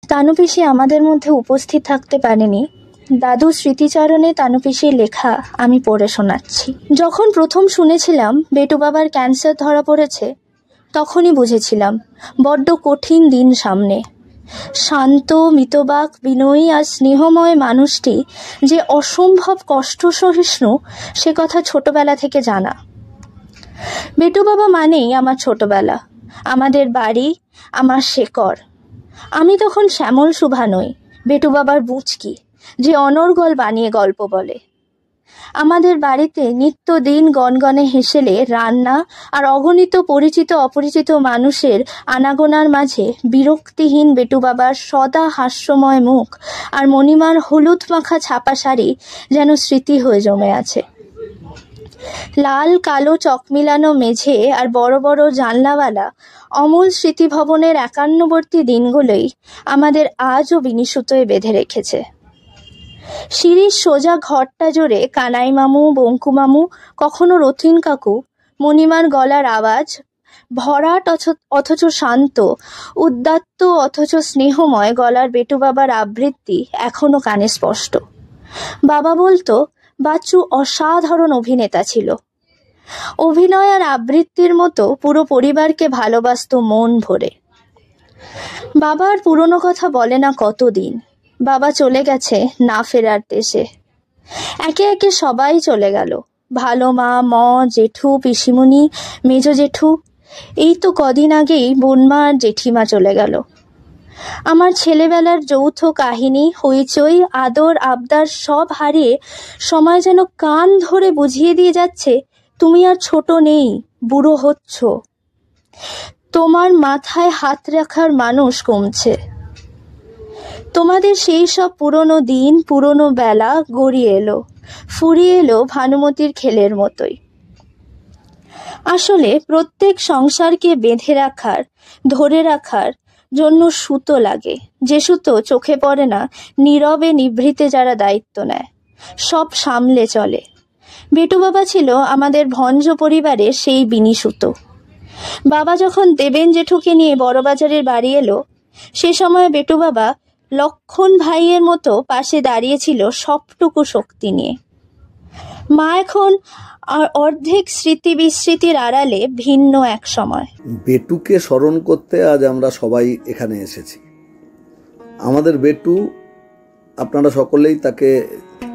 তানু পিসি আমাদের মধ্যে উপস্থিত থাকতে পারেনি। দাদু স্মৃতিচারণে তানু পিসির লেখা আমি পড়ে শোনাচ্ছি। যখন প্রথম শুনেছিলাম বেটু বাবার ক্যান্সার ধরা পড়েছে, তখনই বুঝেছিলাম বড্ড কঠিন দিন সামনে। শান্ত, মিতবাক, বিনয়ী আর স্নেহময় মানুষটি যে অসম্ভব কষ্ট সহিষ্ণু, সে কথা ছোটবেলা থেকে জানা। বেটু বাবা মানেই আমার ছোটবেলা, আমাদের বাড়ি, আমার শেকড়। আমি তখন শ্যামল শুভা নই, বেটু বাবার বুচকি, যে অনর্গল বানিয়ে গল্প বলে। আমাদের বাড়িতে নিত্যদিন গনগনে হেসেলে রান্না আর অগণিত পরিচিত অপরিচিত মানুষের আনাগোনার মাঝে বিরক্তিহীন বেটু বাবার সদা হাস্যময় মুখ আর মণিমার হলুদ মাখা ছাপা শাড়ি যেন স্মৃতি হয়ে জমে আছে। লাল কালো চকমিলানো মেঝে আর বড় বড় জানলাওয়ালা অমূল স্মৃতিভবনের একান্নবর্তী দিনগুলোই আমাদের আজও বিনিসুতোয় বেঁধে রেখেছে। সিঁড়ির সোজা ঘরটা জোরে কানাই মামু, বঙ্কু মামু, কখনো রথিন কাকু, মণিমার গলার আওয়াজ, ভরাট অথচ শান্ত, উদ্দাত্ত অথচ স্নেহময় গলার বেটু বাবার আবৃত্তি এখনো কানে স্পষ্ট। বাবা বলতো বাচ্চু অসাধারণ অভিনেতা ছিল। অভিনয় আর আবৃত্তির মতো পুরো পরিবারকে ভালোবাসতো মন ভরে। বাবার পুরনো কথা বলে না কতদিন। বাবা চলে গেছে না ফেরার দেশে। একে একে সবাই চলে গেল। ভালো মা, জেঠু, পিসিমণি, মেজ জেঠু, এই তো কদিন আগেই বোনমা আর জেঠিমা চলে গেল। আমার ছেলেবেলার যৌথ কাহিনী, হইচই, আদর আবদার সব হারিয়ে সময় যেন কান ধরে বুঝিয়ে দিয়ে যাচ্ছে, তুমি আর ছোট নেই, বুড়ো হচ্ছ। তোমার মাথায় হাত রাখার মানুষ কমছে। তোমাদের সেই সব পুরনো দিন, পুরনো বেলা গড়িয়ে এলো, ফুরিয়ে এলো ভানুমতির খেলের মতোই। আসলে প্রত্যেক সংসারকে বেঁধে রাখার, ধরে রাখার জন্য সুতো লাগে, যে সুতো চোখে পড়ে না, নীরবে নিভৃতে যারা দায়িত্ব নেয়, সব সামলে চলে। বেটু বাবা ছিল আমাদের ভঞ্জ পরিবারের সেই বিনি সুতো। বাবা যখন দেবেন জেঠুকে নিয়ে বড়বাজারের বাড়ি এলো, সে সময় বেটু বাবা লক্ষণ ভাইয়ের মতো পাশে দাঁড়িয়েছিল সবটুকু শক্তি নিয়ে। মা এখন অর্ধেক স্মৃতি বিস্মৃতির আড়ালে ভিন্ন এক সময়। বেটুকে স্মরণ করতে আজ আমরা সবাই এখানে এসেছি। আমাদের বেটু, আপনারা সকলেই তাকে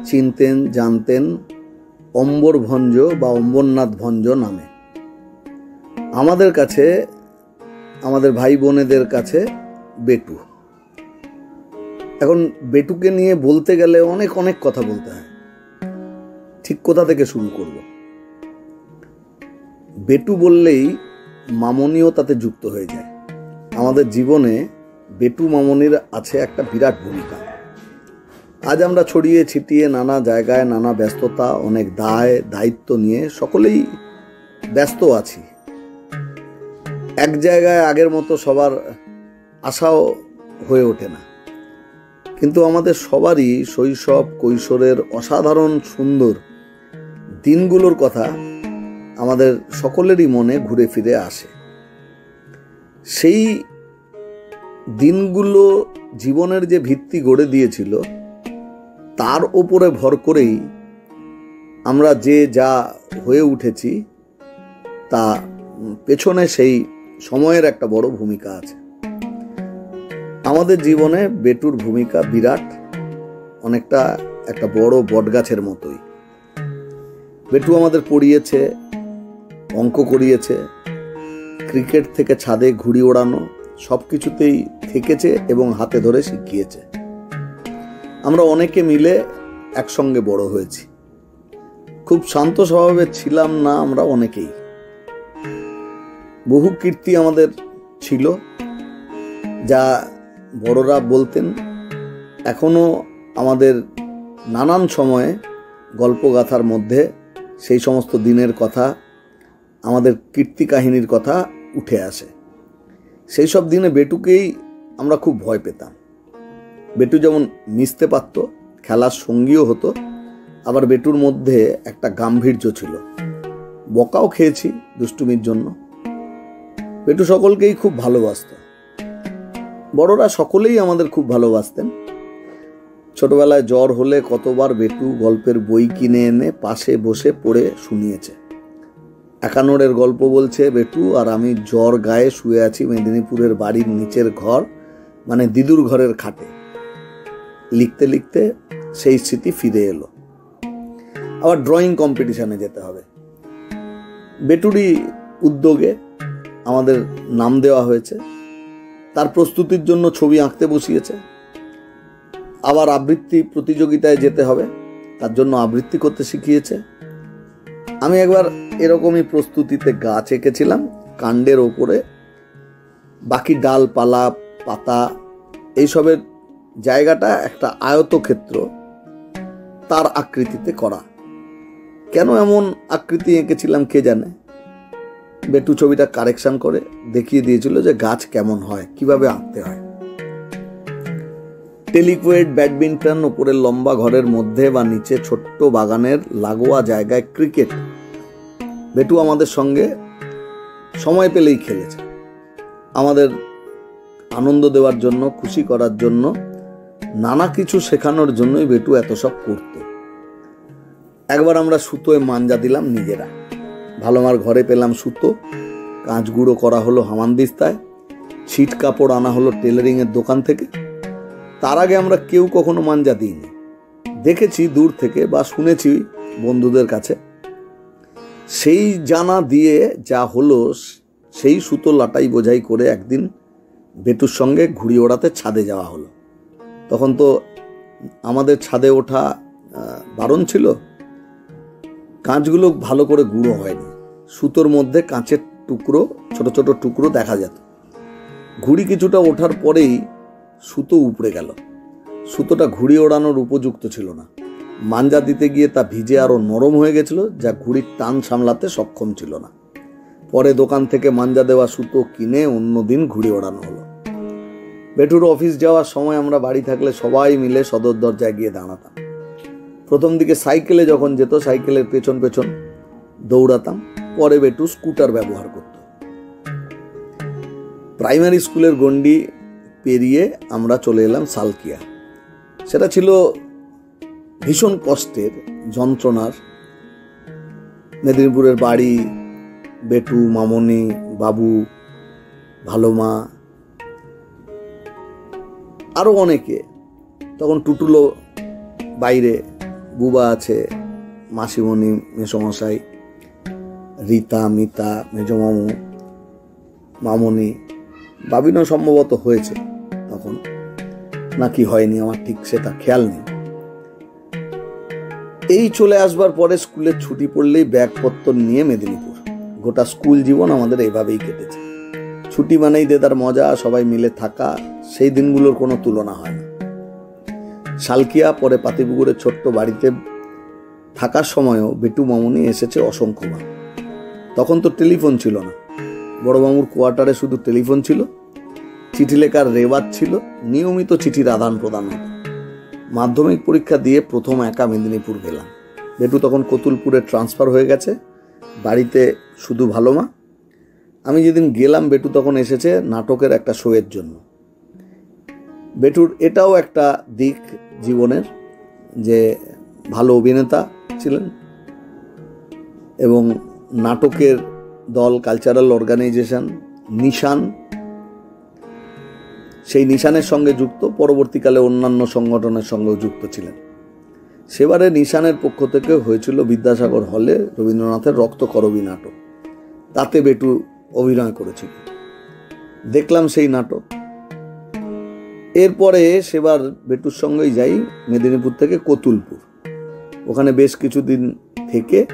চিনতেন, জানতেন অম্বর ভঞ্জ বা অম্বরনাথ ভঞ্জ নামে। আমাদের কাছে, আমাদের ভাই বোনেদের কাছে বেটু। এখন বেটুকে নিয়ে বলতে গেলে অনেক অনেক কথা বলতে হয়। ঠিক কোথা থেকে শুরু করব? বেটু বললেই মামনিও তাতে যুক্ত হয়ে যায়। আমাদের জীবনে বেটু মামনির আছে একটা বিরাট ভূমিকা। আজ আমরা ছড়িয়ে ছিটিয়ে নানা জায়গায়, নানা ব্যস্ততা, অনেক দায় দায়িত্ব নিয়ে সকলেই ব্যস্ত আছি। এক জায়গায় আগের মতো সবার আশাও হয়ে ওঠে না। কিন্তু আমাদের সবারই শৈশব, কৈশোরের অসাধারণ সুন্দর দিনগুলোর কথা আমাদের সকলেরই মনে ঘুরে ফিরে আসে। সেই দিনগুলো জীবনের যে ভিত্তি গড়ে দিয়েছিল, তার ওপরে ভর করেই আমরা যে যা হয়ে উঠেছি, তা পেছনে সেই সময়ের একটা বড় ভূমিকা আছে। আমাদের জীবনে বেটুর ভূমিকা বিরাট, অনেকটা একটা বড় বটগাছের মতোই। বেটু আমাদের পড়িয়েছে, অঙ্ক করিয়েছে, ক্রিকেট থেকে ছাদে ঘুড়ি ওড়ানো, সব কিছুতেই থেকেছে এবং হাতে ধরে শিখিয়েছে। আমরা অনেকে মিলে একসঙ্গে বড় হয়েছি। খুব শান্ত স্বভাবের ছিলাম না আমরা অনেকেই। বহু কীর্তি আমাদের ছিল, যা বড়রা বলতেন। এখনো আমাদের নানান সময়ে গল্পগাথার মধ্যে সেই সমস্ত দিনের কথা, আমাদের কীর্তি কাহিনীর কথা উঠে আসে। সেই সব দিনে বেটুকেই আমরা খুব ভয় পেতাম। বেটু যেমন মিশতে পারত, খেলার সঙ্গীও হতো, আবার বেটুর মধ্যে একটা গাম্ভীর্য ছিল। বকাও খেয়েছি দুষ্টুমির জন্য। বেটু সকলকেই খুব ভালোবাসত। বড়রা সকলেই আমাদের খুব ভালোবাসতেন। ছোটবেলায় জ্বর হলে কতবার বেটু গল্পের বই কিনে এনে পাশে বসে পড়ে শুনিয়েছে। একানোরের গল্প বলছে বেটু, আর আমি জ্বর গায়ে শুয়ে আছি মেদিনীপুরের বাড়ির নিচের ঘর, মানে দিদুর ঘরের খাটে। লিখতে লিখতে সেই স্মৃতি ফিরে এলো। আবার ড্রয়িং কম্পিটিশনে যেতে হবে। বেটুরই উদ্যোগে আমাদের নাম দেওয়া হয়েছে। তার প্রস্তুতির জন্য ছবি আঁকতে বসিয়েছে। আবার আবৃত্তি প্রতিযোগিতায় যেতে হবে, তার জন্য আবৃত্তি করতে শিখিয়েছে। আমি একবার এরকমই প্রস্তুতিতে গাছ এঁকেছিলাম। কাণ্ডের ওপরে বাকি ডালপালা পাতা এইসবের জায়গাটা একটা আয়তক্ষেত্র তার আকৃতিতে করা। কেন এমন আকৃতি এঁকেছিলাম কে জানে। বেটু ছবিটা কারেকশন করে দেখিয়ে দিয়েছিল যে গাছ কেমন হয়, কিভাবে আঁকতে হয়। টেলিকুয়েড ব্যাডমিন্টন, ওপরের লম্বা ঘরের মধ্যে বা নিচে ছোট্ট বাগানের লাগোয়া জায়গায় ক্রিকেট বেটু আমাদের সঙ্গে সময় পেলেই খেলেছে। আমাদের আনন্দ দেওয়ার জন্য, খুশি করার জন্য, নানা কিছু শেখানোর জন্যই বেটু এত সব করত। একবার আমরা সুতোয় মাঞ্জা দিলাম নিজেরা। ভালোমার ঘরে পেলাম সুতো, কাঁচ গুঁড়ো করা হলো হামানদিস্তায়, ছিট কাপড় আনা হলো টেলারিংয়ের দোকান থেকে। তার আগে আমরা কেউ কখনো মাঞ্জা দিইনি। দেখেছি দূর থেকে বা শুনেছি বন্ধুদের কাছে। সেই জানা দিয়ে যা হলো, সেই সুতো লাটাই বোঝাই করে একদিন বেটুর সঙ্গে ঘুড়ি ওড়াতে ছাদে যাওয়া হলো। তখন তো আমাদের ছাদে ওঠা বারণ ছিল। কাঁচগুলো ভালো করে গুঁড়ো হয়নি। সুতোর মধ্যে কাঁচের টুকরো, ছোট ছোট টুকরো দেখা যেত। ঘুড়ি কিছুটা ওঠার পরেই সুতো উপড়ে গেল। সুতোটা ঘুড়ি ওড়ানোর উপযুক্ত ছিল না। মাঞ্জা দিতে গিয়ে তা ভিজে আরো নরম হয়ে গেছিল, যা ঘুড়ির টান সামলাতে সক্ষম ছিল না। পরে দোকান থেকে মাঞ্জা দেওয়া সুতো কিনে অন্যদিন ঘুড়ি ওড়ানো হলো। বেটুর অফিস যাওয়ার সময় আমরা বাড়ি থাকলে সবাই মিলে সদর দরজায় গিয়ে দাঁড়াতাম। প্রথম দিকে সাইকেলে যখন যেত, সাইকেলের পেছন পেছন দৌড়াতাম। পরে বেটু স্কুটার ব্যবহার করত। প্রাইমারি স্কুলের গণ্ডি পেরিয়ে আমরা চলে এলাম সালকিয়া। সেটা ছিল ভীষণ কষ্টের, যন্ত্রণার। মেদিনীপুরের বাড়ি, বেটু, মামনি, বাবু, ভালোমা, আরো অনেকে। তখন টুটুলো বাইরে, বুবা আছে, মাসিমণি, মেসমশাই, রীতা, মিতা, মেজমামু, মামনি, বাবিনও সম্ভবত হয়েছে তখন, নাকি হয়নি আমার ঠিক সেটা খেয়াল নেই। এই চলে আসবার পরে স্কুলের ছুটি পড়লেই ব্যাগপত্র নিয়ে মেদিনীপুর। গোটা স্কুল জীবন আমাদের এইভাবেই কেটেছে। ছুটি মানেই দেদার মজা, সবাই মিলে থাকা। সেই দিনগুলোর কোনো তুলনা হয় না। সালকিয়া, পরে পাতিপুকুরের ছোট্ট বাড়িতে থাকার সময়ও বেটু, মামুনি এসেছে অসংখ্যবার। তখন তো টেলিফোন ছিল না। বড় মামুর কোয়ার্টারে শুধু টেলিফোন ছিল, চিঠি লেখার রেওয়াজ ছিল, নিয়মিত চিঠির আদান প্রদান হতো। মাধ্যমিক পরীক্ষা দিয়ে প্রথম একা মেদিনীপুর গেলাম। বেটু তখন কতুলপুরে ট্রান্সফার হয়ে গেছে, বাড়িতে শুধু ভালোমা। আমি যেদিন গেলাম, বেটু তখন এসেছে নাটকের একটা শোয়ের জন্য। বেটুর এটাও একটা দিক জীবনের, যে ভালো অভিনেতা ছিলেন এবং নাটকের দল, কালচারাল অর্গানাইজেশন নিশান, সেই নিশানের সঙ্গে যুক্ত। পরবর্তীকালে অন্যান্য সংগঠনের সঙ্গেও যুক্ত ছিলেন। সেবারে নিশানের পক্ষ থেকে হয়েছিল বিদ্যাসাগর হলে রবীন্দ্রনাথের রক্তকরবী নাটক। তাতে বেটু অভিনয় করেছিল। দেখলাম সেই নাটক। এরপরে সেবার বেটুর সঙ্গেই যাই মেদিনীপুর থেকে কতুলপুর। ওখানে বেশ কিছুদিন থেকে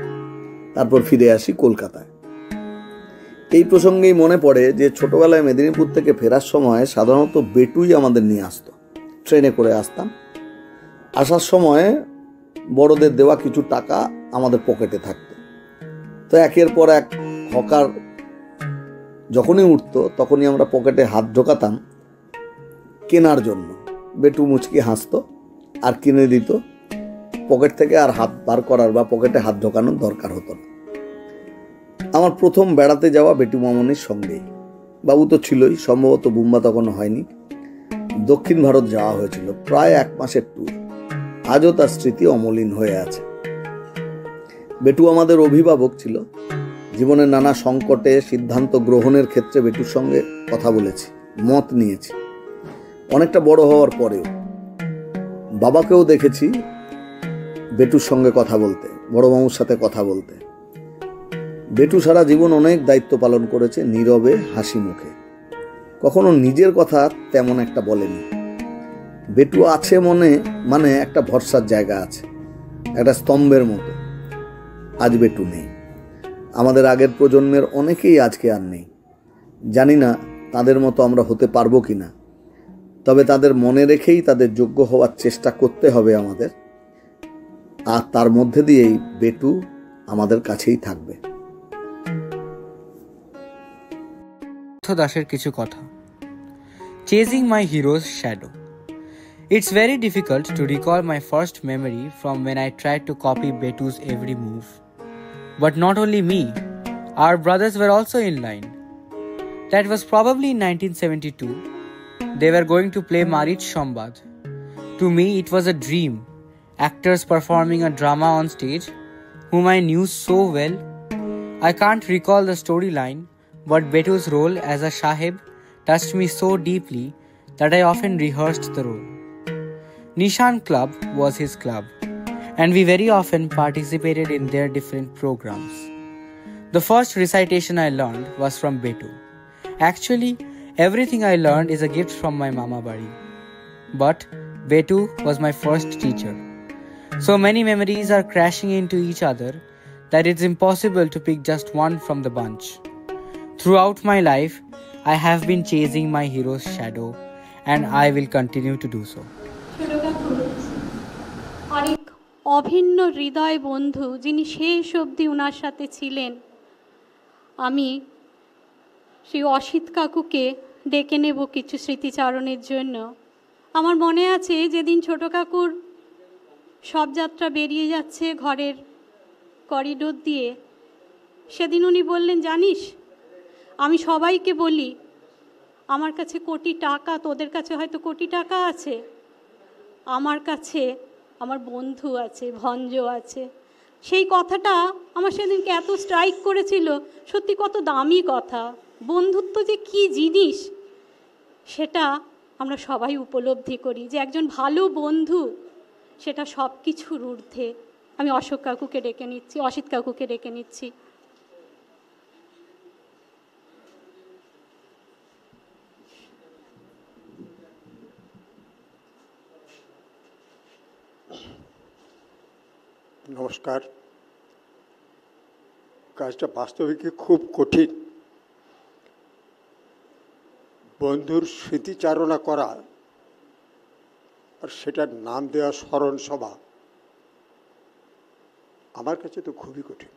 তারপর ফিরে আসি কলকাতায়। এই প্রসঙ্গেই মনে পড়ে যে ছোটবেলায় মেদিনীপুর থেকে ফেরার সময় সাধারণত বেটুই আমাদের নিয়ে আসতো। ট্রেনে করে আসতাম। আসার সময় বড়দের দেওয়া কিছু টাকা আমাদের পকেটে থাকতো। তো একের পর এক হকার যখনই উঠতো, তখনই আমরা পকেটে হাত ঢোকাতাম কেনার জন্য। বেটু মুচকি হাসতো আর কিনে দিত। পকেট থেকে আর হাত বার করার বা পকেটে হাত ঢোকানোর দরকার হতো না। আমার প্রথম বেড়াতে যাওয়া বেটু মামনির সঙ্গেই। বাবু তো ছিলই, সম্ভবত বুম্বা তখনও হয়নি। দক্ষিণ ভারত যাওয়া হয়েছিল, প্রায় 1 মাসের ট্যুর। আজও তার স্মৃতি অমলিন হয়ে আছে। বেটু আমাদের অভিভাবক ছিল। জীবনের নানা সংকটে সিদ্ধান্ত গ্রহণের ক্ষেত্রে বেটুর সঙ্গে কথা বলেছি, মত নিয়েছি। অনেকটা বড় হওয়ার পরেও বাবাকেও দেখেছি বেটুর সঙ্গে কথা বলতে, বড় মামুর সাথে কথা বলতে। বেটু সারা জীবন অনেক দায়িত্ব পালন করেছে, নীরবে, হাসি মুখে। কখনো নিজের কথা তেমন একটা বলেনি। বেটু আছে মনে, মানে একটা ভরসার জায়গা আছে, একটা স্তম্ভের মতো। আজ বেটু নেই। আমাদের আগের প্রজন্মের অনেকেই আজকে আর নেই। জানি না তাদের মতো আমরা হতে পারবো কিনা, তবে তাদের মনে রেখেই তাদের যোগ্য হওয়ার চেষ্টা করতে হবে আমাদের। আর তার মধ্যে দিয়েই বেটু আমাদের কাছেই থাকবে। দাসের কিছু কথা। Chasing my hero's shadow. It's very difficult to recall my first memory from when I tried to copy Betu's every move. But not only me, our brothers were also in line. That was probably in 1972. They were going to play Marit Shambad. To me, it was a dream. Actors performing a drama on stage, whom I knew so well. I can't recall the storyline, but Betu's role as a Sahib touched me so deeply that I often rehearsed the role. Nishan Club was his club, and we very often participated in their different programs. The first recitation I learned was from Betu. Actually, everything I learned is a gift from my Mama Bari. But Betu was my first teacher. So many memories are crashing into each other that it's impossible to pick just one from the bunch. Throughout my life, I have been chasing my hero's shadow, and I will continue to do so. অনেক অভিন্ন হৃদয় বন্ধু যিনি শেষ অবধি ওনার সাথে ছিলেন। আমি সেই অসিত কাকুকে ডেকে নেব কিছু স্মৃতিচারণের জন্য। আমার মনে আছে যেদিন ছোট কাকুর শবযাত্রা বেরিয়ে যাচ্ছে ঘরের করিডোর দিয়ে, সেদিন উনি বললেন, জানিস আমি সবাইকে বলি আমার কাছে কোটি টাকা, তোদের কাছে হয়তো কোটি টাকা আছে, আমার কাছে আমার বন্ধু আছে, ভঞ্জ আছে। সেই কথাটা আমার সেদিনকে এত স্ট্রাইক করেছিল। সত্যি কত দামি কথা। বন্ধুত্ব যে কী জিনিস সেটা আমরা সবাই উপলব্ধি করি, যে একজন ভালো বন্ধু সেটা সব কিছুর ঊর্ধ্বে। আমি অশোক কাকুকে ডেকে নিচ্ছি, অসিত কাকুকে ডেকে নিচ্ছি। নমস্কার। কাজটা বাস্তবিকই খুব কঠিন। বন্ধুর স্মৃতিচারণা করা আর সেটার নাম দেওয়া স্মরণ সভা আমার কাছে তো খুবই কঠিন।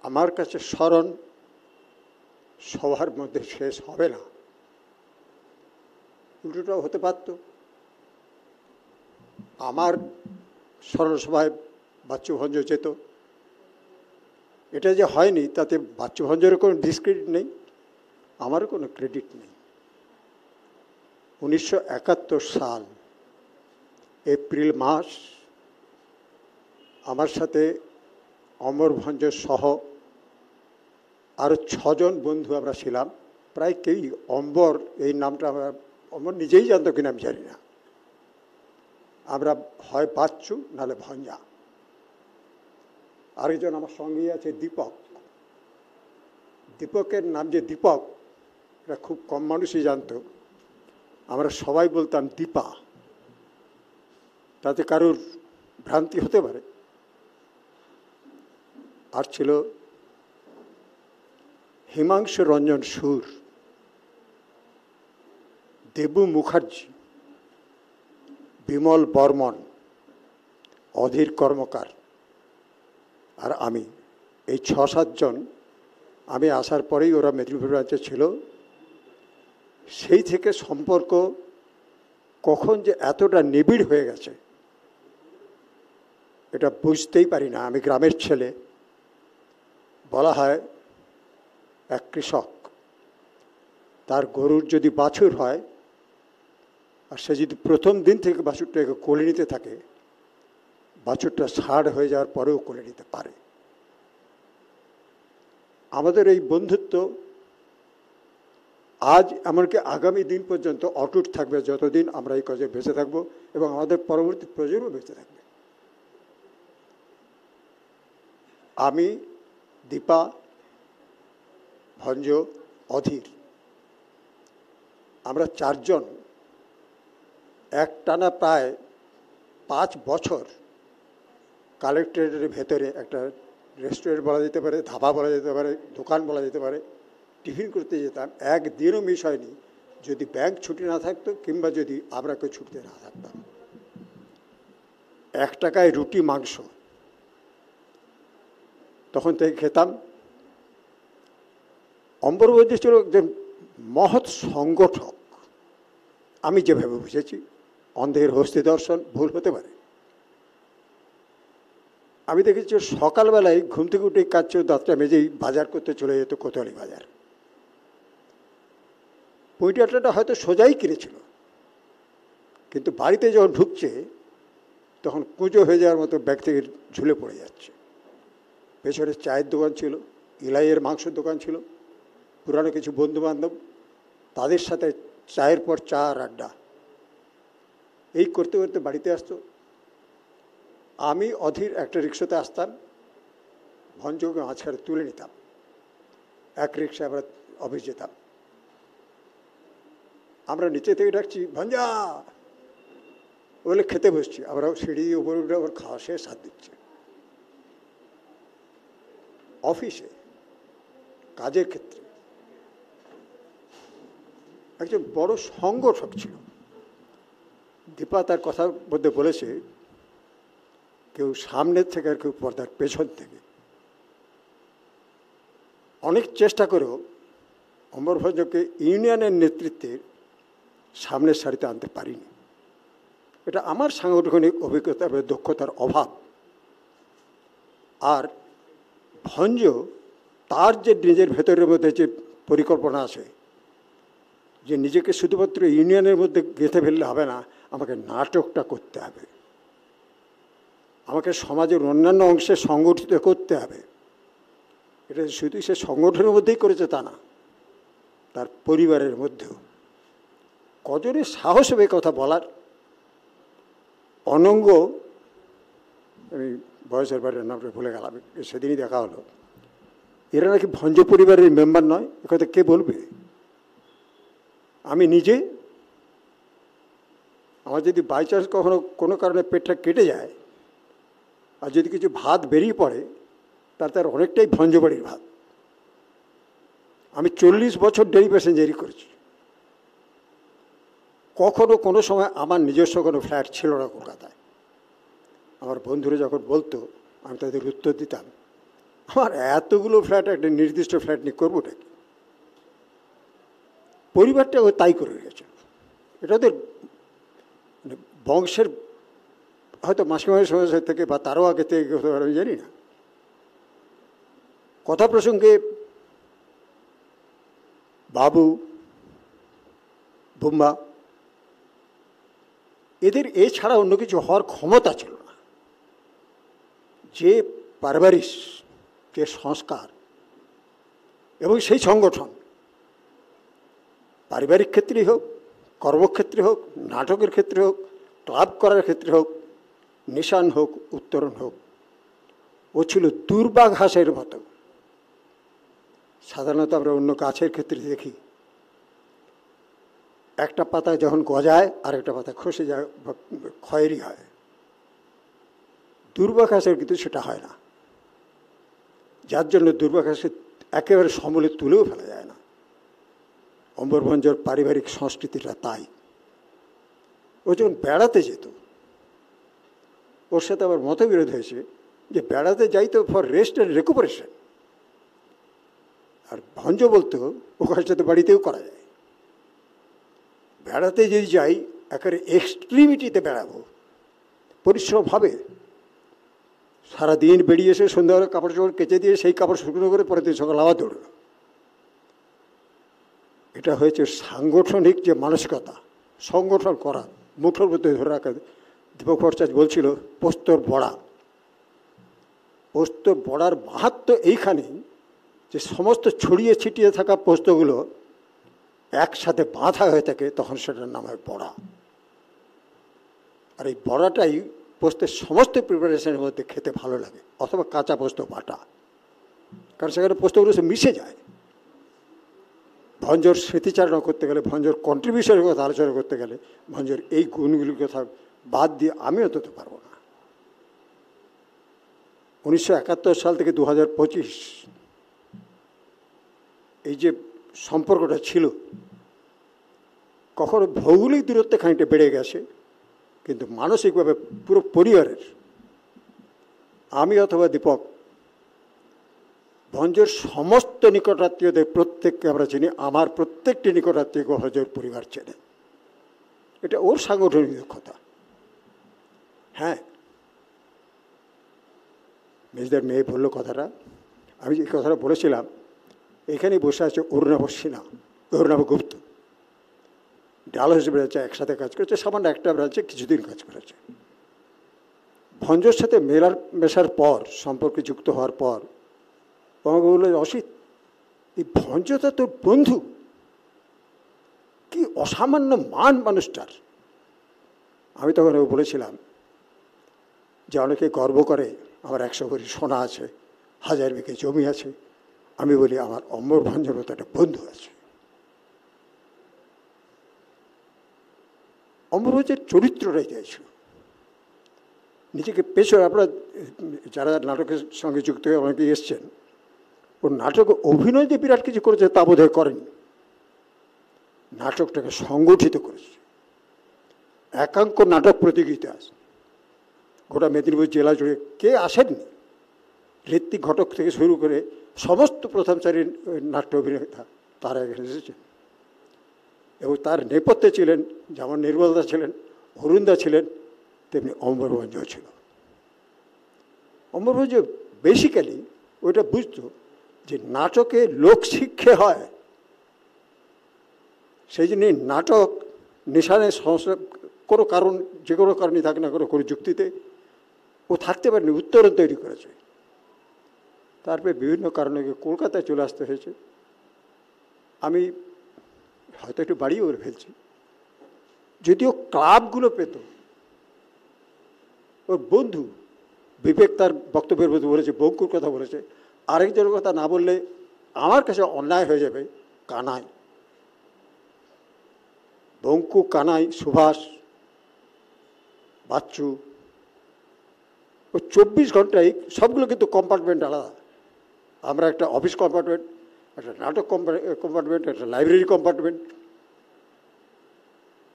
আমার কাছে স্মরণ সবার মধ্যে শেষ হবে না, উল্টোটাও হতে পারত। আমার স্মরণসভায় বাচ্চুভঞ্জ যেত, এটা যে হয়নি তাতে বাচ্চুভঞ্জেরও কোনো ডিসক্রেডিট নেই, আমারও কোনো ক্রেডিট নেই। 1971 সাল এপ্রিল মাস আমার সাথে অমর ভঞ্জ সহ আরও 6 জন বন্ধু আমরা ছিলাম। প্রায় কেউই অম্বর এই নামটা আমরা, অমর নিজেই জানতো কিনা আমি জানি না। আমরা হয় বাচ্চু নাহলে ভঞ্জা। আরেকজন আমার সঙ্গেই আছে দীপক। দীপকের নাম যে দীপক এটা খুব কম মানুষই জানতো। আমরা সবাই বলতাম দীপা, তাতে কারোর ভ্রান্তি হতে পারে। আর ছিল হিমাংশু রঞ্জন সুর, দেবু মুখার্জি, বিমল বর্মন, অধীর কর্মকার আর আমি। এই 6-7 জন আমি আসার পরেই ওরা মেদিনীপুর রাজ্যে ছিল। সেই থেকে সম্পর্ক কখন যে এতটা নিবিড় হয়ে গেছে এটা বুঝতেই পারি না। আমি গ্রামের ছেলে, বলা হয় এক কৃষক, তার গরুর যদি বাছুর হয় আর সে যদি প্রথম দিন থেকে বাছুরটাকে কোলে নিতে থাকে, বাছুরটা ষাঁড় হয়ে যাওয়ার পরেও কোলে নিতে পারে। আমাদের এই বন্ধুত্ব আজ এমনকি আগামী দিন পর্যন্ত অটুট থাকবে, যতদিন আমরা এই কাজে বেঁচে থাকবো এবং আমাদের পরবর্তী প্রজন্ম বেঁচে থাকবে। আমি, দীপা, ভঞ্জ, অধীর, আমরা চারজন একটানা প্রায় 5 বছর কালেক্টরেটের ভেতরে একটা রেস্টুরেন্ট বলা যেতে পারে, ধাবা বলা যেতে পারে, দোকান বলা যেতে পারে, টিফিন করতে যেতাম। একদিনও মিস হয়নি যদি ব্যাংক ছুটি না থাকতো কিংবা যদি আমরা কেউ ছুটিতে না থাকতাম। 1 টাকায় রুটি মাংস তখন থেকে খেতাম। অম্বরভঞ্জ ছিল একজন মহৎ সংগঠক, আমি যেভাবে বুঝেছি। অন্ধের হস্তি দর্শন, ভুল হতে পারে। আমি দেখেছি সকালবেলায় ঘুম থেকে উঠে কাজ দাঁতটা মেজেই বাজার করতে চলে যেত কোতোয়ালি বাজার। পুঁইটাটা হয়তো সোজাই কিনেছিল, কিন্তু বাড়িতে যখন ঢুকছে তখন কুঁজো হয়ে যাওয়ার মতো ব্যাগ থেকে ঝুলে পড়ে যাচ্ছে। পেছনে চায়ের দোকান ছিল, ইলাইয়ের মাংসের দোকান ছিল, পুরানো কিছু বন্ধুবান্ধব, তাদের সাথে চায়ের পর চা আর আড্ডা, এই করতে করতে বাড়িতে আসতো। আমি অধীর একটা রিক্সাতে আসতাম, ভঞ্জকে মাঝখানে তুলে নিতাম, এক রিক্সায় আমরা অফিস যেতাম। আমরা নিচে থেকে ডাকছি ভঞ্জা বলে খেতে বসছি, আমরা সিঁড়ি উপরে উঠে আবার খাওয়া শেষ হাত দিচ্ছি। অফিসে কাজের ক্ষেত্রে একজন বড় সংগঠক ছিল। দীপা তার কথার মধ্যে বলেছে, কেউ সামনের থেকে আর কেউ পর্দার পেছন থেকে। অনেক চেষ্টা করেও অমরভঞ্জকে ইউনিয়নের নেতৃত্বে সামনের সারিতে আনতে পারিনি। এটা আমার সাংগঠনিক অভিজ্ঞতা এবং দক্ষতার অভাব। আর ভঞ্জ তার যে নিজের ভেতরের মধ্যে যে পরিকল্পনা আছে যে নিজেকে শুধুমাত্র ইউনিয়নের মধ্যে গেঁথে ফেললে হবে না, আমাকে নাটকটা করতে হবে, আমাকে সমাজের অন্যান্য অংশে সংগঠিত করতে হবে। এটা শুধু সে সংগঠনের মধ্যেই করেছে তা না, তার পরিবারের মধ্যেও। কজনের সাহস হবে কথা বলার। অনঙ্গ, আমি বয়সের বাড়ির নামটা ভুলে গেলাম, সেদিনই দেখা হলো, এরা নাকি ভঞ্জ পরিবারের মেম্বার নয়। এ কথা কে বলবে? আমি নিজে, আমার যদি বাই চান্স কখনো কোনো কারণে পেটটা কেটে যায় আর যদি কিছু ভাত বেরিয়ে পড়ে, তার অনেকটাই ভঞ্জ বাড়ির ভাত। আমি 40 বছর ডেলি প্যাসেঞ্জারি করেছি। কখনো কোনো সময় আমার নিজস্ব কোনো ফ্ল্যাট ছিল না কলকাতায়। আমার বন্ধুরা যখন বলতো আমি তাদের উত্তর দিতাম, আমার এতগুলো ফ্ল্যাট, একটা নির্দিষ্ট ফ্ল্যাট নিয়ে করবোটা কি? পরিবারটা ও তাই করে রেখেছে। এটা ওদের বংশের হয়তো মাসিমায়ের সময় থেকে বা তারও আগে থেকে হতে পারে, আমি জানি না। কথা প্রসঙ্গে বাবু, বুম্বা, এদের এছাড়া অন্য কিছু হওয়ার ক্ষমতা ছিল না। যে পারভারিশ, যে সংস্কার এবং সেই সংগঠন, পারিবারিক ক্ষেত্রেই হোক, কর্মক্ষেত্রে হোক, নাটকের ক্ষেত্রে হোক, ক্লাব করার ক্ষেত্রে হোক, নিশান হোক, উত্তরণ হোক, ও ছিল দুর্বা ঘাসের মতো। সাধারণত আমরা অন্য গাছের ক্ষেত্রে দেখি একটা পাতা যখন গজায় আর একটা পাতা খসে যায়, খয়েরি হয়। দুর্বা ঘাসের কিন্তু সেটা হয় না, যার জন্য দুর্বা ঘাসকে একেবারে সমূলে তুলেও ফেলা যায় না। অম্বরভঞ্জর পারিবারিক সংস্কৃতিটা তাই। ও যখন বেড়াতে যেত, ওর সাথে আবার মতবিরোধ হয়েছে যে বেড়াতে যাইতো ফর রেস্ট অ্যান্ড রেকুপারেশন, আর ভঞ্জ বলতো ও কাজটা তো বাড়িতেও করা যায়। বেড়াতে যদি যাই একেবারে এক্সট্রিমিটিতে বেড়াবো, পরিশ্রম হবে। সারাদিন বেরিয়ে এসে সন্ধ্যাবেলা কাপড় চোপড় কেচে দিয়ে সেই কাপড় শুকনো করে পরের দিন সকাল আবার দৌড়বে। এটা হয়েছে সাংগঠনিক যে মানসিকতা, সংগঠন করা, মুঠোর মধ্যে ধরে রাখা। দীপক ভট্টাচার্য বলছিল পোস্তর বড়া। পোস্তর বড়ার মাহাত্ম্য এইখানেই যে সমস্ত ছড়িয়ে ছিটিয়ে থাকা পোস্তগুলো একসাথে বাঁধা হয়ে থাকে, তখন সেটার নাম হয় বড়া। আর এই বড়াটাই পোস্তের সমস্ত প্রিপারেশনের মধ্যে খেতে ভালো লাগে, অথবা কাঁচা পোস্ত বাটা, কারণ সেখানে পোস্তগুলো সে মিশে যায়। ভঞ্জর স্মৃতিচারণা করতে গেলে, ভঞ্জর কন্ট্রিবিউশনের কথা আলোচনা করতে গেলে, ভঞ্জর এই গুণগুলির কথা বাদ দিয়ে আমি অন্তত পারবো না। 1971 সাল থেকে 2025 এই যে সম্পর্কটা ছিল, কখনো ভৌগোলিক দূরত্বে খানিকটা বেড়ে গেছে, কিন্তু মানসিকভাবে পুরো পরিবারের, আমি অথবা দীপক, ভঞ্জের সমস্ত নিকটাত্মীয়দের প্রত্যেককে আমরা চিনি। আমার প্রত্যেকটি নিকটাত্মীয় ভঞ্জের পরিবার চেনে। এটা ওর সাংগঠনিক দক্ষতা। হ্যাঁ, মেজদার মেয়ে বললো কথাটা, আমি যে কথাটা বলেছিলাম, এখানেই বসে আছে অরুণাভ সিনহা, অরুণাভ গুপ্ত, ডালহাউসি ব্রাঞ্চে একসাথে কাজ করেছে, সামান্য একটা ব্রাঞ্চে কিছুদিন কাজ করেছে। ভঞ্জর সাথে মেশার পর, সম্পর্কে যুক্ত হওয়ার পর, আমাকে বললো, অসিত, এই ভঞ্জটা তোর বন্ধু, কি অসামান্য মান মানুষটার। আমি তখন বলেছিলাম যে অনেকে গর্ব করে আমার 100 ভরি সোনা আছে, 1000 বিঘে জমি আছে। আমি বলি আমার অমর ভঞ্জর মতো একটা বন্ধু আছে। অমর ভঞ্জের চরিত্রটাই চাইছিল নিজেকে পেছনে। আপনারা যারা নাটকের সঙ্গে যুক্ত হয়ে অনেকে এসছেন, ওর নাটকে অভিনয় যে বিরাট কিছু করেছে তা বোধহয় করেনি। নাটকটাকে সংগঠিত করেছে। একাঙ্ক নাটক প্রতিযোগিতা আছে গোটা মেদিনীপুর জেলা জুড়ে, কে আসেননি? ঋত্বিক ঘটক থেকে শুরু করে সমস্ত প্রথম সারির নাট্য অভিনেতা তারা এখানে এসেছেন। এবং তার নেপথ্যে ছিলেন যেমন নির্মলদা ছিলেন, অরুণদা ছিলেন, তেমনি অমরভঞ্জও ছিল। অমরভঞ্জ বেসিক্যালি ওইটা বুঝতো যে নাটকে লোকশিক্ষা হয়, সেই জন্যই নাটক নিশানে কোনো কারণ, যে কোনো কারণই থাকে না, কোনো যুক্তিতে ও থাকতে পারেনি, উত্তরণ তৈরি করেছে। তারপরে বিভিন্ন কারণে কলকাতায় চলে আসতে হয়েছে। আমি হয়তো একটু বাড়িয়ে করে ফেলছি, যদিও ক্লাবগুলো পেত। ওর বন্ধু বিবেক তার বক্তব্যের মধ্যে বলেছে, বঙ্কুর কথা বলেছে, আরেকজনের কথা না বললে আমার কাছে অন্যায় হয়ে যাবে, কানাই, বঙ্কু, কানাই, সুভাষ, বাচ্চু, ও 24 ঘন্টায় সবগুলো কিন্তু কম্পার্টমেন্ট আলাদা। আমরা একটা অফিস কম্পার্টমেন্ট, একটা নাটক কম্পার্টমেন্ট, একটা লাইব্রেরি কম্পার্টমেন্ট,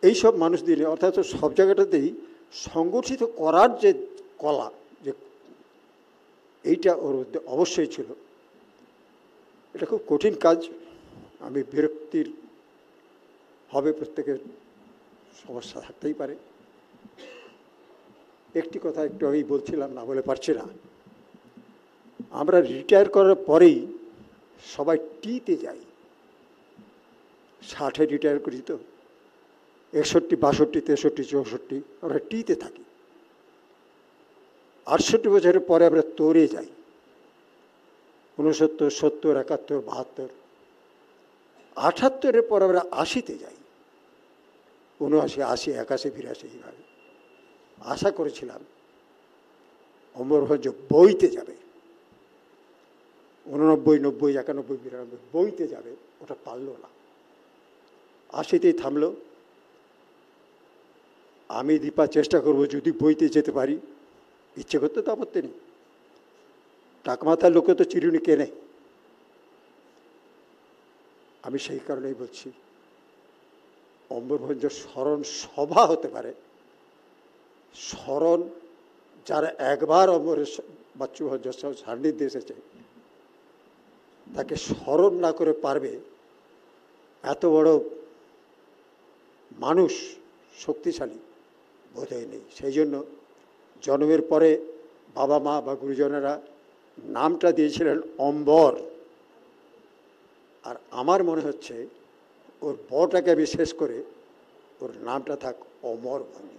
এইসব মানুষ দিয়ে, অর্থাৎ সব জায়গাটাতেই সংগঠিত করার যে কলা, যে এইটা ওর মধ্যে অবশ্যই ছিল। এটা খুব কঠিন কাজ। আমি বিরক্তির হবে, প্রত্যেকের সমস্যা থাকতেই পারে। একটি কথা একটু আমি বলছিলাম, না বলে পারছি না। আমরা রিটায়ার করার পরেই সবাই টিতে যাই। 60-এ রিটায়ার করি তো, 61, 62, 63, 64 আমরা টিতে থাকি। 68 বছরের পরে আমরা তোরে যাই, 69, 70, 71, 72, 78-এর পর আমরা 80-তে যাই, 79, 80, 81, 82 এইভাবে। আশা করেছিলাম অমরভঞ্জ বইতে যাবে, 89, 90, 91, 92 বইতে যাবে, ওটা পারল না, 80-তেই থামলো। আমি দীপা চেষ্টা করবো যদি বইতে যেতে পারি, ইচ্ছে করতে তো আপত্তি নেই, টাকমাথার লোকে তো চিরুনি কেনে। আমি সেই কারণেই বলছি, অমরভঞ্জ স্মরণ সভা হতে পারে, স্মরণ যারা একবার অমরের বাচ্চু ভঞ্জের সান্নিধ্যে এসেছে তাকে স্মরণ না করে পারবে এত বড় মানুষ, শক্তিশালী বোধহয় নেই। সেই জন্য জন্মের পরে বাবা মা বা গুরুজনেরা নামটা দিয়েছিলেন অম্বর। আর আমার মনে হচ্ছে ওর বটাকে আমি শেষ করে ওর নামটা থাক অমর ভঞ্জ,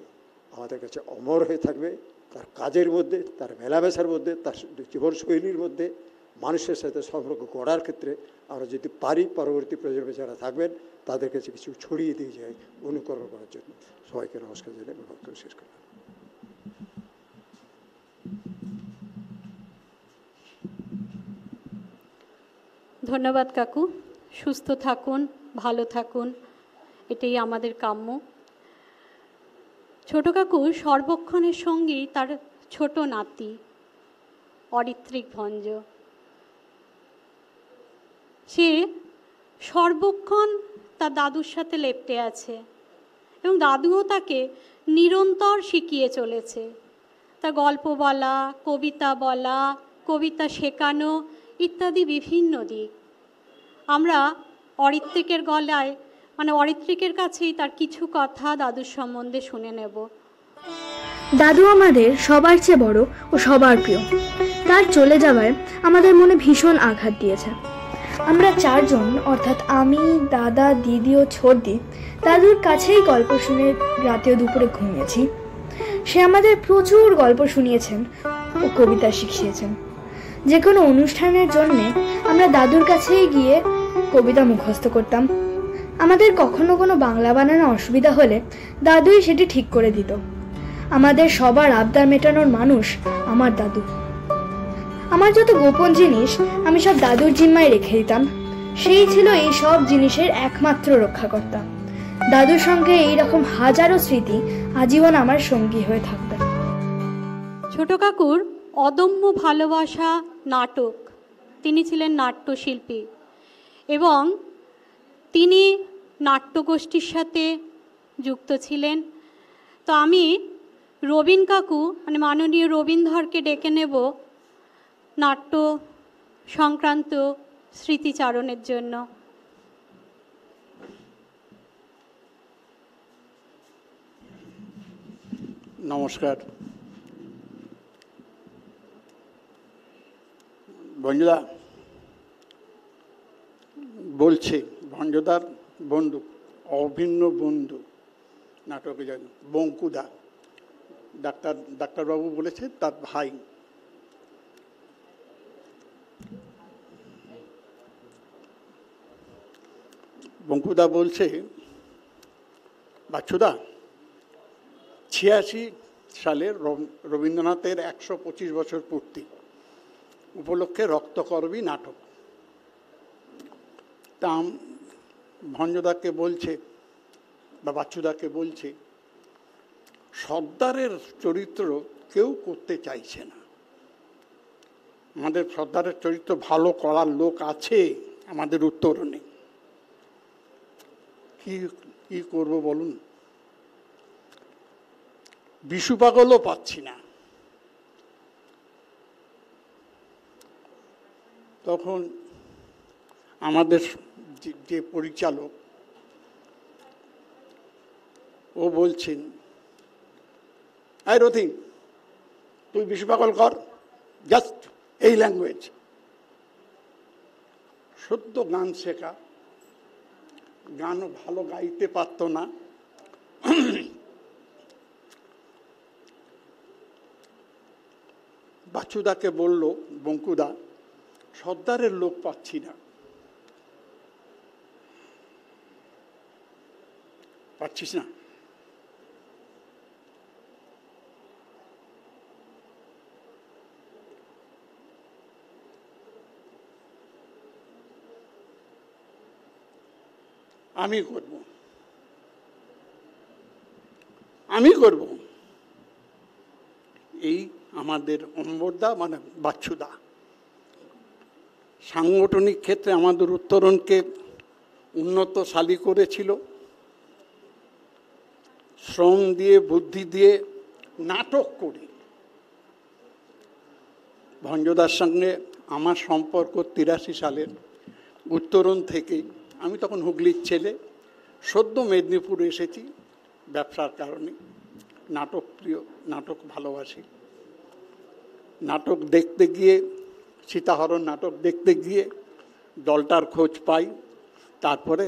আমাদের কাছে অমর হয়ে থাকবে। তার কাজের মধ্যে, তার মেলামেশার মধ্যে, তার জীবনশৈলীর মধ্যে, মানুষের সাথে সম্পর্ক গড়ার ক্ষেত্রে আমরা যদি পারি, পরবর্তী প্রজন্মে যারা থাকবেন তাদের কাছে কিছু ছড়িয়ে দিয়ে যায় অনুকরণ করার জন্য। সবাইকে নমস্কার জানিয়ে আমি বক্তব্য শেষ করলাম। ধন্যবাদ কাকু, সুস্থ থাকুন, ভালো থাকুন, এটাই আমাদের কাম্য। ছোট কাকু সর্বক্ষণের সঙ্গী তার ছোট নাতি অরিত্রিক ভঞ্জ। সে সর্বক্ষণ তার দাদুর সাথে লেপ্টে আছে এবং দাদুও তাকে নিরন্তর শিখিয়ে চলেছে। তার গল্প বলা, কবিতা বলা, কবিতা শেখানো ইত্যাদি বিভিন্ন দিক। আমরা অরিত্রিকের গলায়, মানে অরিত্রিকের কাছেই তার কিছু কথা দাদুর সম্বন্ধে শুনে নেব। দাদু আমাদের সবার চেয়ে বড় ও সবার প্রিয়। তার চলে যাওয়ায় আমাদের মনে ভীষণ আঘাত দিয়েছে। আমরা চারজন, অর্থাৎ আমি, দাদা, দিদি ও ছোটদি, দাদুর কাছেই গল্প শুনে রাতেও দুপুরে ঘুমিয়েছি। সে আমাদের প্রচুর গল্প শুনিয়েছেন ও কবিতা শিখিয়েছেন। যে কোনো অনুষ্ঠানের জন্যে আমরা দাদুর কাছেই গিয়ে কবিতা মুখস্থ করতাম। আমাদের কখনো কোনো বাংলা বানানো অসুবিধা হলে দাদুই সেটি ঠিক করে দিত। আমাদের সবার আবদার মেটানোর মানুষ আমার দাদু। আমার যত গোপন জিনিস আমি সব দাদুর জিম্মায় রেখে দিতাম। সেই ছিল এই সব জিনিসের একমাত্র রক্ষাকর্তা। দাদুর সঙ্গে এইরকম হাজারো স্মৃতি আজীবন আমার সঙ্গী হয়ে থাকবে। ছোট কাকুর অদম্য ভালোবাসা নাটক, তিনি ছিলেন নাট্যশিল্পী এবং তিনি নাট্যগোষ্ঠীর সাথে যুক্ত ছিলেন। তো আমি রবীন কাকু, মানে মাননীয় রবীন্দ্রকে ডেকে নেব নাট্য সংক্রান্ত স্মৃতিচারণের জন্য। নমস্কার। ভঞ্জদা বলছে, ভঞ্জদার বন্ধু, অভিন্ন বন্ধু, নাটকে যান বঙ্কুদা, ডাক্তারবাবু বলেছে তার ভাই। বঙ্কুদা বলছে, বাচ্চুদা 86 সালে রবীন্দ্রনাথের 125 বছর পূর্তি উপলক্ষে রক্তকরবী নাটক। তা ভঞ্জদাকে বলছে বা বাচ্চুদাকে বলছে, সর্দারের চরিত্র কেউ করতে চাইছে না। আমাদের সর্দারের চরিত্র ভালো করার লোক আছে, আমাদের উত্তরণে। কি করব বলুন? বিশু পাগলও পাচ্ছি না। তখন আমাদের যে পরিচালক, ও বলছেন, এই রথিন তুই বিশু পাগল কর, জাস্ট এই ল্যাঙ্গুয়েজ। সদ্য গান শেখা, গানও ভালো গাইতে পারত না। বাচ্চুদাকে বলল বঙ্কুদা, সর্দারের লোক পাচ্ছি না। পাচ্ছিস না? আমি করব। এই আমাদের অম্বরদা, মানে বাচ্চুদা, সাংগঠনিক ক্ষেত্রে আমাদের উত্তরণকে উন্নতশালী করেছিল। শ্রম দিয়ে, বুদ্ধি দিয়ে, নাটক করে। ভঞ্জদার সঙ্গে আমার সম্পর্ক 83 সালের উত্তরণ থেকে। আমি তখন হুগলির ছেলে, সদ্য মেদিনীপুর এসেছি ব্যবসার কারণে। নাটক প্রিয়, নাটক ভালোবাসি। নাটক দেখতে গিয়ে, সীতাহরণ নাটক দেখতে গিয়ে দলটার খোঁজ পাই। তারপরে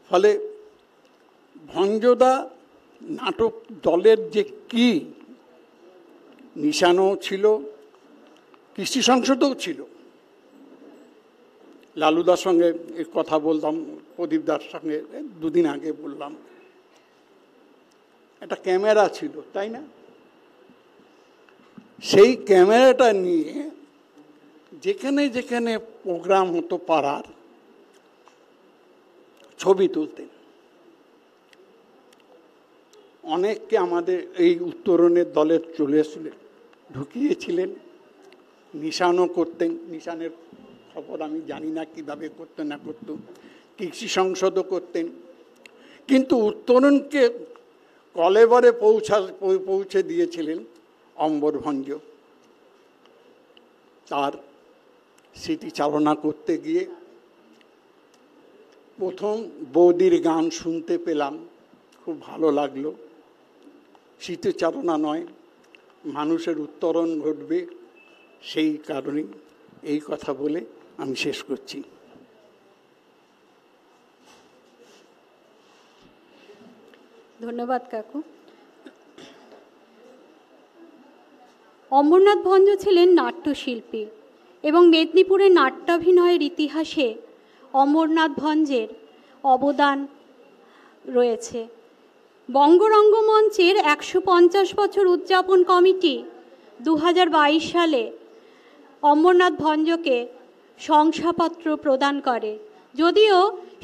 ফলে ভঞ্জদা নাটক দলের যে কি নিশানও ছিল, কৃষি সংসদও ছিল। লালুদার সঙ্গে এই কথা বললাম, প্রদীপদার সঙ্গে দুদিন আগে বললাম, একটা ক্যামেরা ছিল, তাই না? সেই ক্যামেরাটা নিয়ে যেখানে যেখানে প্রোগ্রাম হতো পাড়ার, ছবি তুলতেন। অনেককে আমাদের এই উত্তরণের দলের চলে ঢুকিয়েছিলেন, নিশানও করতেন। নিশানের খবর আমি জানি না কীভাবে করতো না করতো, কৃষি সংসদও করতেন। কিন্তু উত্তরণকে কলেবরে পৌঁছে দিয়েছিলেন অম্বরভঞ্জ। তার স্মৃতিচারণা করতে গিয়ে প্রথম বৌদির গান শুনতে পেলাম, খুব ভালো লাগলো। স্মৃতিচারণা নয়, মানুষের উত্তরণ ঘটবে, সেই কারণেই এই কথা বলে আমি শেষ করছি। ধন্যবাদ কাকু। অমরনাথ ভঞ্জ ছিলেন নাট্যশিল্পী এবং মেদিনীপুরের নাট্যাভিনয়ের ইতিহাসে অমরনাথ ভঞ্জের অবদান রয়েছে। বঙ্গ রঙ্গমঞ্চের ১৫০ বছর উদযাপন কমিটি ২০২২ সালে অমরনাথ ভঞ্জকে শংসাপত্র প্রদান করে। যদিও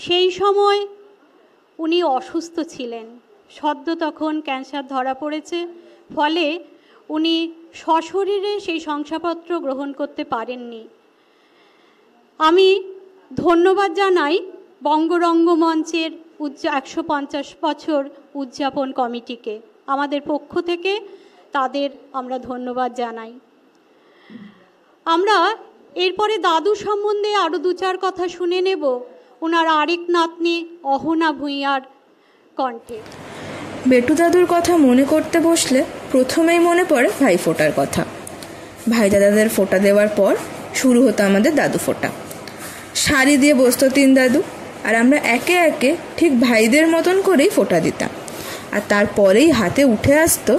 সেই সময় উনি অসুস্থ ছিলেন, সদ্য তখন ক্যান্সার ধরা পড়েছে, ফলে উনি সশরীরে সেই শংসাপত্র গ্রহণ করতে পারেননি। আমি ধন্যবাদ জানাই বঙ্গ রঙ্গমঞ্চের ১৫০ বছর উদযাপন কমিটিকে। আমাদের পক্ষ থেকে তাদের আমরা ধন্যবাদ জানাই। আমরা এরপরে দাদু সম্বন্ধে আরও ২-৪ কথা শুনে নেব ওনার আরেক নাতনি অহনা ভূঁইয়ার কণ্ঠে। বেটু দাদুর কথা মনে করতে বসলে প্রথমেই মনে পড়ে ভাই ফোঁটার কথা। ভাই দাদাদের ফোঁটা দেওয়ার পর শুরু হতো আমাদের দাদু ফোঁটা। শাড়ি দিয়ে বসতো ৩ দাদু, আর আমরা একে একে ঠিক ভাইদের মতন করেই ফোঁটা দিতাম। আর তারপরেই হাতে উঠে আসতো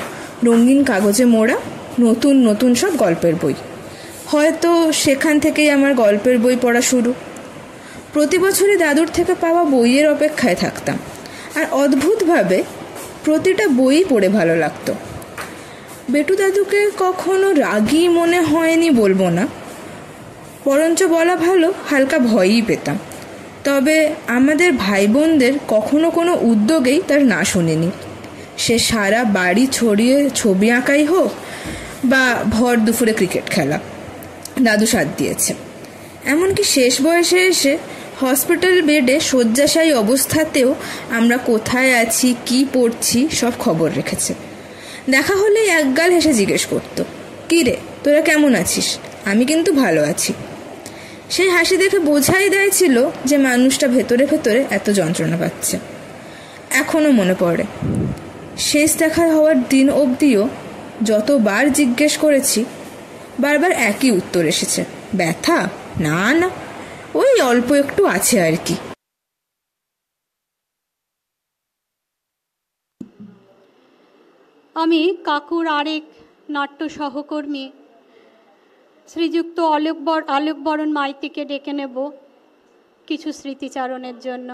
রঙিন কাগজে মোড়া নতুন নতুন সব গল্পের বই। হয়তো সেখান থেকেই আমার গল্পের বই পড়া শুরু। প্রতি বছরই দাদুর থেকে পাওয়া বইয়ের অপেক্ষায় থাকতাম, আর অদ্ভুতভাবে প্রতিটা বইই পড়ে ভালো লাগতো। বেটু দাদুকে কখনো রাগী মনে হয়নি বলবো না, বরঞ্চ বলা ভালো হালকা ভয়ই পেতাম। তবে আমাদের ভাই বোনদের কখনো কোনো উদ্যোগেই তার না শুনিনি। সে সারা বাড়ি ছড়িয়ে ছবি আঁকাই হোক বা ভর দুপুরে ক্রিকেট খেলা, দাদু সাথ দিয়েছে। এমনকি শেষ বয়সে এসে হসপিটাল বেডে শয্যাশায়ী অবস্থাতেও আমরা কোথায় আছি, কি পড়ছি সব খবর রেখেছে। দেখা হলেই একগাল হেসে জিজ্ঞেস করতো, কী রে তোরা কেমন আছিস? আমি কিন্তু ভালো আছি। সেই হাসি দেখে বোঝাই দিয়েছিল যে মানুষটা ভেতরে ভেতরে এত যন্ত্রণা পাচ্ছে। এখনও মনে পড়ে, শেষ দেখা হওয়ার দিন অবধিও যতবার জিজ্ঞেস করেছি বারবার একই উত্তর এসেছে, ব্যথা? না না, ওই অল্প একটু আছে আর কি। আমি কাকুর আরেক নাট্য সহকর্মী শ্রীযুক্ত আলোকবরণ মাইতিকে ডেকে নেব কিছু স্মৃতিচারণের জন্য।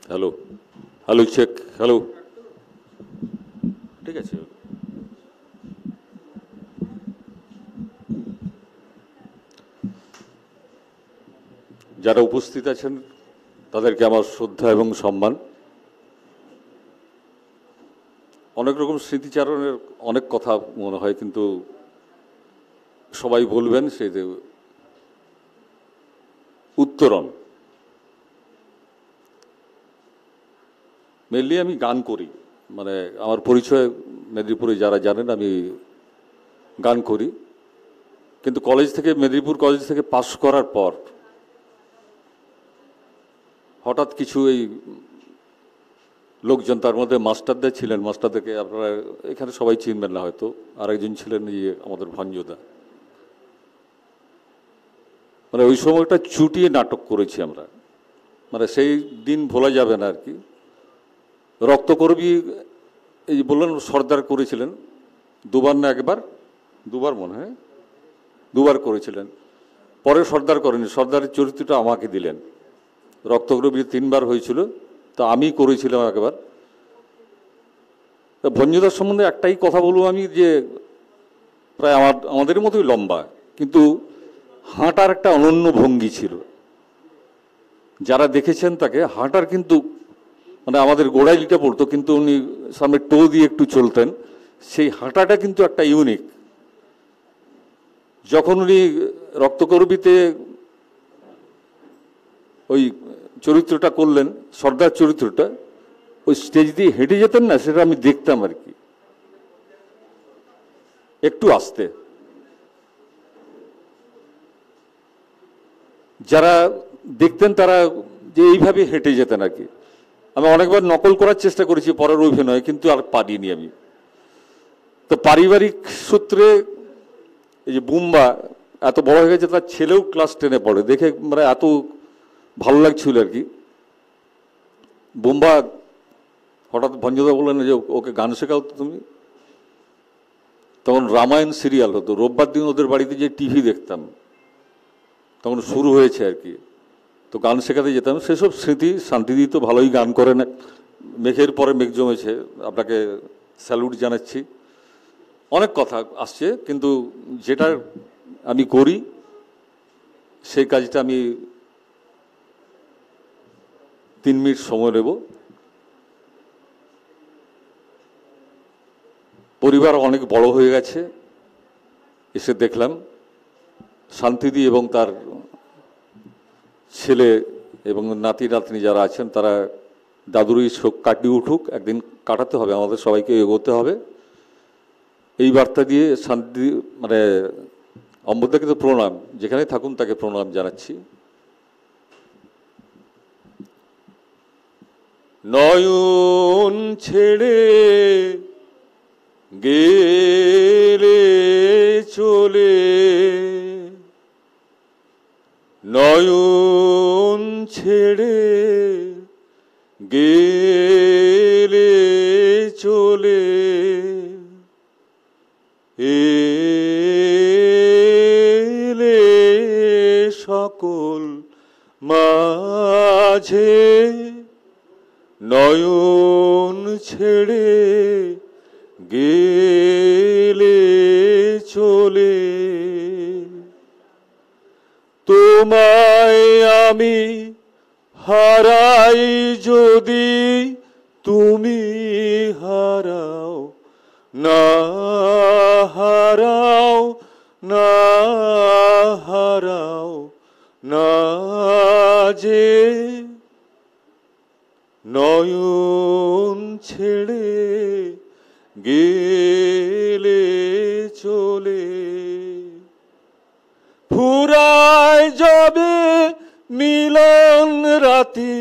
হ্যালো হ্যালো চেক, হ্যালো, ঠিক আছে। যারা উপস্থিত আছেন তাদেরকে আমার শ্রদ্ধা এবং সম্মান। অনেক রকম স্মৃতিচারণের অনেক কথা মনে হয়, কিন্তু সবাই বলবেন সেই উত্তরণ। মেনলি আমি গান করি, মানে আমার পরিচয় মেদিনীপুরে যারা জানেন আমি গান করি, কিন্তু কলেজ থেকে মেদিনীপুর কলেজ থেকে পাস করার পর হঠাৎ কিছু এই লোকজন, তার মধ্যে মাস্টারদের ছিলেন, মাস্টারদেরকে আপনারা এখানে সবাই চিনবেন না হয়তো, আরেকজন ছিলেন আমাদের ভঞ্জদা, মানে ওই সময়টা চুটিয়ে নাটক করেছি আমরা, মানে সেই দিন ভোলা যাবে না আর কি। রক্তকরবী এই বললেন সর্দার করেছিলেন, দুবার না একবার, দুবার মনে হয়, দুবার করেছিলেন। পরে সর্দার করেনি, সর্দারের চরিত্রটা আমাকে দিলেন। রক্তকরবী 3 বার হয়েছিল, তা আমি করেছিলাম একবার। ভঞ্জদার সম্বন্ধে একটাই কথা বলবো আমি, যে প্রায় আমাদের মতোই লম্বা, কিন্তু হাঁটার একটা অনন্য ভঙ্গি ছিল। যারা দেখেছেন তাকে হাঁটার কিন্তু মানে আমাদের গোড়ায় লিটা পড়তো, কিন্তু উনি সামনে টো দিয়ে একটু চলতেন, সেই হাঁটাটা কিন্তু একটা ইউনিক। যখন উনি রক্তকরবীতে ওই চরিত্রটা করলেন, সর্দার চরিত্রটা, ওই স্টেজ দিয়ে হেঁটে যেতেন না, সেটা আমি দেখতাম আর কি, একটু আস্তে। যারা দেখতেন তারা যে এইভাবে হেঁটে যেতেন আর কি। আমি অনেকবার নকল করার চেষ্টা করেছি পরের অভিনয়, কিন্তু আর পারিনি আমি। তো পারিবারিক সূত্রে এই যে বুম্বা এত বড় হয়ে গেছে, তার ছেলেও ক্লাস 10-এ পড়ে, দেখে মানে এত ভালো লাগছিল আর কি। বুম্বা হঠাৎ ভঞ্জদা বললেন যে ওকে গান শেখাও তো তুমি। তখন রামায়ণ সিরিয়াল হতো, রোববার দিন ওদের বাড়িতে যে টিভি দেখতাম, তখন শুরু হয়েছে আর কি। তো গান শেখাতে যেতাম, সেসব স্মৃতি। শান্তিদি তো ভালোই গান করেন, মেঘের পরে মেঘ জমেছে, আপনাকে স্যালুট জানাচ্ছি। অনেক কথা আসছে, কিন্তু যেটা আমি করি সেই কাজটা আমি 3 মিনিট সময় নেব। পরিবার অনেক বড় হয়ে গেছে, এসে দেখলাম শান্তিদি এবং তার ছেলে এবং নাতি নাতনি যারা আছেন, তারা দাদুরই শোক কাটিয়ে উঠুক, একদিন কাটাতে হবে, আমাদের সবাইকে এগোতে হবে। এই বার্তা দিয়ে শান্তি মানে অম্বদাকে তো প্রণাম, যেখানে থাকুন তাকে প্রণাম জানাচ্ছি। নয়ন ছেড়ে গেলে চলে, নয়ন ছেড়ে গেলে চলে, এলে সকল মাঝে, নয়ন ছেড়ে গেলে চলে, তোমায় আমি হারাই যদি, তুমি হারাও না, হারাও না, হারাও না যে, নয়ন ছেড়ে গেলে চলে। ফুরায় যাবে মিলন রাতি,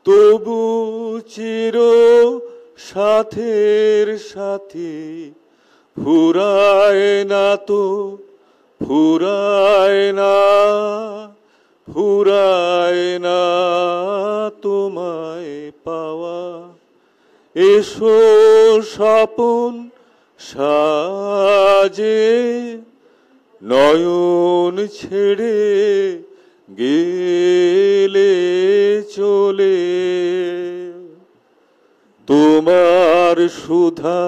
তবু চির সাথের সাথী, ফুরায় না তো, ফুরায় না, ফুরায় না তোমায় পাওয়া। এসো স্বপন সাজে, নয়ন ছেড়ে গেলে চলে, তোমার সুধা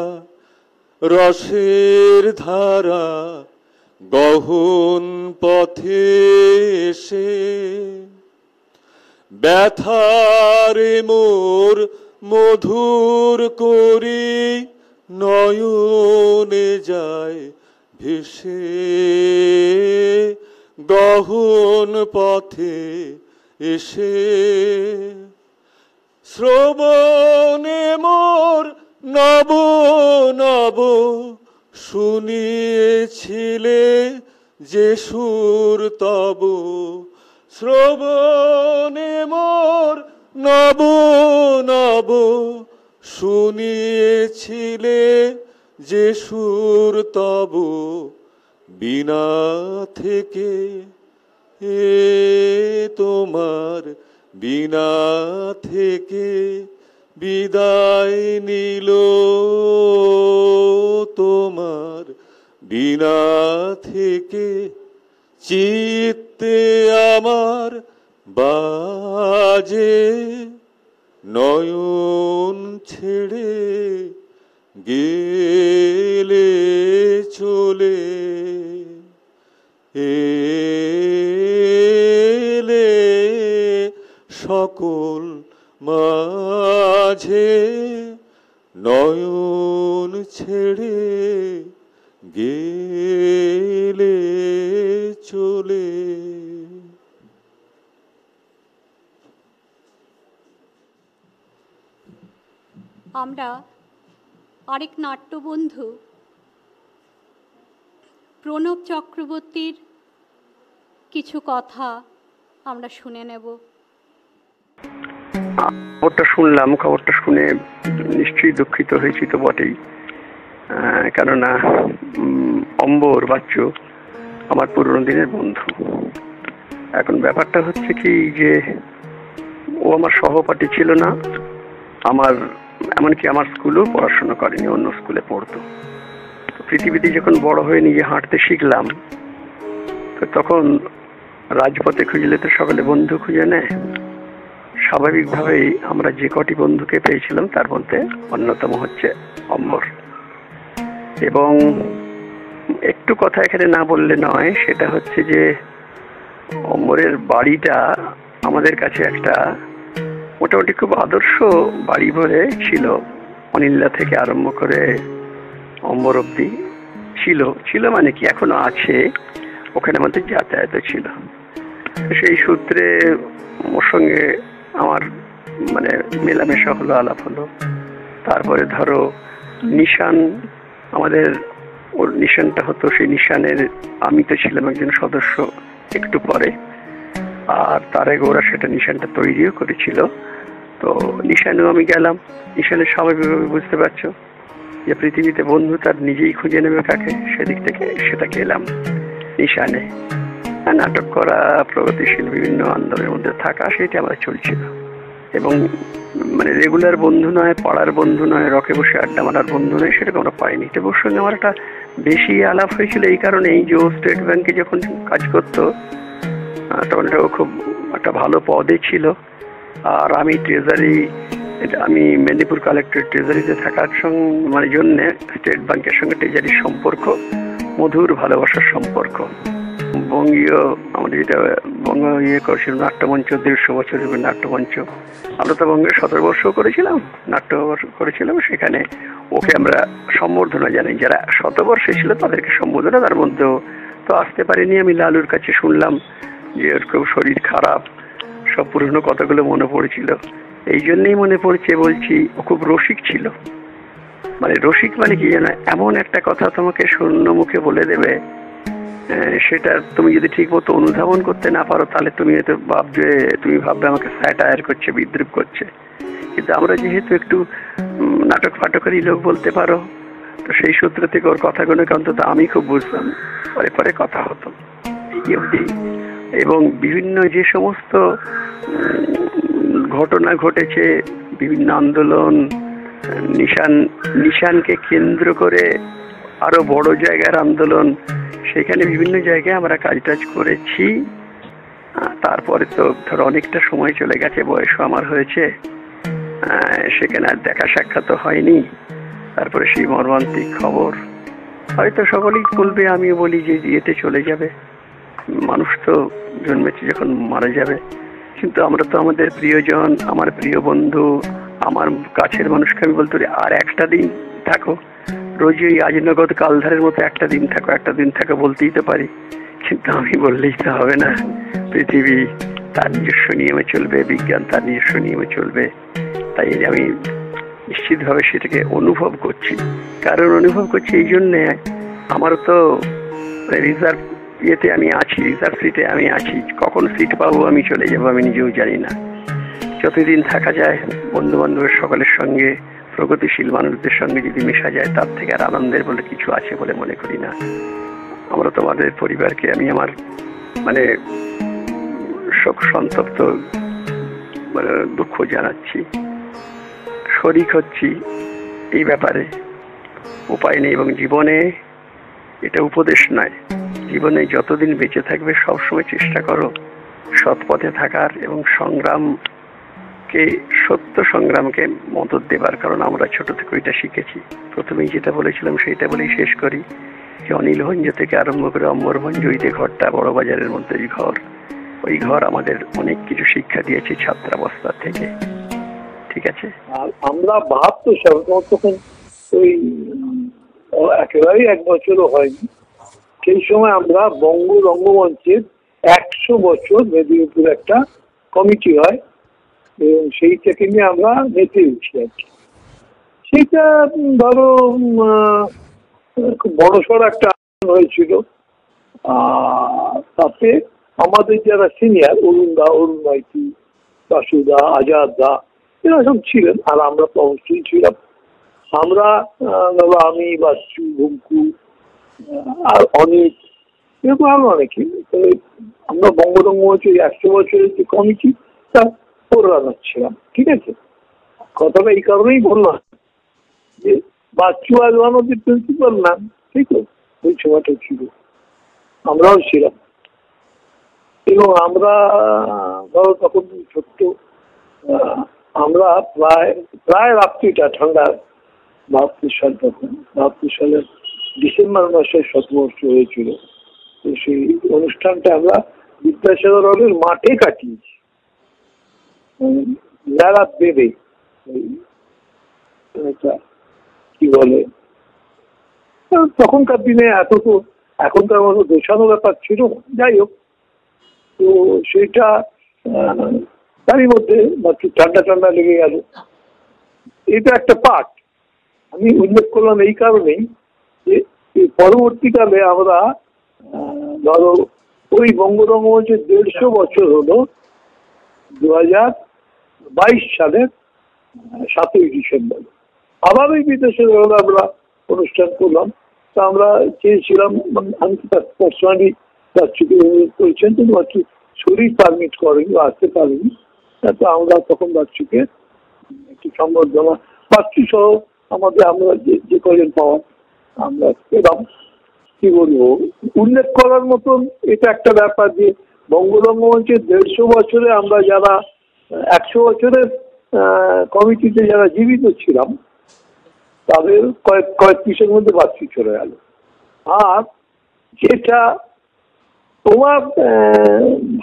রসের ধারা গহন পথে এসে, ব্যথারে মোর মধুর করি, নয়নে যায় ভেসে গহন পথে এসে শ্রবণে মোর নব নব শুনিয়েছিলে যে সুর তব, শ্রবণে মোর নব নব শুনিয়েছিলে যে সুর তব, বিনা থেকে এ তোমার বিনা থেকে বিদায় নিল, তোমার বিনা থেকে চিত্তে আমার বাজে, নয়ন ছেড়ে গেলে চলে, এলে সকল মাঝে, নয়ন ছেড়ে গেলে চলে। আমরা আরেক নাট্যবন্ধু প্রণব চক্রবর্তীর কিছু কথা আমরা শুনে নেব। খবরটা শুনলাম, খবরটা শুনে নিশ্চয়ই দুঃখিত হয়েছি তো বটেই, কেননা অম্বর বাচ্চু আমার পুরনো দিনের বন্ধু। এখন ব্যাপারটা হচ্ছে কি যে ও আমার সহপাঠী ছিল না, আমার এমনকি আমার স্কুলেও পড়াশোনা করেনি, অন্য স্কুলে পড়তো। তো পৃথিবীতে যখন বড় হয়ে নিজে হাঁটতে শিখলাম, তো তখন রাজপথে খুঁজলে তো সকলে বন্ধু খুঁজে নেয়। স্বাভাবিকভাবেই আমরা যে কটি বন্ধুকে পেয়েছিলাম তার মধ্যে অন্যতম হচ্ছে অম্বর। এবং একটু কথা এখানে না বললে নয়, সেটা হচ্ছে যে অম্বরের বাড়িটা আমাদের কাছে একটা মোটামুটি খুব আদর্শ বাড়ি বলে ছিল। অনিল্লা থেকে আরম্ভ করে অম্বর অব্দি ছিল মানে কি এখনো আছে, ওখানে আমাদের যাতায়াত ছিল। সেই সূত্রে ওর সঙ্গে আমার মানে মেলামেশা হলো, আলাপ হলো। তারপরে ধরো নিশান, আমাদের ওর নিশানটা হতো, সেই নিশানের আমি তো ছিলাম একজন সদস্য একটু পরে, আর তার আগে ওরা সেটা নিশানটা তৈরিও করেছিল। তো নিশানেও আমি গেলাম। নিশানে স্বাভাবিকভাবে বুঝতে পারছো যে পৃথিবীতে বন্ধু তার নিজেই খুঁজে নেবে কাকে, সেদিক থেকে সেটা গেলাম নিশানে। নাটক করা, প্রগতিশীল বিভিন্ন আন্দোলনের মধ্যে থাকা, সেটা আমার চলছিল। এবং মানে রেগুলার বন্ধু নয়, পাড়ার বন্ধু নয়, রকে বসে আড্ডা মারার বন্ধু নয়, সেরকম আমরা পাইনি। তবে ওর সঙ্গে আমার একটা বেশি আলাপ হয়েছিল এই কারণেই যে ও স্টেট ব্যাংকে যখন কাজ করতো তখন ও খুব একটা ভালো পদে ছিল, আর আমি আমি মেদিনীপুর কালেক্টরেট ট্রেজারিতে থাকার মানে জন্যে স্টেট ব্যাংকের সঙ্গে ট্রেজারির সম্পর্ক মধুর ভালোবাসার সম্পর্ক। বঙ্গীয় আমাদের যেটা বঙ্গ করেছিল নাট্যমঞ্চ, 150 বছরের নাট্যমঞ্চ, আমরা তো বঙ্গে 17 বর্ষও করেছিলাম, নাট্য করেছিলাম। সেখানে ওকে আমরা সম্বর্ধনা জানাই, যারা 100 বর্ষে ছিল তাদেরকে সম্বোধনা। তার মধ্যেও তো আসতে পারিনি। আমি লালুর কাছে শুনলাম যে ওর খুব শরীর খারাপ, সব পুরনো কথাগুলো মনে পড়েছিল। এই জন্যই মনে পড়ছে বলছি, ও খুব রসিক ছিল। মানে রসিক মানে কি জানো, এমন একটা কথা তোমাকে শূন্য মুখে বলে দেবে, সেটা তুমি যদি ঠিক মতো অনুধাবন করতে না পারো তাহলে তুমি হয়তো ভাববে আমাকে স্যাটায়ার করছে, বিদ্রুপ করছে। কিন্তু আমরা যেহেতু একটু নাটক ফাটকারী লোক বলতে পারো, তো সেই সূত্র থেকে ওর কথাগুলোকে অন্তত আমি খুব বুঝতাম, পরে পরে কথা হতো এই অবধি। এবং বিভিন্ন যে সমস্ত ঘটনা ঘটেছে, বিভিন্ন আন্দোলন, নিশানকে কেন্দ্র করে আরো বড় জায়গার আন্দোলন, সেখানে বিভিন্ন জায়গায় আমরা কাজ করেছি। তারপরে তো ধর অনেকটা সময় চলে গেছে, বয়সও আমার হয়েছে, সেখানে আর দেখা সাক্ষাৎ হয়নি। তারপরে সেই মর্মান্তিক খবর হয়তো সকলেই বলবে, আমিও বলি যে ইয়েতে চলে যাবে, মানুষ তো জন্মেছে যখন মারা যাবে। কিন্তু আমরা তো আমাদের প্রিয়জন, আমার প্রিয় বন্ধু, আমার কাছের মানুষকে আমি বলতে পারি আর একটা দিন থাকো, রোজই ওই আজ নগদ কালধারের মতো একটা দিন থাকো বলতেই তো পারি, কিন্তু আমি বললেই তো হবে না। পৃথিবী তার নিজস্ব নিয়মে চলবে, বিজ্ঞান তার নিজস্ব নিয়মে চলবে। তাই আমি নিশ্চিতভাবে সেটাকে অনুভব করছি। কারণ অনুভব করছি এই জন্যে, আমারও তো রিজার্ভ ইয়েতে আমি আছি, রিজার্ভ সিটে আমি আছি। কখন সিট পাবো আমি চলে যাবো আমি নিজেও জানি না। যতদিন থাকা যায় বন্ধু বান্ধবের সকলের সঙ্গে, প্রগতিশীল মানুষদের সঙ্গে যদি মেশা যায়, তার থেকে আর আনন্দের বলে কিছু আছে বলে মনে করি না। আমরা তোমাদের পরিবারকে আমি আমার মানে শোক সন্তপ্ত মানে দুঃখ জানাচ্ছি, শরিক হচ্ছি এই ব্যাপারে। উপায় নেই। এবং জীবনে এটা উপদেশ নয়, জীবনে যতদিন বেঁচে থাকবে সবসময় চেষ্টা করো সৎ পথে থাকার এবং সংগ্রামকে, সত্য সংগ্রামকে মদত দেবার। কারণ আমরা ছোট থেকে ওইটা শিখেছি। প্রথমেই যেটা বলেছিলাম সেইটা বলেই শেষ করি, যে অনিলভঞ্জ থেকে আরম্ভ করে অম্বরভঞ্জ, ওই যে ঘরটা বড় বাজারের মধ্যে ঘর, ওই ঘর আমাদের অনেক কিছু শিক্ষা দিয়েছে ছাত্রাবস্থা থেকে। ঠিক আছে। আমরা 72 সাল তখন ওই একেবারেই 1 বছরও হয়নি, সেই সময় আমরা বঙ্গ রঙ্গমঞ্চের 100 বছর মেদিনীপুর একটা কমিটি হয় এবং সেইটাকে নিয়ে আমরা নেচে উঠি আর কি। সেইটা ধরো খুব বড়সড় একটা আয়োজন হয়েছিল। তাতে আমাদের যারা সিনিয়র, অরুণ মাইতি, বাসুদা, আজাদ দা, এরা সব ছিলেন, আর আমরা তো অবশ্যই ছিলাম। আমরা আমি, বাচ্চু, ভুমকু আর অনেক এরকম আরো অনেকে, আমরা বঙ্গরঙ্গমঞ্চের 100 বছরের যে কমিটি তার ফোররানার ছিলাম। ঠিক আছে, কথাটা এই কারণেই বললাম যে বাচ্চু আর আমাদের প্রিন্সিপাল নাম, ঠিক আছে, ওই সময়টা ছিল, আমরাও ছিলাম। এবং আমরা ধরো তখন ছোট্ট, আমরা প্রায় রাত্রিটা ঠান্ডা 72 সাল, তখন 72 সালের ডিসেম্বর মাসে শতবর্ষ হয়েছিল। তো সেই অনুষ্ঠানটা আমরা বিদ্যাসাগর হলের মাঠে কাটিয়েছি, মেলা বেঁধে। কি বলে, তখনকার দিনে এত তো এখনকার মতো দোষানো ব্যাপার ছিল না। যাই হোক, তো সেটা তারই মধ্যে ঠান্ডা লেগে গেল। এটা একটা পার্ট আমি উল্লেখ করলাম এই কারণেই যে পরবর্তীকালে আমরা ধরো ওই বঙ্গরঙ্গমঞ্চের 150 বছর হলো 2022 সালের 7ই ডিসেম্বর। আবার ওই বিদেশে আমরা অনুষ্ঠান করলাম। তা আমরা চেয়েছিলাম, আমি পার্সোনালি বাচ্চুকে অনুরোধ করেছেন, কিন্তু বাচ্চু শরীর পারমিট করেনি, আসতে পারেনি। তো আমরা তখন বাচ্চুকে একটি সম্বর্ধনা, বাচ্চু সহ আমাদের আমরা যে কজন পাওয়া আমরা পেলাম। কি বলবো, উল্লেখ করার মতন এটা একটা ব্যাপার যে বঙ্গরঙ্গমঞ্চের 150 বছরে আমরা যারা 100 বছরের কমিটিতে যারা জীবিত ছিলাম, তাদের কয়েক পিসের মধ্যে বাচ্চু চলে গেল। আর যেটা তোমার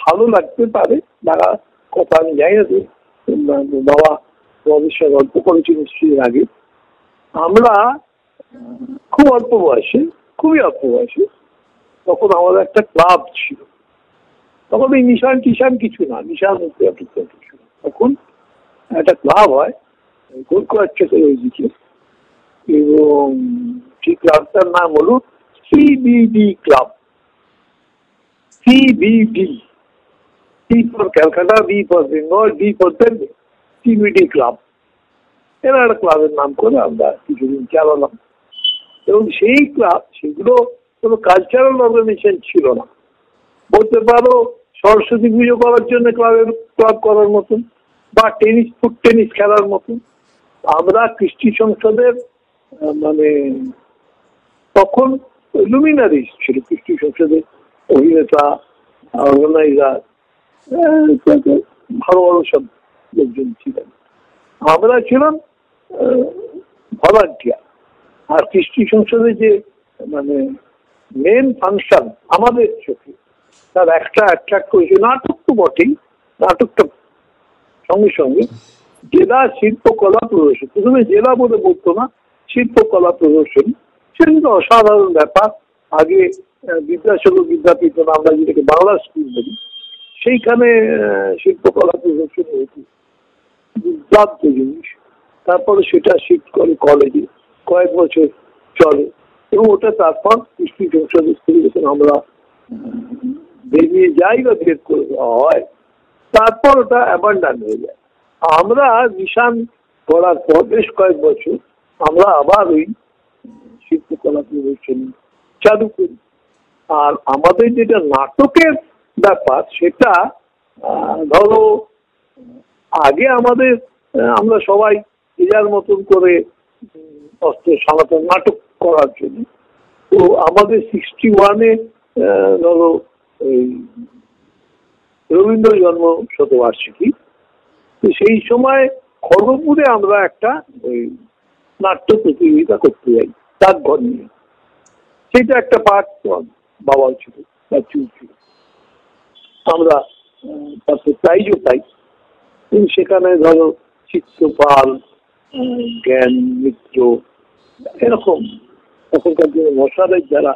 ভালো লাগতে পারে, লাগা কথা আমি জানি না, বাবা তোমাদের সঙ্গে গল্প করেছি নিশ্চয়ই আগে, আমরা খুব অল্প বয়সে, খুবই অল্প বয়সে, তখন আমাদের একটা ক্লাব ছিল। তখন এই নিশান টিশান কিছু না, নিশান কিছু না, তখন একটা ক্লাব হয় গোলকুয়ার চোখের ওই দিকে, এবং সেই ক্লাবটার নাম হলো CBD club. CBD, C for Calcutta, B for Bengal, D for Delhi, CBD club. এরা একটা ক্লাবের নাম করে আমরা কিছুদিন চালালাম। এবং সেই ক্লাব, সেগুলো কোনো কালচারাল অর্গানাইজেশন ছিল না, বলতে পারো সরস্বতী পুজো করার জন্য ক্লাব করার মতন, বা ফুট টেনিস খেলার মতন। আমরা কৃষ্টি সংসদের মানে তখন লুমিনারিজ ছিল, কৃষ্টি সংসদের অভিনেতা, অর্গানাইজার, ভালো ভালো সব লোকজন ছিলেন। আমরা ছিলাম ভলান্টিয়ার। আর কৃষ্টি সংসদে যে মানে মেন ফাংশন আমাদের চোখে, তার একটা অ্যাট্রাক্ট করেছে নাটক তো বটেই, নাটকটা সঙ্গে সঙ্গে জেলা শিল্পকলা প্রদর্শন। প্রথমে জেলা বলে বলতো না, শিল্পকলা প্রদর্শন সেটা কিন্তু অসাধারণ ব্যাপার। আগে বিদ্যাসাগর বিদ্যাপীঠ, আমরা যেটাকে বাংলা স্কুল বলি, সেইখানে শিল্পকলা প্রদর্শনী হয়েছে, দুর্দান্ত জিনিস। তারপরে সেটা শিফট করে কলেজে, কয়েক বছর চলে, এবং ওটা তারপর কৃষ্টি সংসদ স্কুলে যখন আমরা বেরিয়ে যাই বা বের করে দেওয়া হয়, তারপর ওটা অ্যাবান্ডান হয়ে যায়। আমরা নিশান করার পর বেশ কয়েক বছর আমরা আবার ওই শিল্পকলা প্রদর্শনী চালু করি। আর আমাদের যেটা নাটকের ব্যাপার, সেটা ধরো আগে আমাদের আমরা সবাই যার মতন করে অস্ত্র সনাতন নাটক করার জন্য, তো আমাদের 61-এ ধরো এই রবীন্দ্র জন্ম শতবার্ষিকী, তো সেই সময় খড়গপুরে আমরা একটা ওই নাট্য প্রতিযোগিতা করতে যাই তার ঘর নিয়ে। সেটা একটা পাঠ বাবা ছিল, ছিল, আমরা তারপরে প্রাইজও পাই। সেখানে ধরো চিত্রপাল, জ্ঞান মিত্র, এরকম তখনকার দিনে মশালের যারা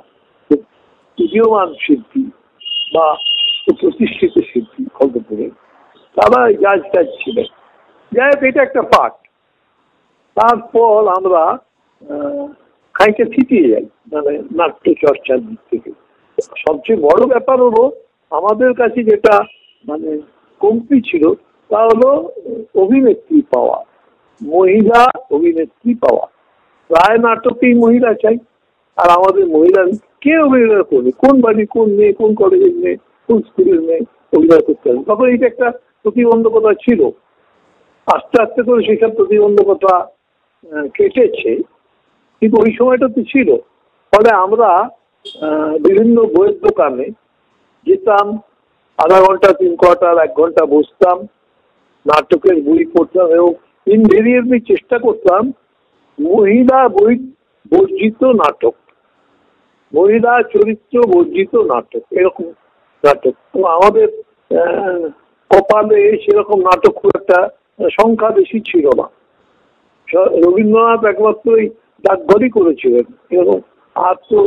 খুব উদীয়মান শিল্পী বা প্রতিষ্ঠিত শিল্পী খড়গপুরে, তারা জাজ টাজ ছিলেন। যাই হোক, এটা একটা পাঠ। তারপর আমরা খানিকটা থিতিয়ে যাই, মানে নাট্য চর্চার দিক থেকে। সবচেয়ে বড় ব্যাপার হলো আমাদের কাছে যেটা মানে কমতি ছিল, তা হলো অভিনেত্রী পাওয়া, মহিলা অভিনেত্রী পাওয়া। প্রায় নাটকেই মহিলা চাই, আর আমাদের মহিলা কে অভিনয় করবে, কোন বাড়ি, কোন মেয়ে, কোন কলেজের মেয়ে, কোন স্কুলের মেয়ে অভিনয় করতে হবে। তখন এটা একটা প্রতিবন্ধকতা ছিল। আস্তে আস্তে করে সেসব প্রতিবন্ধকতা কেটেছে, কিন্তু ওই সময়টা তো ছিল। ফলে আমরা বিভিন্ন বইয়ের দোকানে যেতাম, আধা ঘন্টা, 3 কোয়ার্টার, 1 ঘন্টা বসতাম, নাটকের বই পড়তাম, এবং ইনভেরিয়েবলি চেষ্টা করতাম মহিলা বই বর্জিত নাটক, মহিলা চরিত্র বর্জিত নাটক, এরকম নাটক। আমাদের কপালে সেরকম নাটক খুব একটা সংখ্যা বেশি ছিল না। রবীন্দ্রনাথ একমাত্রই ডাকঘরই করেছিলেন এরকম। আর তো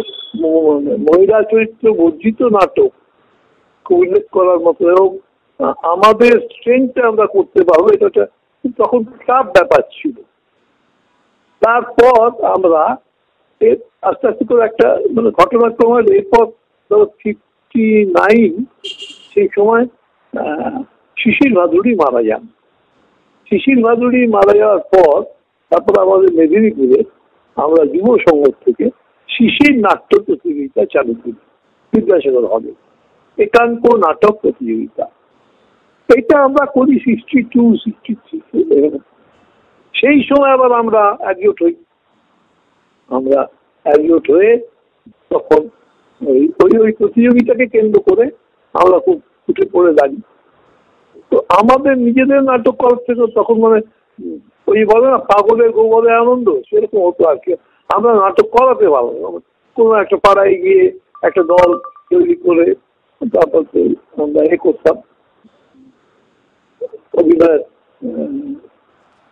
মহিলা চরিত্র বর্জিত নাটক উল্লেখ করার মতো, এবং আমাদের স্ট্রেংথটা আমরা করতে পারবো, এটা তখন চাপ ব্যাপার ছিল। তারপর আমরা আস্তে আস্তে করে একটা মানে ঘটনাক্রম হলো। এরপর ধরো 59 সেই সময় শিশির ভাদুড়ী মারা যান। শিশির ভাদুড়ী মারা যাওয়ার পর তারপর আমাদের মেদিনীপুরে আমরা যুব সংঘ থেকে শিশির নাট্য প্রতিযোগিতা চালু করি বিদ্যাসাগর হলে, একাঙ্ক নাটক প্রতিযোগিতা। এটা আমরা করি 62, 63। সেই সময় আবার আমরা একজোট হই। আমরা একজোট হয়ে তখন ওই প্রতিযোগিতাকে কেন্দ্র করে আমরা খুব উঠে পড়ে দাঁড়ি। তো আমাদের নিজেদের নাটক করার থেকে তখন মানে ওই বলে না পাগলের গোবরে আনন্দ, সেরকম হতো আর কি। আমরা নাটক করাতে পারবো, কোনো একটা পাড়ায় গিয়ে একটা দল তৈরি করে তারপর আমরা করতাম, অভিনয়ের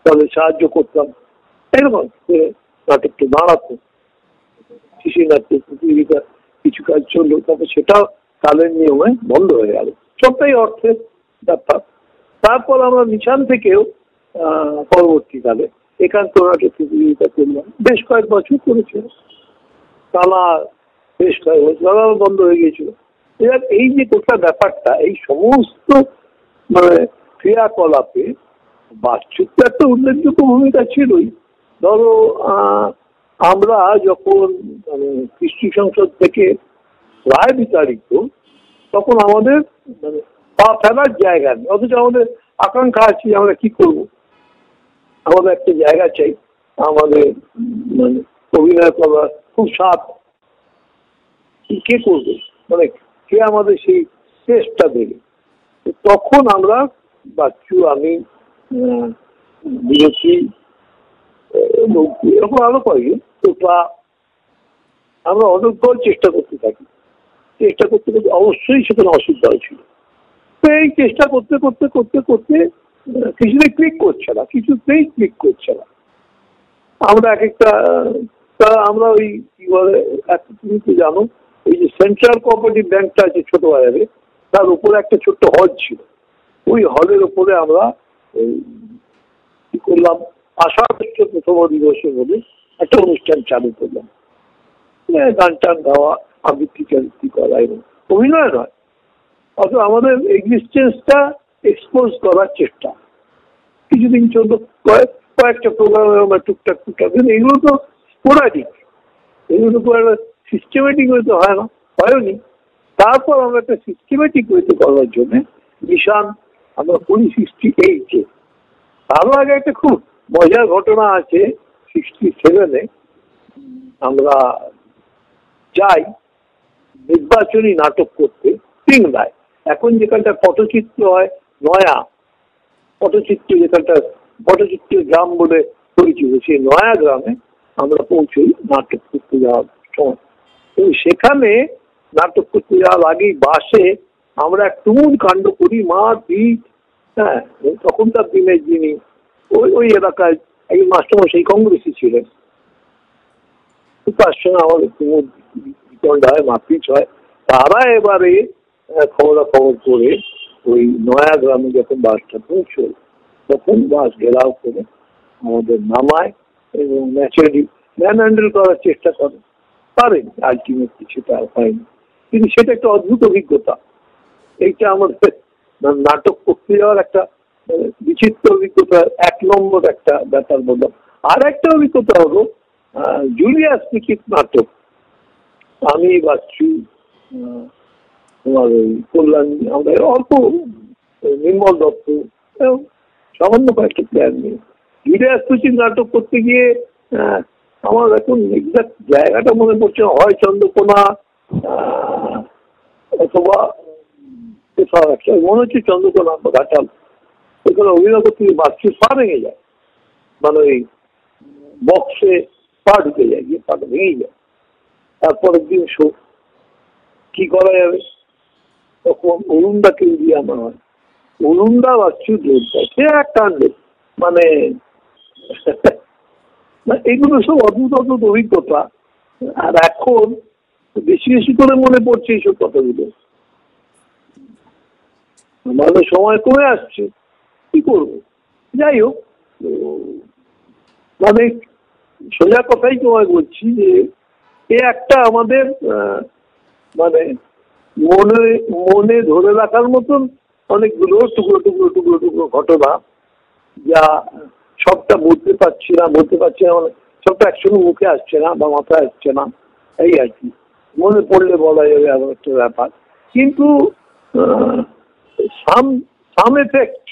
তাদের সাহায্য করতাম, এরকম নাটকটা দাঁড়াতো। শিশির নাট্য প্রতিযোগিতা কিছু কাজ চললো, তারপর সেটাও কালের নিয়মে বন্ধ হয়ে গেল। সবটাই অর্থের ব্যাপার। তারপর আমরা নিশান থেকেও পরবর্তীকালে একান্ত নাটক প্রতিযোগিতা করলাম, বেশ কয়েক বছর করেছিল, টানা বেশ কয়েক বছর, তারাও বন্ধ হয়ে গিয়েছিল। এবার এই যে গোটা ব্যাপারটা, এই সমস্ত মানে ক্রিয়াকলাপে বাচ্চুত্ব একটা উল্লেখযোগ্য ভূমিকা ছিলই। ধরো আমরা যখন মানে কৃষ্টি সংসদ থেকে রায় বিতাড়িত, তখন আমাদের মানে পা ফেলার জায়গা নেই, অথচ আমাদের আকাঙ্ক্ষা আছে আমরা কি করব, আমাদের একটা জায়গা চাই, আমাদের মানে অভিনয় করার খুব সাথ, কে করবে, মানে কে আমাদের সেই চেষ্টা দেবে। তখন আমরা বাচ্চু, আমি, বিরতি, এরকম আরো কয়েকজন, তো আমরা অনর্গল চেষ্টা করতে থাকি। চেষ্টা করতে করতে অবশ্যই সেখানে অসুবিধা হয়েছিল। তো এই চেষ্টা করতে করতে করতে করতে কিছুতেই ক্লিক করছে না, কিছুতেই ক্লিক করছে না। আমরা এক একটা তা আমরা ওই কি বলে, তুমি তো জানো ওই যে সেন্ট্রাল কোঅপারেটিভ ব্যাংকটা আছে ছোট বাজারে, তার উপরে একটা ছোট্ট হল ছিল। ওই হলের উপরে আমরা কি করলাম, আষাঢ় প্রথম দিবসের মধ্যে একটা অনুষ্ঠান চালু করলাম। গান টান গাওয়া, আবৃত্তি চাবৃত্তি করা, এবং অভিনয় নয়, অথবা আমাদের এক্সিস্টেন্সটা এক্সপোজ করার চেষ্টা। কিছুদিন চলতো, কয়েকটা প্রোগ্রামে আমরা টুকটাক টুকটাক, কিন্তু এগুলো তো স্পোরাডিক, এগুলো তো একটা সিস্টেমেটিক হইতে হয় না, হয়নি। তারপর আমরা একটা সিস্টেমেটিক হইতে করার জন্য মিশন আমরা করি 68-এ। তারও আগে একটা খুব মজার ঘটনা আছে। 67-এ আমরা যাই নির্বাচনী নাটক করতে সিংলায়। এখন যেখানটা পটচিত্র হয়, নয়া পটচিত্র, যেখানটা পটচিত্র গ্রাম বলে পরিচিত, সেই নয়া গ্রামে আমরা পৌঁছই নাটক করতে যাওয়ার সময়। তো সেখানে নাটক করতে যাওয়ার আগেই বাসে আমরা এক তুমুল কাণ্ড করি, মারপিট। হ্যাঁ, তখনকার দিনের যিনি ওই এলাকায় একজন মাস্টারমশাই কংগ্রেসী ছিলেন, তার সঙ্গে আমাদের তুমুল বিতণ্ড হয়, মারপিট হয়। তারা এবারে খবরাখবর করে ওই নয়া গ্রামে যখন বাসটা পৌঁছল, তখন বাস ঘেরাও করে আমাদের নামায় এবং ন্যাচারালি ম্যান হ্যান্ডেল করার চেষ্টা করে, পারেন আলটিমেটলি সেটা হয়নি। কিন্তু সেটা একটা অদ্ভুত অভিজ্ঞতা। এইটা আমাদের নাটক করতে যাওয়ার একটা বিচিত্র অভিজ্ঞতা, 1 নম্বর একটা ব্যাপার বললাম। আর একটা অভিজ্ঞতা হলো জুলিয়াস লিখিত নাটক। আমি বাচ্চু, তোমার ওই কল্যাণ, আমাদের অল্প নির্মল দত্ত, সামান্য কয়েকটা প্ল্যান নিয়ে জুলিয়াস লিখিত নাটক করতে গিয়ে আমার এখন এক্সাক্ট জায়গাটা মনে পড়ছে, হয় চন্দ্রকোনা অথবা কোথাও একটা, মনে হচ্ছে চন্দ্রকোনা বা ঘাটাল। ওইখানে অভিনয় করতে গিয়ে বাচ্চুর পা ভেঙে যায়, মানে ওই বক্সে পা ঢুকে যায়, গিয়ে পাটা ভেঙে যায়। তারপরের দিন শো, কি করা যাবে, তখন অরুণদাকে দিয়ে আমার হয়। অরুণদা বাচ্চু জোরদার, সে এক কাণ্ডে, মানে এগুলো সব অদ্ভুত অদ্ভুত অভিজ্ঞতা। আর এখন বেশি বেশি করে মনে পড়ছে এইসব কথাগুলো। আমাদের সময় কমে আসছে, কি করবো। যাই হোক, মানে সোজা কথাই তোমায় বলছি যে এ একটা আমাদের মানে মনে মনে ধরে রাখার মতন অনেকগুলো টুকরো টুকরো টুকরো টুকরো ঘটনা, যা সবটা বলতে পারছি না মানে সবটা একসঙ্গে মুখে আসছে না বা মাথায় আসছে না, এই আর কি। মনে পড়লে বলা যাবে এমন একটা ব্যাপার। কিন্তু সাম এফেক্ট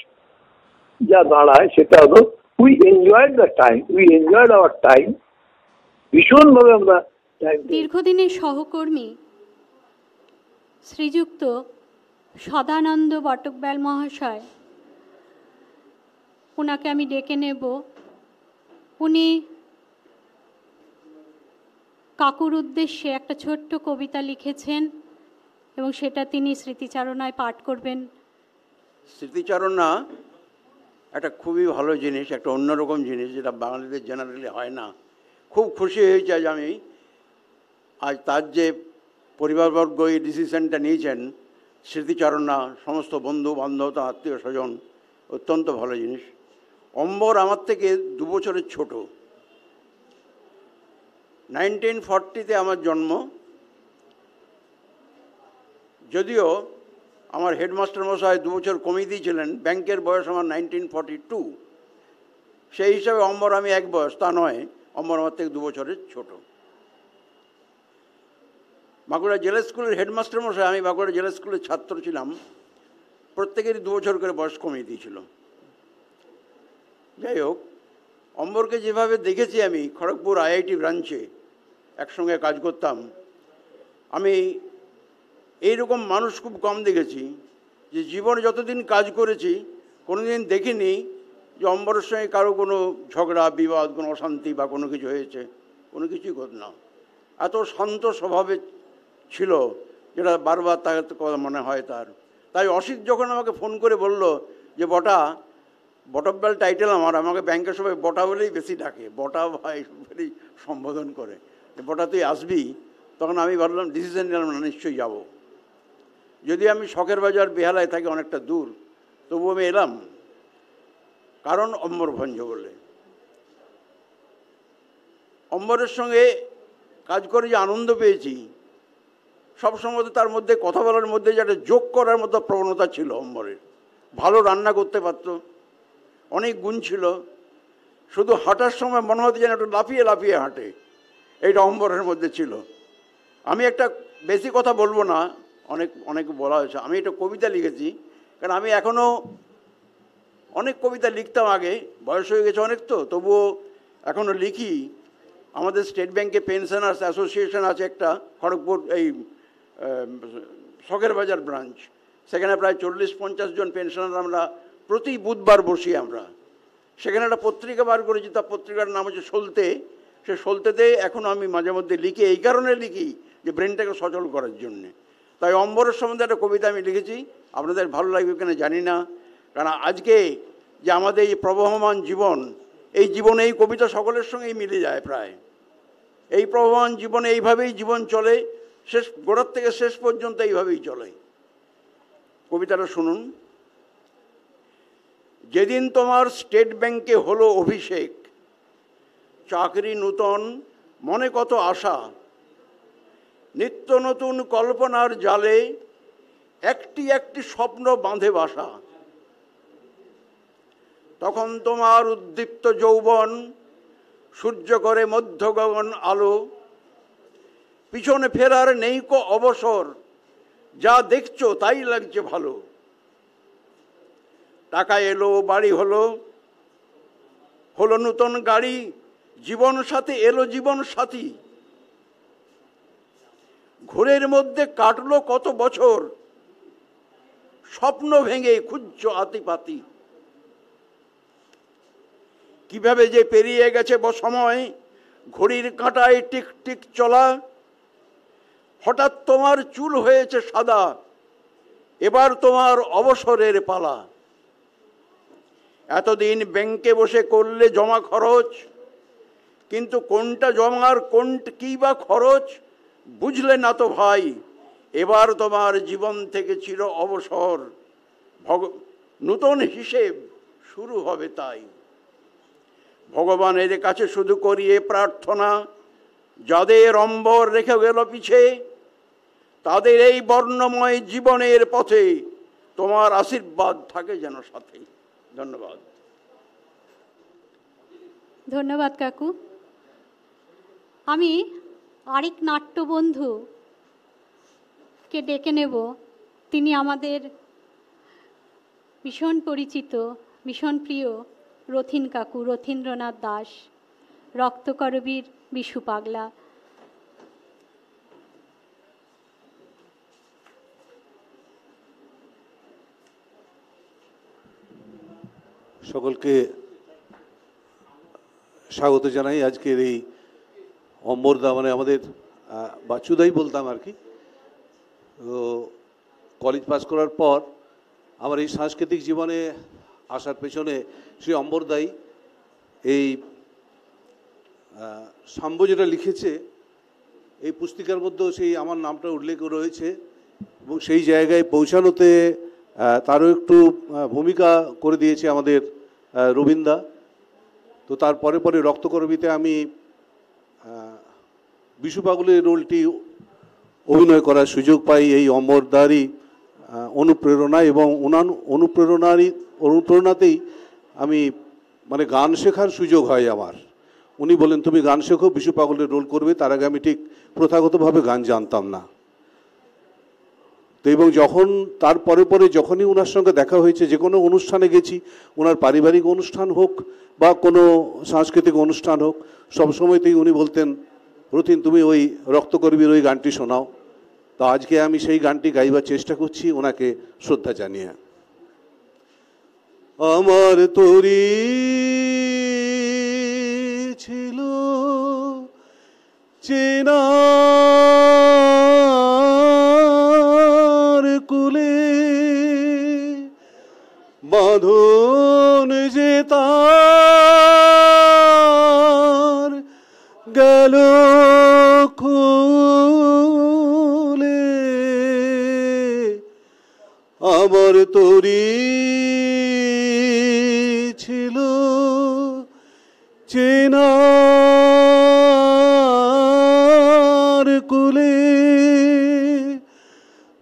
যা দাঁড়ায় সেটা হলো we enjoyed the time, we enjoyed our time, ভীষণভাবে আমরা টাইম। দীর্ঘদিনের সহকর্মী শ্রীযুক্ত সদানন্দ বটকব্যাল মহাশয়, ওনাকে আমি ডেকে নেব। উনি কাকুর উদ্দেশ্যে একটা ছোট্ট কবিতা লিখেছেন এবং সেটা তিনি স্মৃতিচারণায় পাঠ করবেন। স্মৃতিচারণা একটা খুবই ভালো জিনিস, একটা অন্যরকম জিনিস, যেটা বাঙালিদের জেনারেলি হয় না। খুব খুশি হয়েছে আজ আমি, আজ তার যে পরিবারবর্গ এই ডিসিশনটা নিয়েছেন, স্মৃতিচারণা, সমস্ত বন্ধু বান্ধব, আত্মীয় স্বজন, অত্যন্ত ভালো জিনিস। অম্বর আমার থেকে 2 বছরের ছোট। 1940-তে আমার জন্ম, যদিও আমার হেডমাস্টার মশাই 2 বছর কমিয়ে দিয়েছিলেন। ব্যাংকের বয়স আমার 1942, সেই হিসাবে অম্বর আমি 1 বয়স, তা নয়, অম্বর আমার থেকে 2 বছরের ছোট। বাঁকুড়া জেলা স্কুলের হেডমাস্টার মশাই, আমি বাঁকুড়া জেলা স্কুলের ছাত্র ছিলাম, প্রত্যেকেরই 2 বছর করে বয়স কমিয়ে দিয়েছিল। যাই হোক, অম্বরকে যেভাবে দেখেছি আমি খড়গপুর IIT ব্রাঞ্চে একসঙ্গে কাজ করতাম, আমি এইরকম মানুষ খুব কম দেখেছি যে জীবনে যতদিন কাজ করেছি কোনোদিন দেখিনি যে অম্বরের সঙ্গে কারো কোনো ঝগড়া বিবাদ, কোনো অশান্তি বা কোনো কিছু হয়েছে, কোনো কিছুই ঘটনা। এত শান্ত স্বভাবে ছিল, যেটা বারবার তার কথা মনে হয় তার। তাই অসিত যখন আমাকে ফোন করে বলল যে বটা, বটব্যাল টাইটেল আমার, আমাকে ব্যাংকের সবাই বটা বলেই বেশি ডাকে, বটা ভাই বলেই সম্বোধন করে, বটা তুই আসবি। তখন আমি ভাবলাম ডিসিশন নিলাম না, নিশ্চয়ই যাব। যদি আমি শখের বাজার বেহালায় থাকি অনেকটা দূর, তবু আমি এলাম, কারণ অম্বর ভঞ্জ বলে। অম্বরের সঙ্গে কাজ করে যে আনন্দ পেয়েছি, সবসময় তার মধ্যে কথা বলার মধ্যে যে একটা যোগ করার মতো প্রবণতা ছিল অম্বরের। ভালো রান্না করতে পারত, অনেক গুণ ছিল, শুধু হাঁটার সময় মনে হতো যেন একটু লাফিয়ে লাফিয়ে হাঁটে, এইটা অম্বরের মধ্যে ছিল। আমি একটা বেশি কথা বলবো না, অনেক বলা হয়েছে। আমি একটা কবিতা লিখেছি, কারণ আমি এখনও অনেক কবিতা লিখতাম আগে, বয়স হয়ে গেছে অনেক, তো তবুও এখনও লিখি। আমাদের স্টেট ব্যাংকে পেনশনার্স অ্যাসোসিয়েশন আছে একটা, খড়গপুর এই শখের বাজার ব্রাঞ্চ, সেখানে প্রায় 40-50 জন পেনশনার আমরা প্রতি বুধবার বসি আমরা। সেখানে একটা পত্রিকা বার করেছি, তার পত্রিকার নাম হচ্ছে সলতে। সে সলতেতে এখনও আমি মাঝে মধ্যে লিখি, এই কারণে লিখি যে ব্রেনটাকে সচল করার জন্যে। তাই অম্বরের সম্বন্ধে একটা কবিতা আমি লিখেছি, আপনাদের ভালো লাগবে কিনা জানি না, কারণ আজকে যে আমাদের এই প্রবহমান জীবন, এই জীবনে এই কবিতা সকলের সঙ্গেই মিলে যায় প্রায়। এই প্রবহমান জীবনে এইভাবেই জীবন চলে, শেষ গোড়ার থেকে শেষ পর্যন্ত এইভাবেই চলে। কবিতাটা শুনুন। যেদিন তোমার স্টেট ব্যাংকে হলো অভিষেক, চাকরি নূতন, মনে কত আশা, নিত্য নতুন কল্পনার জালে একটি একটি স্বপ্ন বাঁধে বাসা। তখন তোমার উদ্দীপ্ত যৌবন সূর্য করে মধ্য গগন আলো, পিছনে ফেরার নেইকো অবসর, যা দেখছো তাই লাগছে ভালো। টাকা এলো, বাড়ি হলো, হলো নূতন গাড়ি, জীবন সাথী এলো জীবন সাথী। ঘোরের মধ্যে কাটলো কত বছর, স্বপ্ন ভেঙে খুঁজছো আতিপাতি। কিভাবে যে পেরিয়ে গেছে সময়, ঘড়ির কাঁটায় টিক টিক চলা। হঠাৎ তোমার চুল হয়েছে সাদা, এবার তোমার অবসরের পালা। এতদিন ব্যাংকে বসে করলে জমা খরচ, কিন্তু কোনটা জমার কি বা খরচ বুঝলে না তো ভাই। এবার তোমার জীবন থেকে চির অবসর, নূতন হিসেব শুরু হবে তাই। ভগবানের কাছে শুধু করিয়ে প্রার্থনা, যাদের অম্বর রেখে গেল পিছে, তাদের এই বর্ণময় জীবনের পথে তোমার আশীর্বাদ থাকে যেন সাথে। ধন্যবাদ। ধন্যবাদ কাকু। আমি আরেক নাট্যবন্ধুকে ডেকে নেব। তিনি আমাদের ভীষণ পরিচিত, ভীষণ প্রিয় রথীন কাকু, রথীন্দ্রনাথ দাস, রক্তকরবীর বিশু পাগলা। সকলকে স্বাগত জানাই আজকের এই অম্বরদা, মানে আমাদের বাচ্চুদাই বলতাম আর কি। তো কলেজ পাস করার পর আমার এই সাংস্কৃতিক জীবনে আসার পেছনে শ্রী অম্বরদাই এই সাম্য যেটা লিখেছে এই পুস্তিকার মধ্যেও সেই আমার নামটা উল্লেখ রয়েছে, এবং সেই জায়গায় পৌঁছানোতে তারও একটু ভূমিকা করে দিয়েছে আমাদের রবীন্দা। তো তারপরে পরে রক্তকরবীতে আমি বিশু পাগলের রোলটি অভিনয় করার সুযোগ পাই এই অম্বরদারই অনুপ্রেরণা, এবং অনুপ্রেরণাতেই আমি মানে গান শেখার সুযোগ হয় আমার। উনি বলেন তুমি গান শেখো, বিশু পাগলের রোল করবে। তার আগে আমি ঠিক প্রথাগতভাবে গান জানতাম না। তো এবং যখন তারপরে পরে যখনই ওনার সঙ্গে দেখা হয়েছে, যে কোনো অনুষ্ঠানে গেছি, ওনার পারিবারিক অনুষ্ঠান হোক বা কোনো সাংস্কৃতিক অনুষ্ঠান হোক, সবসময়তেই উনি বলতেন রথীন তুমি ওই রক্তকরবীর ওই গানটি শোনাও। তো আজকে আমি সেই গানটি গাইবার চেষ্টা করছি ওনাকে শ্রদ্ধা জানিয়ে। আমার তরি ছিল চেনার কুলে, বাঁধন যে আমার তরি ছিল চেনার কুলে,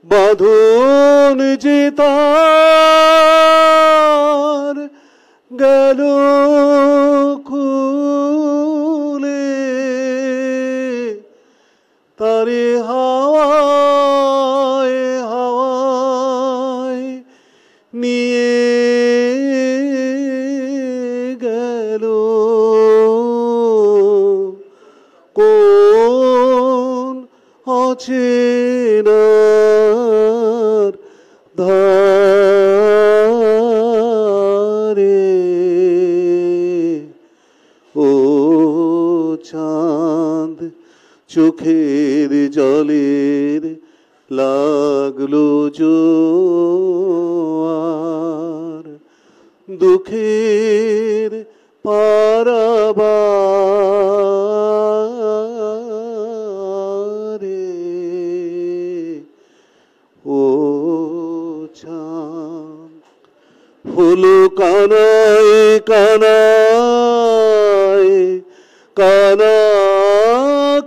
বাঁধন যে তার গেল খুলে, তারে হাওয়ায় হাওয়ায় নিয়ে গেল কোন অচেনার ধারে। ও চাঁদ চোখের জলের লাগলো জোয়ার, দুঃখের পারাবারে। ও চাঁদ হলো কানায় কানায় কানা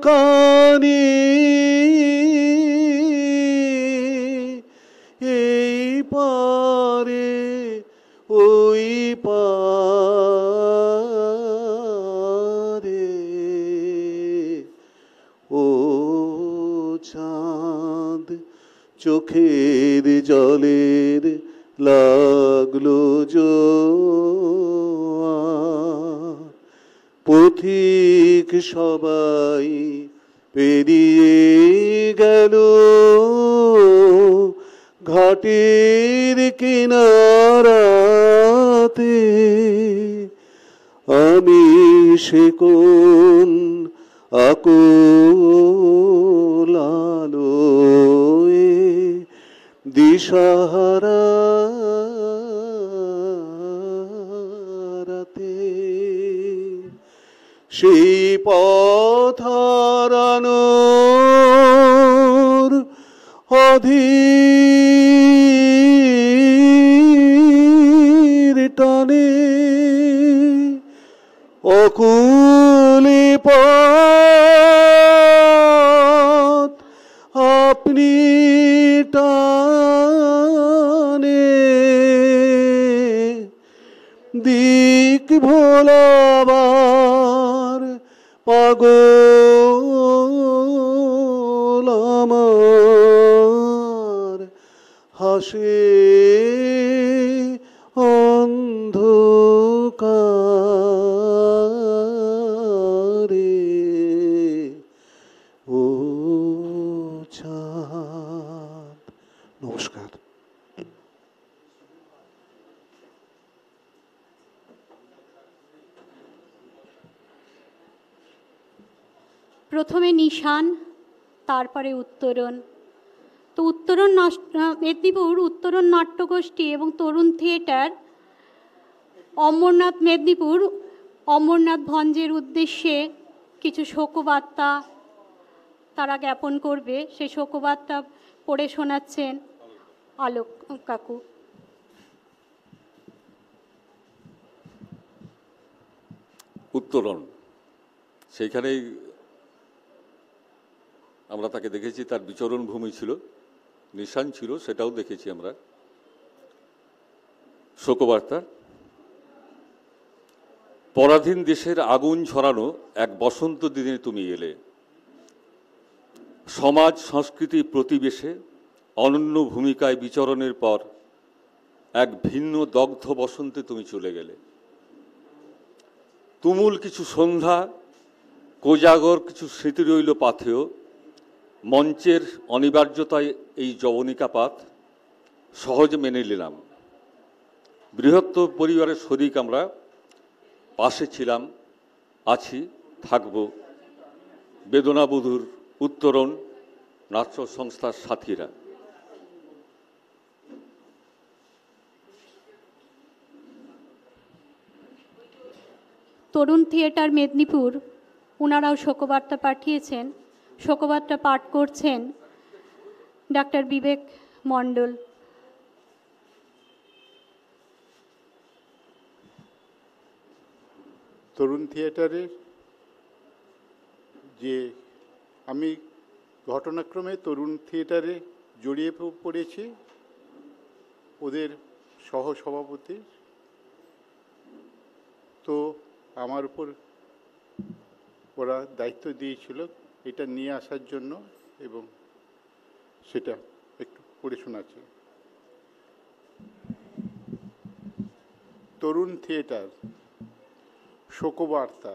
কানি, এই পারে ওই পারে। ও চাঁদ চোখের জলের লাগলো জোয়ার, পথিক সবাই পেরিয়ে গেল ঘাটের কিনারাতে, আমি সে কোন আকুল আলোয় দিশাহারা রাতে। সেই পথ হারানোর অধীর টানে অকুলে পথ আপনি টানে, দিক ভোলাবার পাগল আমার হাসে অন্ধকারে। ও চাঁদ। নমস্কার। প্রথমে নিশান, তারপরে উত্তরণ। তো উত্তরণ মেদিনীপুর উত্তরণ নাট্যগোষ্ঠী এবং তরুণ থিয়েটার অমরনাথ মেদিনীপুর অমরনাথ ভঞ্জের উদ্দেশ্যে কিছু শোকবার্তা তারা জ্ঞাপন করবে। সেই শোকবার্তা পড়ে শোনাচ্ছেন আলোক কাকু। উত্তরণ, সেইখানেই আমরা তাকে দেখেছি, তার বিচরণ ভূমি ছিল, নিশান ছিল, সেটাও দেখেছি আমরা। শোকবার্তা। পরাধীন দেশের আগুন ঝরানো এক বসন্ত দিনে তুমি এলে, সমাজ সংস্কৃতি প্রতিবেশে অনন্য ভূমিকায় বিচরণের পর এক ভিন্ন দগ্ধ বসন্তে তুমি চলে গেলে। তুমুল কিছু সন্ধ্যা, কোজাগর কিছু স্মৃতি রইল পাথেয়, মঞ্চের অনিবার্যতায় এই যবনিকাপাত সহজে মেনে নিলাম। বৃহত্তর পরিবারের শরিক আমরা, পাশে ছিলাম, আছি, থাকব। বেদনাবধুর উত্তরণ নাট্য সংস্থার সাথীরা। তরুণ থিয়েটার মেদিনীপুর ওনারাও শোকবার্তা পাঠিয়েছেন। শোকবার্তা পাঠ করছেন ডাক্তার বিবেক মণ্ডল। তরুণ থিয়েটারের যে আমি ঘটনাক্রমে তরুণ থিয়েটারে জড়িয়ে পড়েছি ওদের সহসভাপতি, তো আমার উপর ওরা দায়িত্ব দিয়েছিল এটা নিয়ে আসার জন্য, এবং সেটা একটু পড়ে শোনাচ্ছি। তরুণ থিয়েটার শোকবার্তা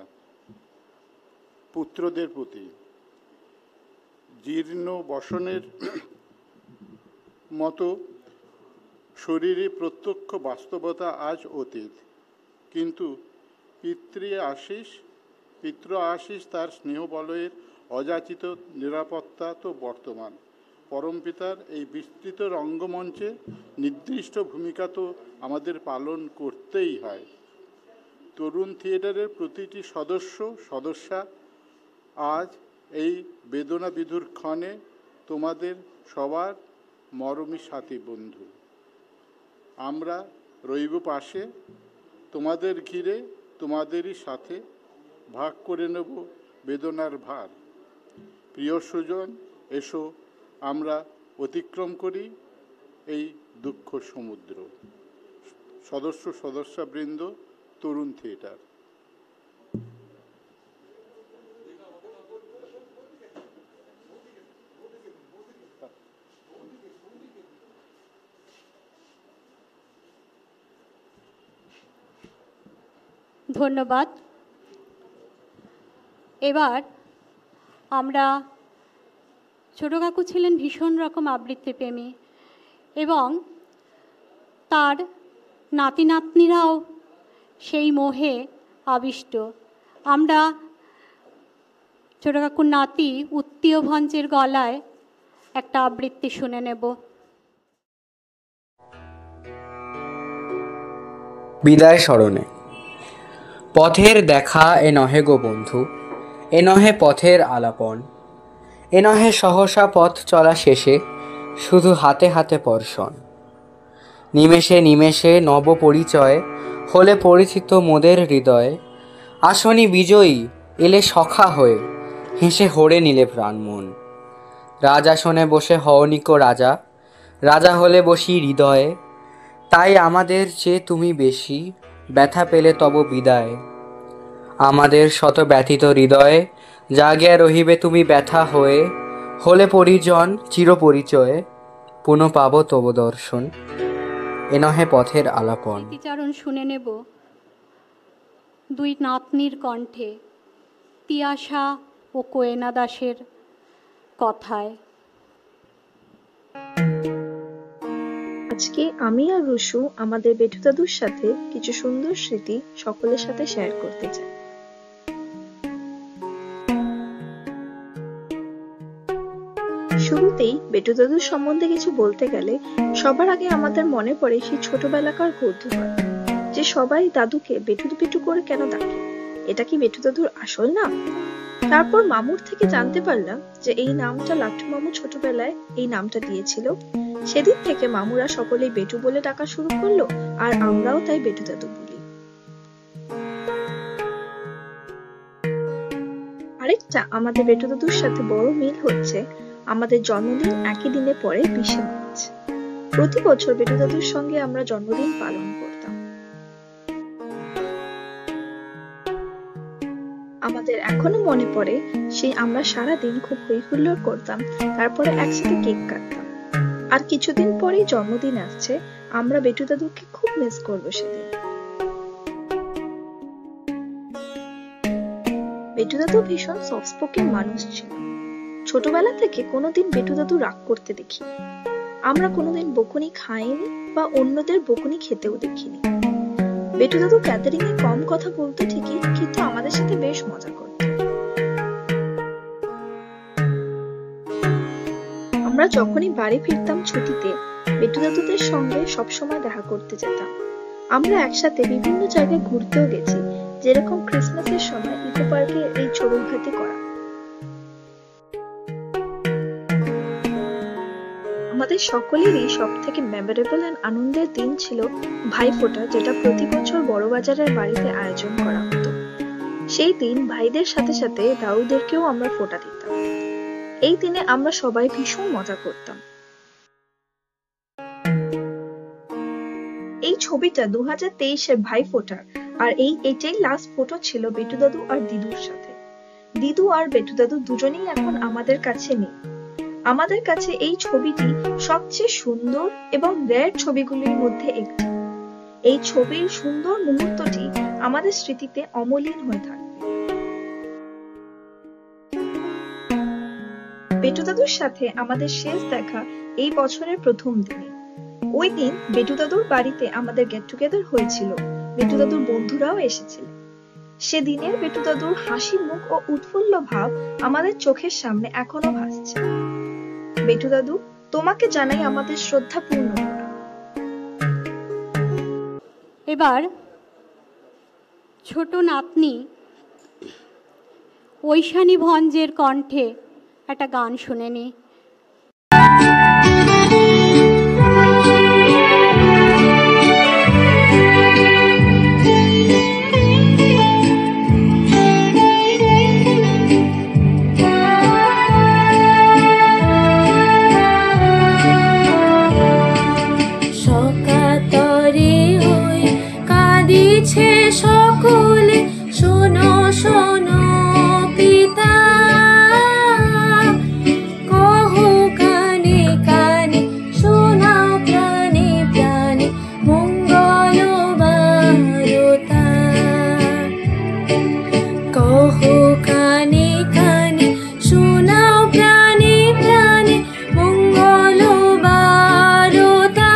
পুত্রদের প্রতি। জীর্ণ বসনের মতো শরীরে প্রত্যক্ষ বাস্তবতা আজ অতীত, কিন্তু পিতৃ আশিস তার স্নেহবলয়ের অযাচিত নিরাপত্তা তো বর্তমান। পরমপিতার এই বিস্তৃত রঙ্গমঞ্চে নির্দিষ্ট ভূমিকা তো আমাদের পালন করতেই হয়। তরুণ থিয়েটারের প্রতিটি সদস্যা আজ এই বেদনা বিধুর ক্ষণে তোমাদের সবার মরমী সাথী বন্ধু। আমরা রইব পাশে, তোমাদের ঘিরে, তোমাদেরই সাথে ভাগ করে নেব বেদনার ভার। প্রিয় সুজন, এসো আমরা অতিক্রম করি এই দুঃখ সমুদ্র। সদস্যবৃন্দ, তরুণ থিয়েটার। ধন্যবাদ। এবার আমরা, ছোটো কাকু ছিলেন ভীষণ রকম আবৃত্তিপ্রেমী এবং তার নাতি নাতনিরাও সেই মোহে আবিষ্ট। আমরা ছোটো কাকুর নাতি উত্তীয় ভঞ্জের গলায় একটা আবৃত্তি শুনে নেব। বিদায় স্মরণে। পথের দেখা এ নহে গো বন্ধু, এ নহে পথের আলাপন, এ নহে সহসা পথ চলা শেষে শুধু হাতে হাতে পর্ষণ। নিমেষে নিমেষে নব পরিচয় হলে পরিচিত মোদের হৃদয়ে, আসনি বিজয়ী এলে সখা হয়ে হেসে হরে নিলে প্রাণ মন। রাজাসনে বসে হওনিক রাজা, রাজা হলে বসি হৃদয়ে, তাই আমাদের চেয়ে তুমি বেশি ব্যথা পেলে তব বিদায়। আমাদের শত ব্যথিত হৃদয়ে জাগিয়া রহিবে তুমি ব্যথা হয়ে, হলে পরিজন চিরপরিচয়ে পুনঃ পাব তব দর্শন, এ নহে পথের আলাপন। স্মৃতিচারণ শুনে নেব দুই নাতনির কণ্ঠে, তিয়াশা ও কোয়েনা দাসের কথায়। আজকে আমি আর রুশু আমাদের বেটু দাদুর সাথে কিছু সুন্দর স্মৃতি সকলের সাথে শেয়ার করতে চাই। শুরুতেই বেটু দাদুর সম্বন্ধে কিছু বলতে গেলে সবার আগে আমাদের মনে পড়ে সেই ছোটবেলাকার কৌতূহল, যে সবাই দাদুকে বেটু বেটু করে কেন ডাকে, এটা কি বেটু দাদুর আসল নাম? তারপর মামুর থেকে জানতে পারলাম যে এই নামটা লাট্টু মামু ছোটবেলায় এই নামটা দিয়েছিল। সেদিন থেকে মামুরা সকলেই বেটু বলে ডাকা শুরু করলো, আর আমরাও তাই বেটু দাদু বলি। আরেকটা আমাদের বেটু দাদুর সাথে বড় মিল হচ্ছে আমাদের জন্মদিন একই দিনে পড়ে 20শে মার্চ। প্রতি বছর বেটু দাদুর সঙ্গে আমরা জন্মদিন পালন করতাম। আমাদের এখনো মনে পড়ে সেই আমরা সারাদিন খুব হই হুল্লোড় করতাম, তারপরে একসাথে কেক কাটতাম। আর কিছুদিন পরেই জন্মদিন আসছে, আমরা বেটু দাদুকে খুব মিস করবো সেদিন। বেটু দাদু ভীষণ সফট স্পোকেন মানুষ ছিল। ছোটবেলা থেকে কোনোদিন বেটু দাদু রাগ করতে দেখিনি। আমরা কোনোদিন বকুনি খাইনি বা অন্যদের বকুনি খেতেও দেখিনি। বেটু দাদু ক্যাটারিং এ কম কথা বলতো ঠিকই, কিন্তু আমাদের সাথে বেশ মজা করত। আমরা যখনই বাড়ি ফিরতাম ছুটিতে, বেটু দাদুদের সঙ্গে সবসময় দেখা করতে যেতাম। আমরা একসাথে বিভিন্ন জায়গায় ঘুরতেও গেছি, যেরকম ক্রিসমাসের সময় ইকো পার্কে এই চড়ুইভাতি করা। আমাদের সকলেরই সব থেকে মেমোরেবল এন্ড আনন্দের দিন ছিল ভাইফোঁটা, যেটা প্রতি বছর বড়বাজারের বাড়িতে আয়োজন করা হতো। সেই দিন ভাইদের সাথে সাথে দাউদেরকেও আমরা ফোঁটা দিতাম। এই দিনে আমরা সবাই ভীষণ মজা করতাম। এই ছবিটা 2023-এর ভাইফোঁটার, আর এটাই লাস্ট ফটো ছিল বেটু দাদু আর দিদুর সাথে। দিদু আর বেটু দাদু দুজনেই এখন আমাদের কাছে নেই। আমাদের কাছে এই ছবিটি সবচেয়ে সুন্দর এবং রেয়ার ছবিগুলির মধ্যে একটি। এই ছবির সুন্দর মুহূর্তটি আমাদের স্মৃতিতে অমলিন হয়ে থাকবে। বেটু দাদুর সাথে আমাদের শেষ দেখা এই বছরের প্রথম দিনে। ওই দিন বেটু দাদুর বাড়িতে আমাদের গেট টুগেদার হয়েছিল। বেটু দাদুর বন্ধুরাও এসেছিল। সেদিনের বেটু দাদুর হাসি মুখ ও উৎফুল্ল ভাব আমাদের চোখের সামনে এখনো ভাসছে। বেটু দাদু, তোমাকে জানাই আমাদের শ্রদ্ধাপূর্ণ প্রণাম। এবার ছোট নাতনি ঐশানী ভঞ্জের কণ্ঠে একটা গান শুনে নি। সকলে শোনো শোনো পিতা, কহো কানে কানে শোনাও প্রাণে প্রাণে মঙ্গল বারতা। কহো কানে কানে শোনাও প্রাণে প্রাণে মঙ্গল বারতা।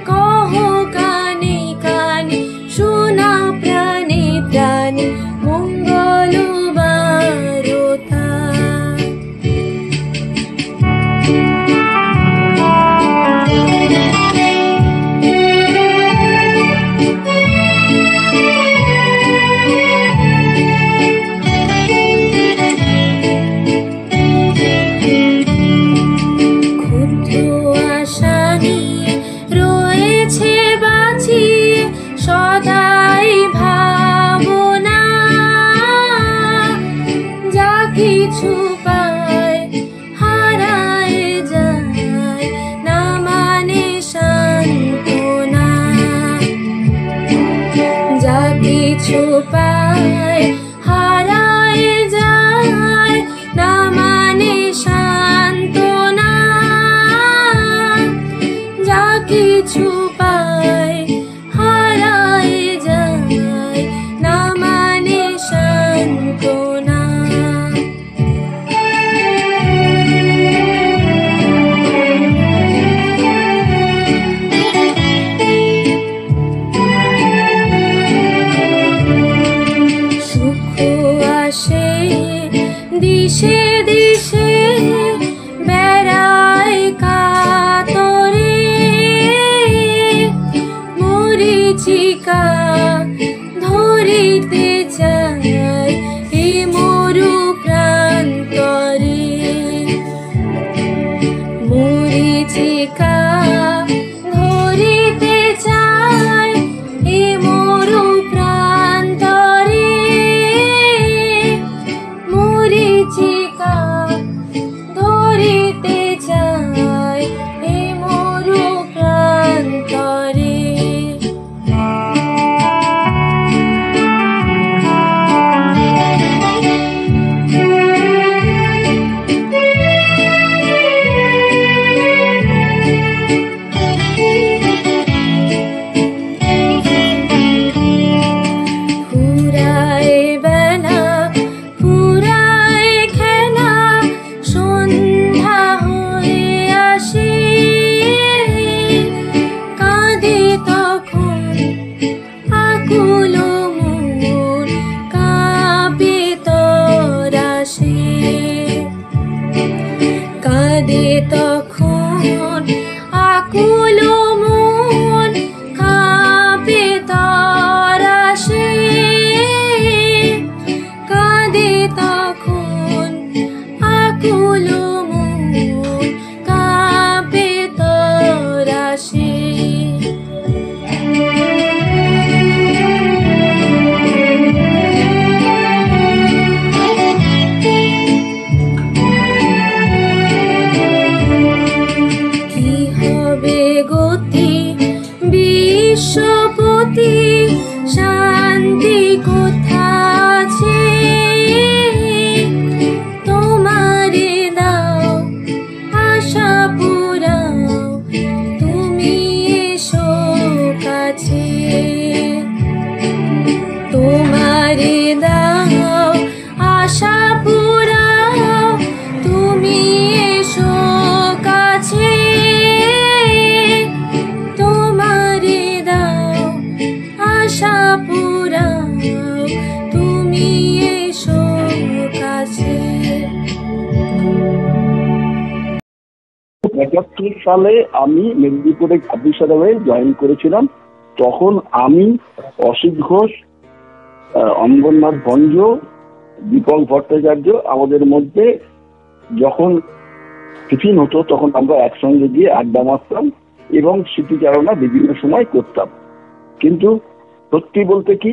কহো কানে কানে শোনাও প্রাণে প্রাণে মঙ্গল বারতা। ক্ষুদ্র আশা নিয়ে রয়েছে বাঁচিয়ে সদাই ভাবনা। যা কিছু পায় হারায় যায় না মানে সান্ত্বনা। যা কিছু পায় হারায় যায় না মানে সান্ত্বনা। যা কিছু পায় হারায় যায় না মানে সান্ত্বনা। সুখ আসে দিশে দিশে বেড়ায় কাতরে। মরীচিকা ধরিতে চায় এই মরু প্রান্তরে। মরীচিকা ধরিতে চায় এই মরু প্রান্তরে। মরীচিকা ধরিতে চায় এই মরু প্রান্তরে। ফুরায় বেলা ফুরায় খেলা সন্ধ্যা হয়ে আসে। কাঁদে তখন আকুল মন কাঁপে তরাসে। কাঁদে তখন আকুল মন কাঁপে তরাসে। কাঁদে তখন আকুল মন কাঁপে তরাসে। ৭৭ সালে আমি মেদিনীপুরে অফিসার হয়ে জয়েন করেছিলাম। তখন আমি, অসিত ঘোষ, অম্বরনাথ ভঞ্জ, দীপক ভট্টাচার্য, আমাদের মধ্যে যখন টিফিন হতো তখন আমরা একসঙ্গে গিয়ে আড্ডা মারতাম এবং স্মৃতিচারণা বিভিন্ন সময় করতাম। কিন্তু সত্যি বলতে কি,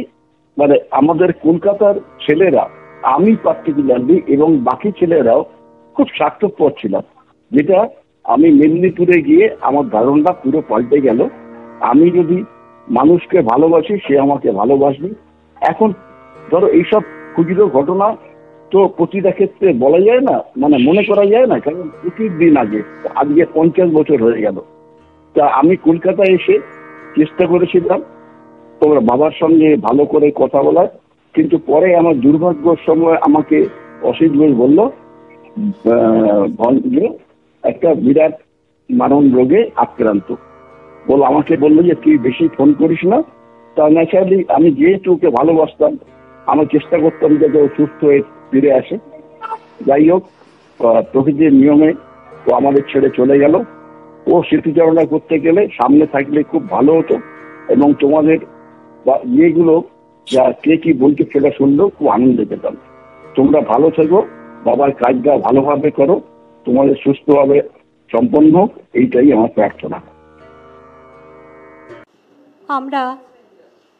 মানে আমাদের কলকাতার ছেলেরা, আমি পার্টিকুলারলি এবং বাকি ছেলেরাও খুব স্বার্থপর ছিলাম, যেটা আমি মেদিনীপুরে গিয়ে আমার ধারণা পুরো পাল্টে গেল। আমি যদি মানুষকে ভালোবাসি, সে আমাকে ভালোবাসবে। এখন ধরো এইসব খুচরো ঘটনা তো প্রতিটা ক্ষেত্রে বলা যায় না, মানে মনে করা যায় না, কারণ প্রতিদিন আগে, আজকে 50 বছর হয়ে গেল। তা আমি কলকাতায় এসে চেষ্টা করেছিলাম তোমরা বাবার সঙ্গে ভালো করে কথা বলার, কিন্তু পরে আমার দুর্ভাগ্যের সময় আমাকে অসিত ঘোষ বলল ভঞ্জ একটা বিরাট মারণ রোগে আক্রান্ত। আমাকে বললো যে তুই বেশি ফোন করিস না। তা ন্যাচারালি আমি যেহেতু ওকে ভালোবাসতাম, আমার চেষ্টা করতাম যাতে ও সুস্থ হয়ে ফিরে আসে। যাই হোক, প্রকৃতির নিয়মে ও আমাদের ছেড়ে চলে গেল। ও স্মৃতিচারণা করতে গেলে সামনে থাকলে খুব ভালো হতো, এবং তোমাদের ইয়েগুলো যা কে কি বলতে সেটা শুনলেও খুব আনন্দ পেতাম। তোমরা ভালো থেকো, বাবার কাজটা ভালোভাবে করো, তোমাদের সুস্থভাবে সম্পন্ন হোক, এইটাই আমার প্রার্থনা। আমরা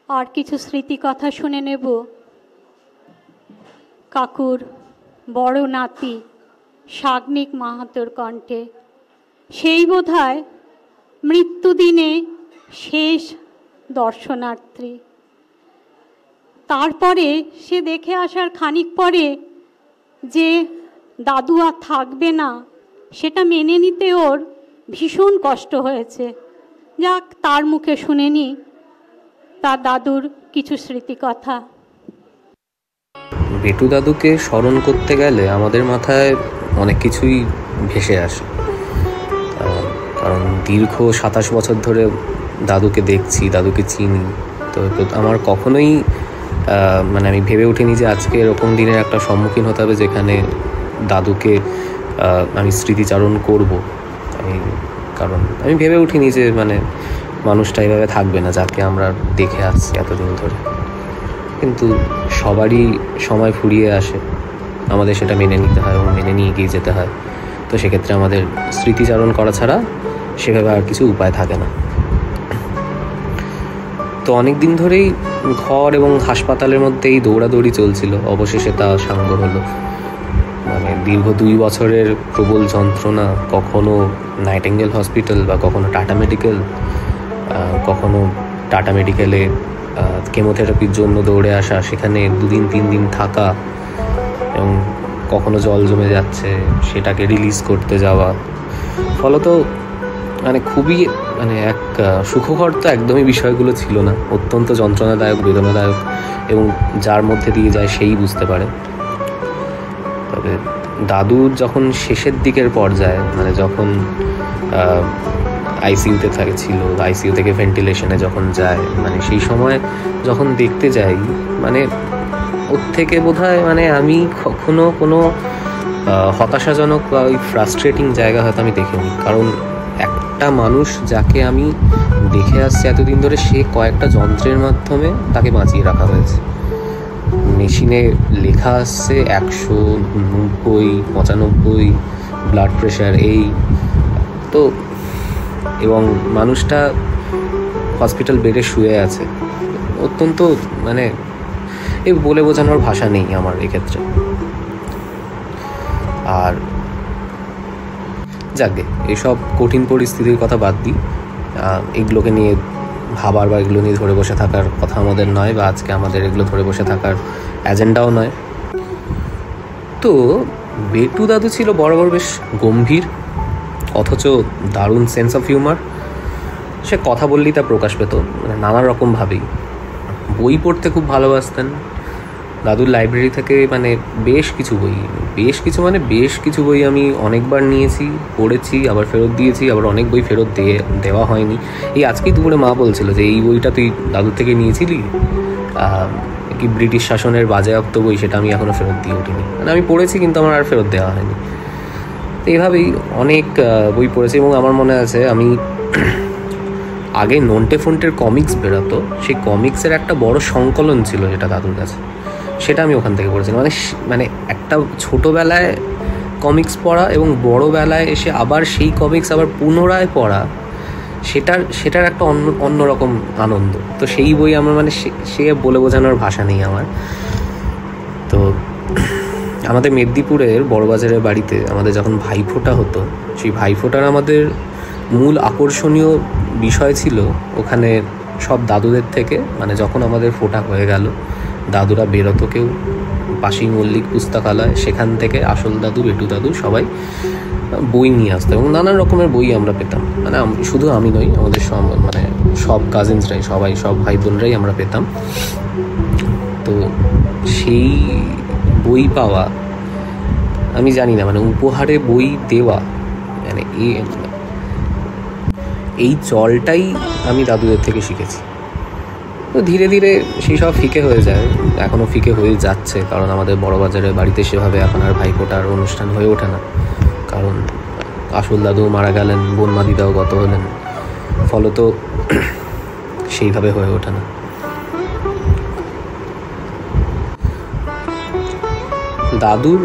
আর কিছু স্মৃতি কথা শুনে নেব কাকুর বড় নাতি সাগ্নিক মাহাতোর কণ্ঠে। সেই বোধহয় মৃত্যুদিনে শেষ দর্শনার্থী। তারপরে সে দেখে আসার খানিক পরে যে দাদু আর থাকবে না, সেটা মেনে নিতে ওর ভীষণ কষ্ট হয়েছে। যাক, তার মুখে শুনে নি তার দাদুর কিছু স্মৃতিকথা। বেটু দাদুকে স্মরণ করতে গেলে আমাদের মাথায় অনেক কিছুই ভেসে আসে, কারণ দীর্ঘ 27 বছর ধরে দাদুকে দেখছি, দাদুকে চিনি। তো আমার কখনোই মানে আমি ভেবে উঠিনি যে আজকে এরকম দিনের একটা সম্মুখীন হতে হবে যেখানে দাদুকে আমি স্মৃতিচারণ করব। কারণ আমি ভেবে উঠিনি যে মানে মানুষটা এইভাবে থাকবে না, যাকে আমরা দেখে আসছি এতদিন ধরে। কিন্তু সবারই সময় ফুরিয়ে আসে, আমাদের সেটা মেনে নিতে হয় এবং মেনে নিয়ে এগিয়ে যেতে হয়। তো সেক্ষেত্রে আমাদের স্মৃতিচারণ করা ছাড়া সেভাবে আর কিছু উপায় থাকে না। তো অনেক দিন ধরেই ঘর এবং হাসপাতালের মধ্যেই দৌড়াদৌড়ি চলছিল। অবশেষে তা সাঙ্গ হলো। মানে দীর্ঘ 2 বছরের প্রবল যন্ত্রণা, কখনো নাইটিঙ্গেল হসপিটাল বা কখনো টাটা মেডিকেল, কখনো টাটা মেডিকেলে কেমোথেরাপির জন্য দৌড়ে আসা, সেখানে 2 দিন 3 দিন থাকা, এবং কখনো জল জমে যাচ্ছে সেটাকে রিলিজ করতে যাওয়া। ফলত মানে খুবই মানে এক সুখকর তো একদমই বিষয়গুলো ছিল না, অত্যন্ত যন্ত্রণাদায়ক, বেদনাদায়ক, এবং যার মধ্যে দিয়ে যায় সেই বুঝতে পারে। তবে দাদুর যখন শেষের দিকের পর্যায়ে, মানে যখন আইসিইউতে ছিল, আইসিইউ থেকে ভেন্টিলেশনে যখন যায়, মানে সেই সময় যখন দেখতে যাই, মানে ওর থেকে বোধহয় মানে আমি কখনো কোনো হতাশাজনক বা ওই ফ্রাস্ট্রেটিং জায়গা হয়তো আমি দেখিনি। কারণ একটা মানুষ যাকে আমি দেখে আসছি এতদিন ধরে, সে কয়েকটা যন্ত্রের মাধ্যমে তাকে বাঁচিয়ে রাখা হয়েছে। মেশিনে লেখা আসছে 190, 95 ব্লাড প্রেশার, এই তো, এবং মানুষটা হসপিটাল বেডে শুয়ে আছে। অত্যন্ত মানে এই বলে বোঝানোর ভাষা নেই আমার এক্ষেত্রে। আর যাকে এইসব কঠিন পরিস্থিতির কথা বাদ দিই, এগুলোকে নিয়ে ভাবার বা এগুলো নিয়ে ধরে বসে থাকার কথা আমাদের নয়, বা আজকে আমাদের এগুলো ধরে বসে থাকার এজেন্ডাও নয়। তো বেটু দাদু ছিল বরাবর বেশ গম্ভীর, অথচ দারুণ সেন্স অফ হিউমার। সে কথা বললেই তা প্রকাশ পেত, মানে নানা রকমভাবেই। বই পড়তে খুব ভালোবাসতেন। দাদুর লাইব্রেরি থেকে মানে বেশ কিছু বই আমি অনেকবার নিয়েছি, পড়েছি, আবার ফেরত দিয়েছি, আবার অনেক বই ফেরত দেওয়া হয়নি। এই আজকেই দুপুরে মা বলছিল যে এই বইটা তুই দাদুর থেকে নিয়েছিলি, কি ব্রিটিশ শাসনের বাজেয়াপ্ত বই, সেটা আমি এখনও ফেরত দিয়ে উঠিনি। মানে আমি পড়েছি কিন্তু আমার আর ফেরত দেওয়া হয়নি। তো এইভাবেই অনেক বই পড়েছি। এবং আমার মনে আছে আমি আগে নন্টে ফন্টের কমিক্স বেরোতো, সেই কমিক্সের একটা বড় সংকলন ছিল যেটা দাদুর কাছে, সেটা আমি ওখান থেকে পড়েছিলাম। মানে একটা ছোটোবেলায় কমিক্স পড়া এবং বড়োবেলায় এসে আবার সেই কমিক্স আবার পুনরায় পড়া, সেটার একটা অন্যরকম আনন্দ। তো সেই বই আমার মানে সে বলে বোঝানোর ভাষা নেই আমার। তো আমাদের মেদিনীপুরের বড়বাজারের বাড়িতে আমাদের যখন ভাইফোঁটা হতো, সেই ভাইফোঁটার আমাদের মূল আকর্ষণীয় বিষয় ছিল ওখানে সব দাদুদের থেকে, মানে যখন আমাদের ফোঁটা হয়ে গেল দাদুরা বেরোতো, কেউ পাশেই মল্লিক পুস্তকালয়, সেখান থেকে আসল দাদু, বেটু দাদু সবাই বই নিয়ে আসতো এবং নানান রকমের বই আমরা পেতাম। মানে শুধু আমি নই, আমাদের সব কাজিনসরাই, সব ভাই বোনরাই আমরা পেতাম। তো সেই বই পাওয়া, আমি জানি না, মানে উপহারে বই দেওয়া, মানে এই চলটাই আমি দাদুদের থেকে শিখেছি। তো ধীরে ধীরে সেই সব ফিকে হয়ে যায়, এখনও ফিকে হয়ে যাচ্ছে, কারণ আমাদের বড়বাজারের বাড়িতে সেভাবে এখন আর ভাইফোঁটার অনুষ্ঠান হয়ে ওঠে না, কারণ আসল দাদু মারা গেলেন, বোনমা দিদাও গত হলেন, ফলত সেইভাবে হয়ে ওঠে না। দাদুর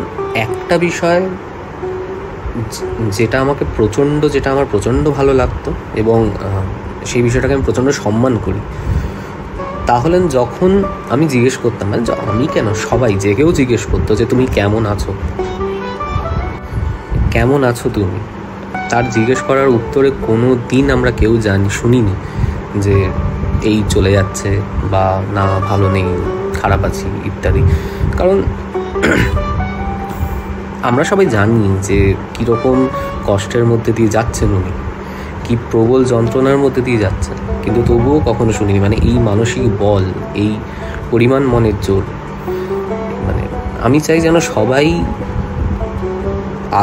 একটা বিষয় যেটা আমার প্রচণ্ড ভালো লাগতো এবং সেই বিষয়টাকে আমি প্রচণ্ড সম্মান করি, তাহলে যখন আমি জিজ্ঞেস করতাম, মানে আমি কেন, সবাই যে কেউ জিজ্ঞেস করতো যে তুমি কেমন আছো তুমি, তার জিজ্ঞেস করার উত্তরে কোনো দিন আমরা কেউ শুনিনি যে এই চলে যাচ্ছে বা না ভালো নেই, খারাপ আছি ইত্যাদি। কারণ আমরা সবাই জানি যে কীরকম কষ্টের মধ্যে দিয়ে যাচ্ছেন উনি, কি প্রবল যন্ত্রণার মধ্যে দিয়ে যাচ্ছেন, কিন্তু তবুও কখনো শুনিনি মানে এই মানসিক বল, এই পরিমাণ মনের জোর। মানে আমি চাই যেন সবাই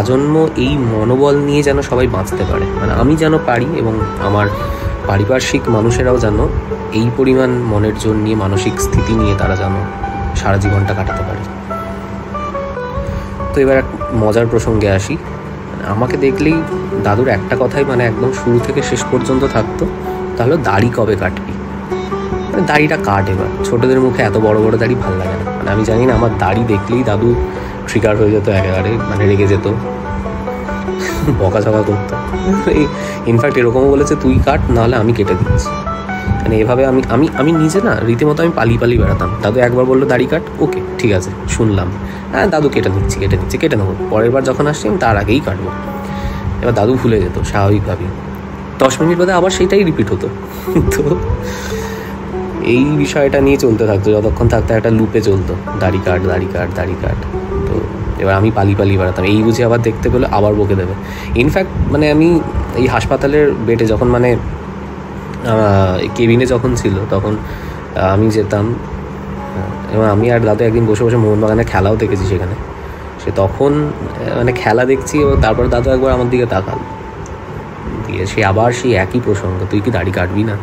আজন্ম এই মনোবল নিয়ে যেন সবাই বাঁচতে পারে, মানে আমি যেন পারি এবং আমার পারিপার্শ্বিক মানুষেরাও যেন এই পরিমাণ মনের জোর নিয়ে, মানসিক স্থিতি নিয়ে তারা যেন সারা জীবনটা কাটাতে পারে। তো এবার এক মজার প্রসঙ্গে আসি। আমাকে দেখলেই দাদুর একটা কথাই মানে একদম শুরু থেকে শেষ পর্যন্ত থাকতো, তাহলে দাড়ি কবে কাটবি, মানে দাড়িটা কাট এবার। ছোটদের মুখে এত বড় বড় দাড়ি ভালো লাগে না, মানে আমি জানি না, আমার দাড়ি দেখলেই দাদু ট্রিগার হয়ে যেত একেবারে, মানে রেগে যেত, বকাঝকা করতো। ইনফ্যাক্ট এরকমও বলেছে তুই কাট, নাহলে আমি কেটে দিচ্ছি। মানে এভাবে আমি নিজে না রীতিমতো আমি পালিয়ে বেড়াতাম। দাদু একবার বললো দাড়ি কাট, ওকে ঠিক আছে শুনলাম, হ্যাঁ দাদু কেটে নেবো, পরের বার যখন আসছি আমি তার আগেই কাটবো। এবার দাদু ভুলে যেত স্বাভাবিকভাবেই, 10 মিনিট বাদে আবার সেটাই রিপিট হতো। তো এই বিষয়টা নিয়ে চলতে থাকতো, যতক্ষণ থাকতো একটা লুপে চলতো, দাড়ি কাট। তো এবার আমি পালিয়ে বেড়াতাম, এই বুঝে আবার দেখতে পেলে আবার বকে দেবে। ইনফ্যাক্ট মানে আমি এই হাসপাতালের বেডে যখন, মানে কেবিনে যখন ছিল তখন আমি যেতাম, এবং আমি আর দাদু একদিন বসে মোহনবাগানে খেলাও দেখেছি সেখানে। সে তখন মানে খেলা দেখছি, এবং তারপর দাদু একবার আমার দিকে তাকাল, দিয়ে সে আবার সেই একই প্রসঙ্গ, তুই কি দাড়ি কাটবি না?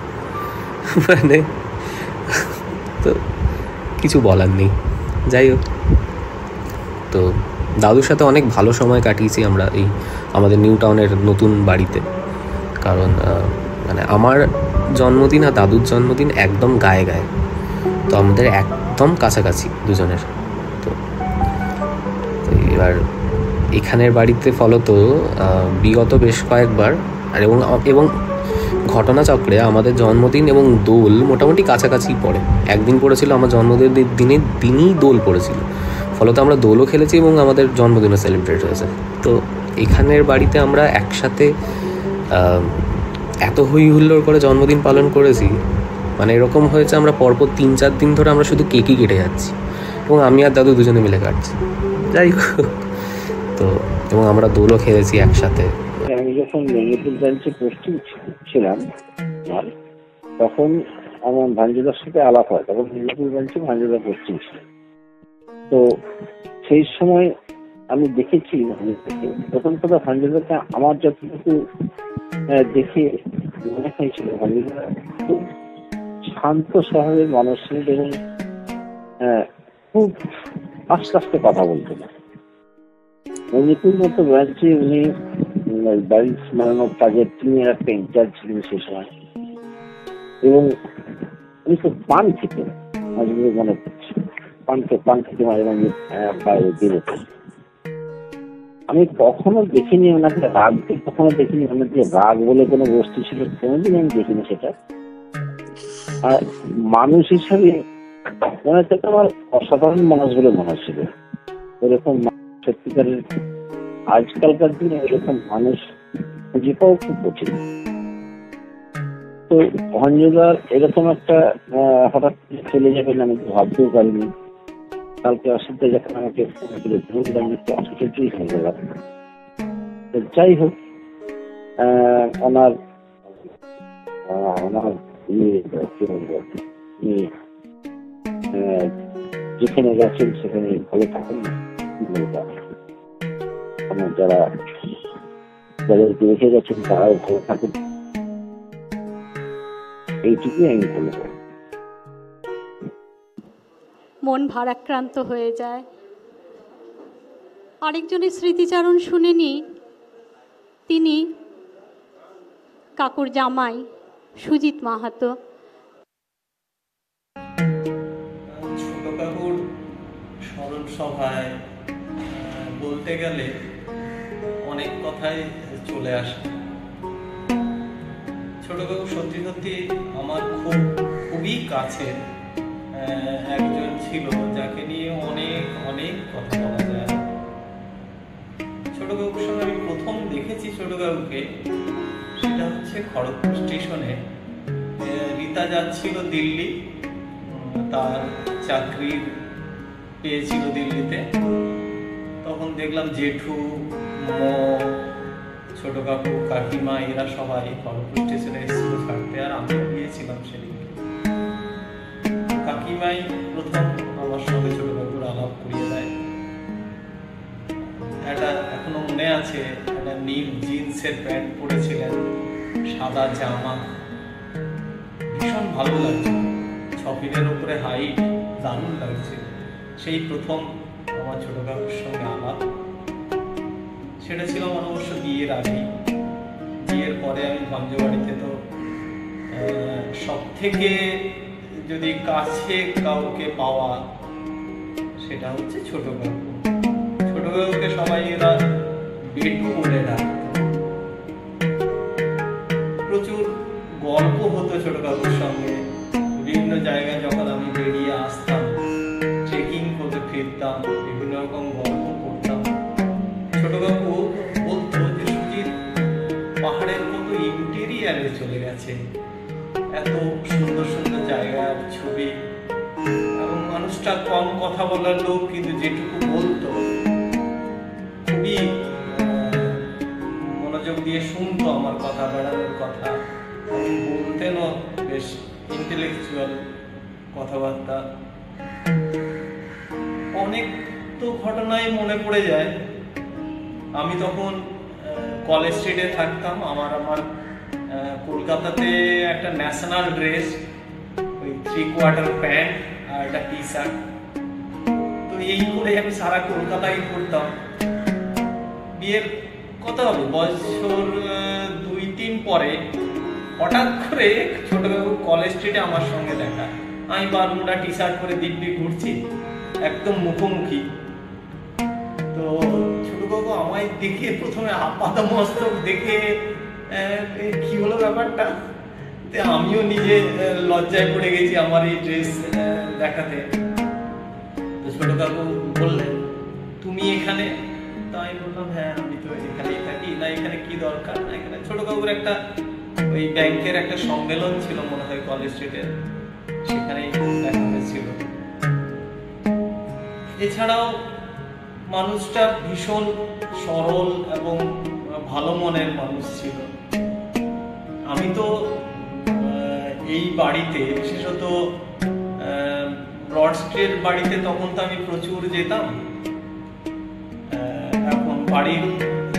মানে তো কিছু বলার নেই। যাই হোক, তো দাদুর সাথে অনেক ভালো সময় কাটিয়েছি আমরা এই আমাদের নিউ টাউনের নতুন বাড়িতে, কারণ মানে আমার জন্মদিন আর দাদুর জন্মদিন একদম গায়ে, তো আমাদের একদম কাছাকাছি দুজনের। তো এবার এখানের বাড়িতে ফলত বিগত বেশ কয়েকবার, আর এবং ঘটনাচক্রে আমাদের জন্মদিন এবং দোল মোটামুটি কাছাকাছি পড়ে। একদিন পড়েছিল আমার জন্মদিনের দিনই দোল পড়েছিল, ফলত আমরা দোলও খেলেছি এবং আমাদের জন্মদিনও সেলিব্রেট হয়েছে। তো এখানের বাড়িতে আমরা একসাথে এত হই হুল্লোড় করে জন্মদিন পালন করেছি, মানে এরকম হয়েছে আমরা পরপর 3-4 দিন ধরে আমরা শুধু কেকই কেটে যাচ্ছি, এবং আমি আর দাদু দুজনে মিলে কাটছি। যাই হোক, তো এবং আমরা দোলও খেলেছি একসাথে। আমি যখন মেদিনীপুর ব্রাঞ্চে পোস্টিং ছিলাম তখন আমার ভাঞ্জুদার সাথে আলাপ হয়, তখন মেদিনীপুর ব্রাঞ্চে ভাঞ্জুদা পোস্টিং ছিল। তো সেই সময় আমি দেখেছি প্রথম কথা ভাঞ্জুদাকে আমার যতটুকু দেখে মনে হয়েছিল, ভাঞ্জুদা খুব শান্ত স্বভাবের মানুষ ছিলেন এবং খুব আস্তে আস্তে কথা বলতেন। মেদিনীপুর মতো ব্রাঞ্চে উনি বাড়ির মেরানোর কাজের তিনি একটা ইনচার্জ ছিলেন সে সময়, এবং উনি খুব পান খেতেন। মাঝে মাঝে মনে করছে পান খেতে মাঝে মাঝে বাইরে বেরোতেন। আমি কখনো দেখিনি ওনাকে রাগকে, কখনো দেখিনি ওনার যে রাগ বলে কোনো বস্তু ছিল কোনোদিন আমি দেখিনি সেটা। আর মানুষ হিসাবে ওনার থেকে আমার অসাধারণ মানুষ বলে মনে ছিল। এরকম সত্যিকারের আজকালকার দিনে এরকম মানুষ খুঁজে পাওয়া খুব কঠিন। তো ভঞ্জদার এরকম একটা হঠাৎ চলে যাবেন আমি তো ভাবতেও পারিনি। কালকে অসুবিধা যখন আমাকে অসুবিধাই হয়ে গেলাম। যাই হোক, ওনার যেখানে গেছেন সেখানে ভালো থাকেন, যারা যাদেরকে রেখে গেছেন তারাও ভালো থাকেন, এইটুকুই আমি বলব। মন ভারাক্রান্ত হয়ে যায়। আরেকজনের স্মৃতিচারণ শুনে নি, তিনি কাকুর জামাই সুজিত মাহাতো। ছোট কাকুর স্মরণ সভায় বলতে গেলে অনেক কথাই চলে আসে। ছোট কাকু সত্যি সত্যি আমার খুবই কাছের একজন ছিল, যাকে নিয়ে অনেক অনেক কথা বলা যায়। ছোট কাকুর সঙ্গে আমি প্রথম দেখেছি ছোট কাকুকে, সেটা হচ্ছে খড়গপুর স্টেশনে। রীতা যাচ্ছিল দিল্লি, তার চাকরি পেয়েছিল দিল্লিতে। তখন দেখলাম জেঠু, ছোট কাকু, কাকিমা এরা সবাই খড়গপুর স্টেশনে এসেছিল ছাড়তে, আর আমিও গিয়েছিলাম সেদিকে। কাকিমাই প্রথম আমার সঙ্গে ছোট কাকুর আলাপ করিয়ে দেয়। একটা এখনো মনে আছে, একটা নীল জিন্সের প্যান্ট পরেছিলেন, সাদা জামা, ভীষণ ভালো লাগছে, 6 ফিটের উপরে হাইট, দারুণ লাগছে। সেই প্রথম আমার ছোট কাকুর সঙ্গে আলাপ। সেটা ছিল আমার অবশ্য বিয়ের আগেই। বিয়ের পরে আমি ভঞ্জবাড়িতে তো সব থেকে যদি কাছে কাউকে পাওয়া সেটা হচ্ছে ছোট কাকু। ছোট কাকুকে সবাই এরা বেটু বলে ডাকত। প্রচুর গল্প হতো ছোট কাকুর সঙ্গে। বিভিন্ন জায়গায় যখন আমি বেরিয়ে আসতাম, ট্রেকিং করতে ফিরতাম, বিভিন্ন রকম গল্প করতাম। ছোট কাকু বলতো যে সুজিত পাহাড়ের মতো ইন্টেরিয়ারে চলে গেছে, এত সুন্দর সুন্দর জায়গার ছবি, এবং মানুষটা কম কথা বলার লোক, কিন্তু যেটুকু বলতো খুবই মনোযোগ দিয়ে শুনতো আমার কথা, বেড়ানোর কথা, এবং বলতেনও বেশ ইন্টেলেকচুয়াল কথাবার্তা। অনেক তো ঘটনাই মনে পড়ে যায়। আমি তখন কলেজ স্ট্রিটে থাকতাম। আমার কলকাতাতে একটা ন্যাশনাল ড্রেস, ওই 3/4 প্যান্ট আর একটা টি শার্ট, তো এই করে আমি সারা কলকাতায় ঘুরতাম। বিয়ের কত হবে, বছর 2-3 পরে হঠাৎ করে ছোট কাকু কলেজ স্ট্রিটে আমার সঙ্গে দেখা। আমি বারমুডা টি শার্ট করে দিব্যি ঘুরছি, একদম মুখোমুখি। তো ছোট কাকু আমায় দেখে প্রথমে আপাত মস্তক দেখে কি হলো ব্যাপারটা, আমিও নিজে লজ্জায় পড়ে গেছি আমার এই ড্রেস দেখাতে। তো ছোট কাকু বললেন, তুমি এখানে? তো আমি বললাম, হ্যাঁ আমি তো এখানেই থাকি। না এখানে কি দরকার? না এখানে ছোট কাকুর একটা ওই ব্যাংকের একটা সম্মেলন ছিল মনে হয় কলেজ স্ট্রিটে, সেখানেই দেখা হয়েছিল। এছাড়াও মানুষটা ভীষণ সরল এবং ভালো মনের মানুষ ছিল। আমি তো এই বাড়িতে, বিশেষত ব্রড স্ট্রিট বাড়িতে তখন তো আমি প্রচুর যেতাম। এখন বাড়ির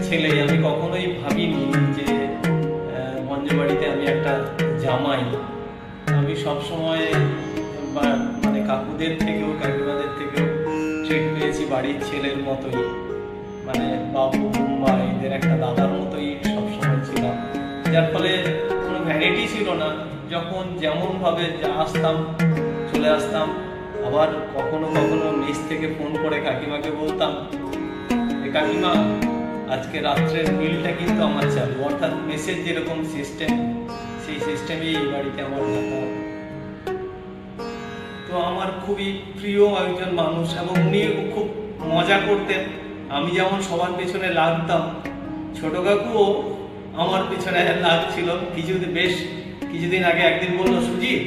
ছেলে, আমি কখনোই ভাবিনি যে ভঞ্জবাড়িতে আমি একটা জামাই। আমি সবসময় মানে কাকুদের থেকেও, কাকিমাদের থেকেও ট্রিট পেয়েছি বাড়ির ছেলের মতোই। মানে বাবু বা এদের একটা দাদার মতোই সবসময় ছিলাম, যার ফলে কোনো ভ্যানিটি ছিল না। যখন যেমন ভাবে যা আসতাম চলে আসতাম। আবার কখনো কখনো মেস থেকে ফোন করে কাকিমাকে বলতাম, কাকিমা আজকে রাত্রের বিলটা কিন্তু আমার চালু, অর্থাৎ মেসের যেরকম সিস্টেম সেই সিস্টেমেই এই বাড়িতে আমার থাকা। তো আমার খুবই প্রিয় একজন মানুষ এবং উনি খুব মজা করতেন। আমি যেমন সবার পেছনে লাগতাম, ছোট কাকুও আমার পেছনে লাগছিল। বেশ কিছুদিন আগে একদিন বললো, সুজিত,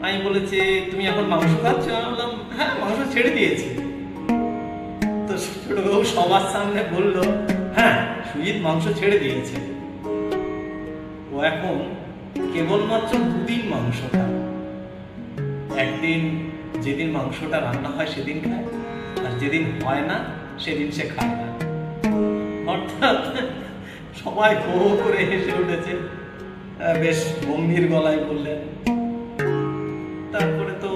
আমি বলেছি তুমি এখন মাংস খাচ্ছ? আমি বললাম হ্যাঁ, মাংস ছেড়ে দিয়েছি। তো ছোট কাকু সবার সামনে বললো, হ্যাঁ সুজিত মাংস ছেড়ে দিয়েছে, ও এখন কেবলমাত্র 2 দিন মাংস খায়। একদিন যেদিন মাংসটা রান্না হয় সেদিন খায়, আর যেদিন হয় না সেদিন সে খায় না। অর্থাৎ সবাই হো হো করে হেসে উঠেছে, বেশ গম্ভীর গলায় বললেন। তারপরে তো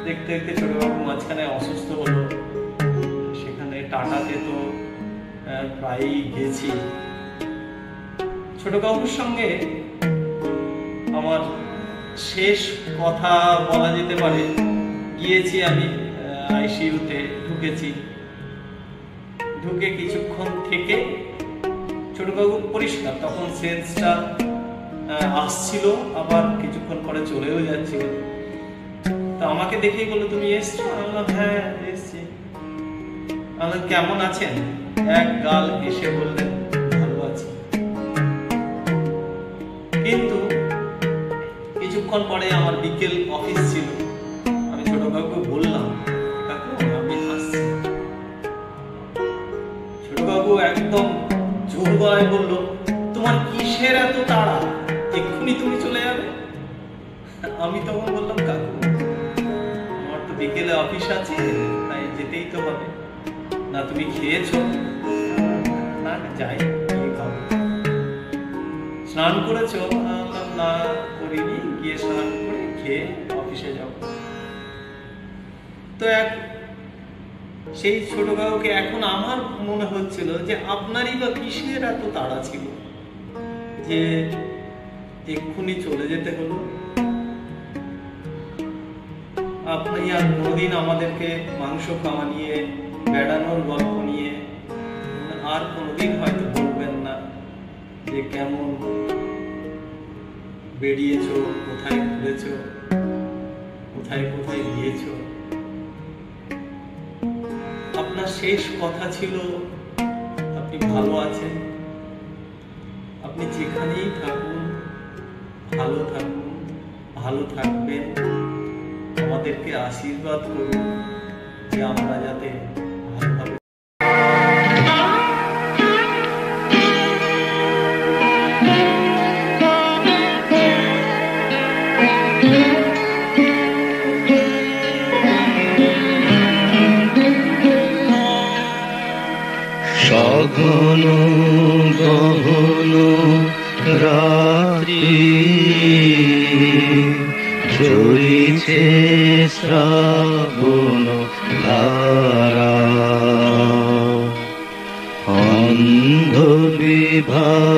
দেখতে দেখতে ছোটবাবু মাঝখানে অসুস্থ হলো, সেখানে টাটাতে তো প্রায়ই গেছি। ছোটবাবুর সঙ্গে আমার শেষ কথা বলা যেতে পারে, গিয়েছি আমি আইসিইউতে, ঢুকেছি, ঢুকে কিছুক্ষণ থেকে ছোটবাবু পরিষ্কার, তখন সেন্সটা আসছিল, আবার কিছুক্ষণ পরে চলেও যাচ্ছিল। তো আমাকে দেখেই বললো, তুমি এসছো? আমি বললাম হ্যাঁ এসছি। আমি কেমন আছেন? এক গাল হেসে বললেন, ভালো আছি। কিন্তু কিছুক্ষণ পরে আমার বিকেল অফিস ছিল, আমি ছোট কাকুকে বললাম, কাকু আমি আসছি। ছোট কাকু একদম জোর গলায় বললো, তোমার কিসের এত তাড়া, এক্ষুনি তুমি চলে যাবে? আমি তখন বললাম, কাকু আমার তো বিকেলে অফিস আছে, তাই যেতেই তো হবে। না তুমি খেয়েছো? না যাই, গিয়ে খাবো। স্নান করেছো? না করিনি, গিয়ে স্নান করে খেয়ে অফিসে যাব। তো সেই ছোট কাকুকে এখন আমার মনে হচ্ছিল যে আপনারই বা কিসের এত তাড়া ছিল যে এক্ষুনি চলে যেতে হলো। আপনি আর কোনোদিন আমাদেরকে মাংস খাওয়া নিয়ে, বেড়ানোর গল্প নিয়ে আর কোনোদিন হয়তো বলবেন না যে কেমন বেরিয়েছো, কোথায় ঘুরেছো, কোথায় কোথায় গিয়েছো। আপনার শেষ কথা ছিল আপনি ভালো আছেন, আপনি যেখানেই থাকুন ভালো থাকুন, ভালো থাকবেন, আমাদেরকে আশীর্বাদ করুন যে আমরা যাতে ভালোভাবে। সঘন গহন রাত্রি ঝরিছে শ্রাবণ ধারা, অন্ধ বিভাবরী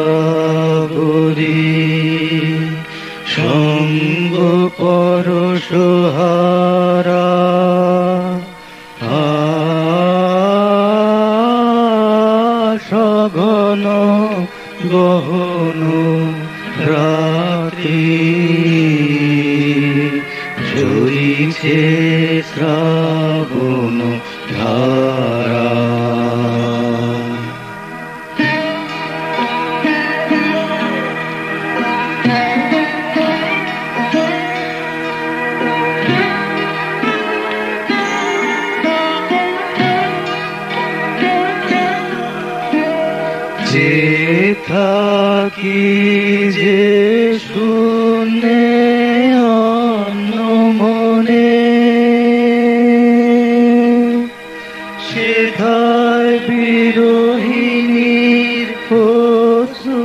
সঙ্গ পরশহারা, সঘন গহন রাত্রি ঝরিছে শ্রাবণ ধারা। যে থাকি যে শুনে অন্য মনে, সেথায় বিরোহিণীর পশু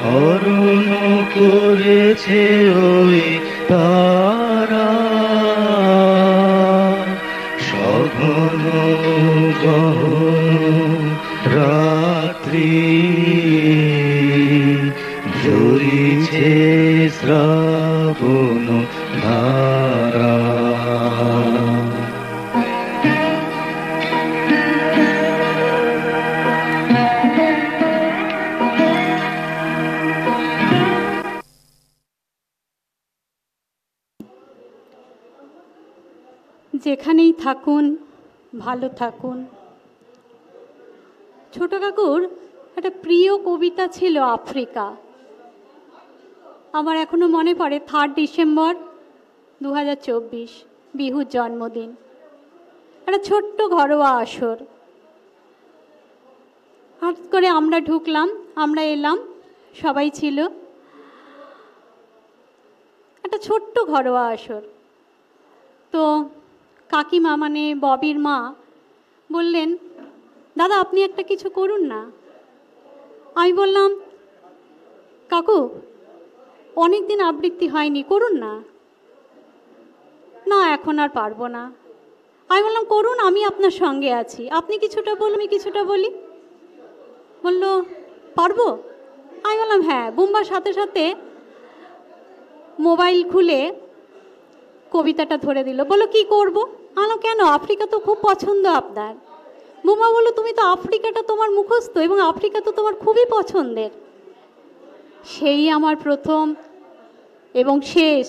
হরণ করেছে ওই তারা, সঘন রাত্রি ঝরিছে শ্রাবণ ধারা। যেখানেই থাকুন ভালো থাকুন। ছোট কাকুর একটা প্রিয় কবিতা ছিল আফ্রিকা। আমার এখনো মনে পড়ে 3 ডিসেম্বর 2024 বিহুর জন্মদিন, একটা ছোট্ট ঘরোয়া আসর। হঠাৎ করে আমরা ঢুকলাম, আমরা এলাম, সবাই ছিল, একটা ছোট্ট ঘরোয়া আসর। তো কাকিমা মানে ববির মা বললেন, দাদা আপনি একটা কিছু করুন না। আমি বললাম, কাকু অনেক দিন আবৃত্তি হয়নি, করুন না। না এখন আর পারবো না। আমি বললাম করুন, আমি আপনার সঙ্গে আছি, আপনি কিছুটা বলুন আমি কিছুটা বলি। বলল পারবো? আমি বললাম হ্যাঁ। বুম্বার সাথে সাথে মোবাইল খুলে কবিতাটা ধরে দিল, বললো কি করবো? আলো কেন, আফ্রিকা তো খুব পছন্দ আপনার। বুম্বা বললো তুমি তো আফ্রিকাটা তোমার মুখস্থ এবং আফ্রিকা তো তোমার খুবই পছন্দের। সেই আমার প্রথম এবং শেষ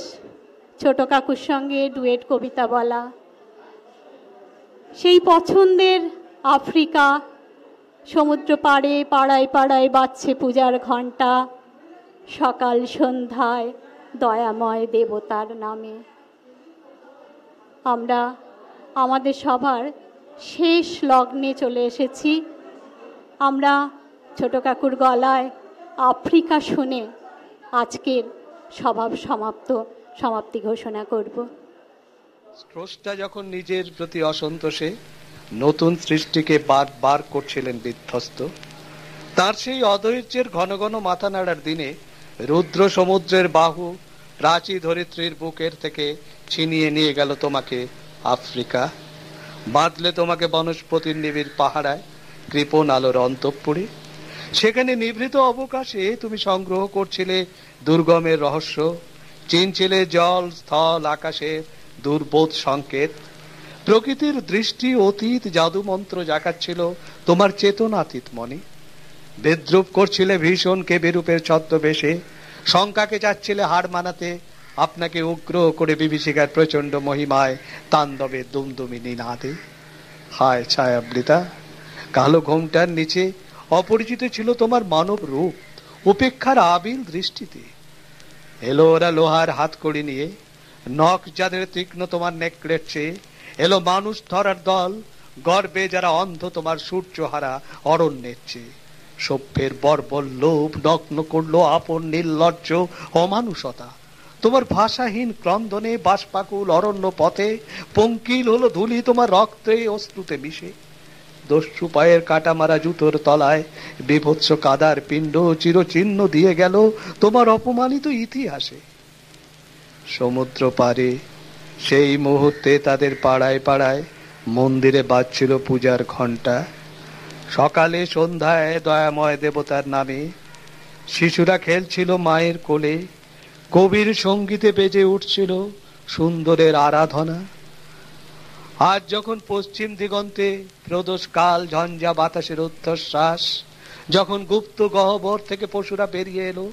ছোট কাকুর সঙ্গে ডুয়েট কবিতা বলা। সেই পছন্দের আফ্রিকা, সমুদ্র পাড়ে পাড়ায় পাড়ায় বাজছে পূজার ঘণ্টা, সকাল সন্ধ্যায় দয়াময় দেবতার নামে। আমরা আমাদের সবার শেষ লগ্নে চলে এসেছি। আমরা ছোট কাকুর গলায় আফ্রিকা শুনে আজকের সমাপ্তি ঘোষণা করব। স্রষ্টা যখন নিজের প্রতি অসন্তোষে নতুন সৃষ্টিকে বার করছিলেন বিধ্বস্ত, তার সেই অধৈর্যের ঘন ঘন মাথা নাড়ার দিনে রুদ্র সমুদ্রের বাহু প্রাচী ধরিত্রীর বুকের থেকে ছিনিয়ে নিয়ে গেল তোমাকে আফ্রিকা, বাঁধলে তোমাকে বনস্পতির নিবিড় পাহাড়ায় কৃপণ আলোর অন্তঃপুরে। সেখানে নিভৃত অবকাশে তুমি সংগ্রহ করছিলে দুর্গমের রহস্য, চিনছিলে জল স্থল আকাশের দুর্বোধ সংকেত। প্রকৃতির দৃষ্টি অতীত জাদুমন্ত্র জাগাচ্ছিল তোমার চেতনাতীত মনে। বিদ্রুপ করছিলে ভীষণকে বিরূপের ছদ্মবেশে, শঙ্কাকে যাচ্ছিলে হাড় মানাতে, আপনাকে উগ্র করে বিভীষিকার প্রচন্ড মহিমায় তাণ্ডবে দুমদুমি নিনাদে। হায় ছায়াবৃতা, কালো ঘোমটার নিচে অপরিচিত ছিল তোমার মানব রূপ উপেক্ষার আবিল দৃষ্টিতে। এলো ওরা লোহার হাতকড়ি নিয়ে, নখ যাদের তীক্ষ্ণ তোমার নেকড়ের চেয়ে। এলো মানুষ ধরার দল, গর্বে যারা অন্ধ তোমার সূর্যহারা অরণ্যের চেয়ে। সভ্যের বর্বর লোভ নগ্ন করলো আপন নির্লজ্জ অমানুষতা। তোমার ভাষাহীন ক্রন্দনে বাষ্পাকুল অরণ্য পথে পঙ্কিল হলো ধুলি তোমার রক্তে অশ্রুতে মিশে। দস্যু পায়ের কাটা মারা জুতোর তলায় বিভৎস কাদার পিণ্ড চিরচিহ্ন দিয়ে গেল তোমার অপমানিত ইতিহাসে। সমুদ্র পারে সেই মুহূর্তে তাদের পাড়ায় পাড়ায় মন্দিরে বাজছিল পূজার ঘণ্টা। সকালে সন্ধ্যায় দয়াময় দেবতার নামে শিশুরা খেলছিল মায়ের কোলে। কবির সঙ্গীতে বেজে উঠছিল সুন্দরের আরাধনা। আজ যখন পশ্চিম দিগন্তে প্রদোষ কাল ঝঞ্ঝা বাতাসের ঊর্ধ্বশ্বাস, যখন গুপ্ত গহ্বর থেকে পশুরা বেরিয়ে এলো,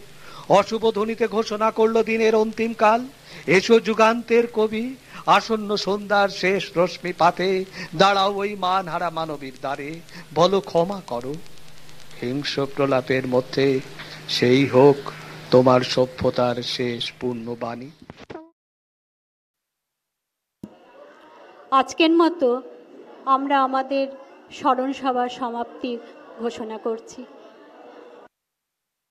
অশুভ ধ্বনিতে ঘোষণা করলো দিনের অন্তিম কাল। এসো যুগান্তের কবি, আসন্ন সন্ধ্যার শেষ রশ্মি পাতে দাঁড়াও ওই মান হারা মানবীর দ্বারে, বলো ক্ষমা করো। হিংস প্রলাপের মধ্যে সেই হোক তোমার সভ্যতার শেষ পূর্ণবাণী। আজকের মতো আমরা আমাদের স্মরণ সভার সমাপ্তি ঘোষণা করছি।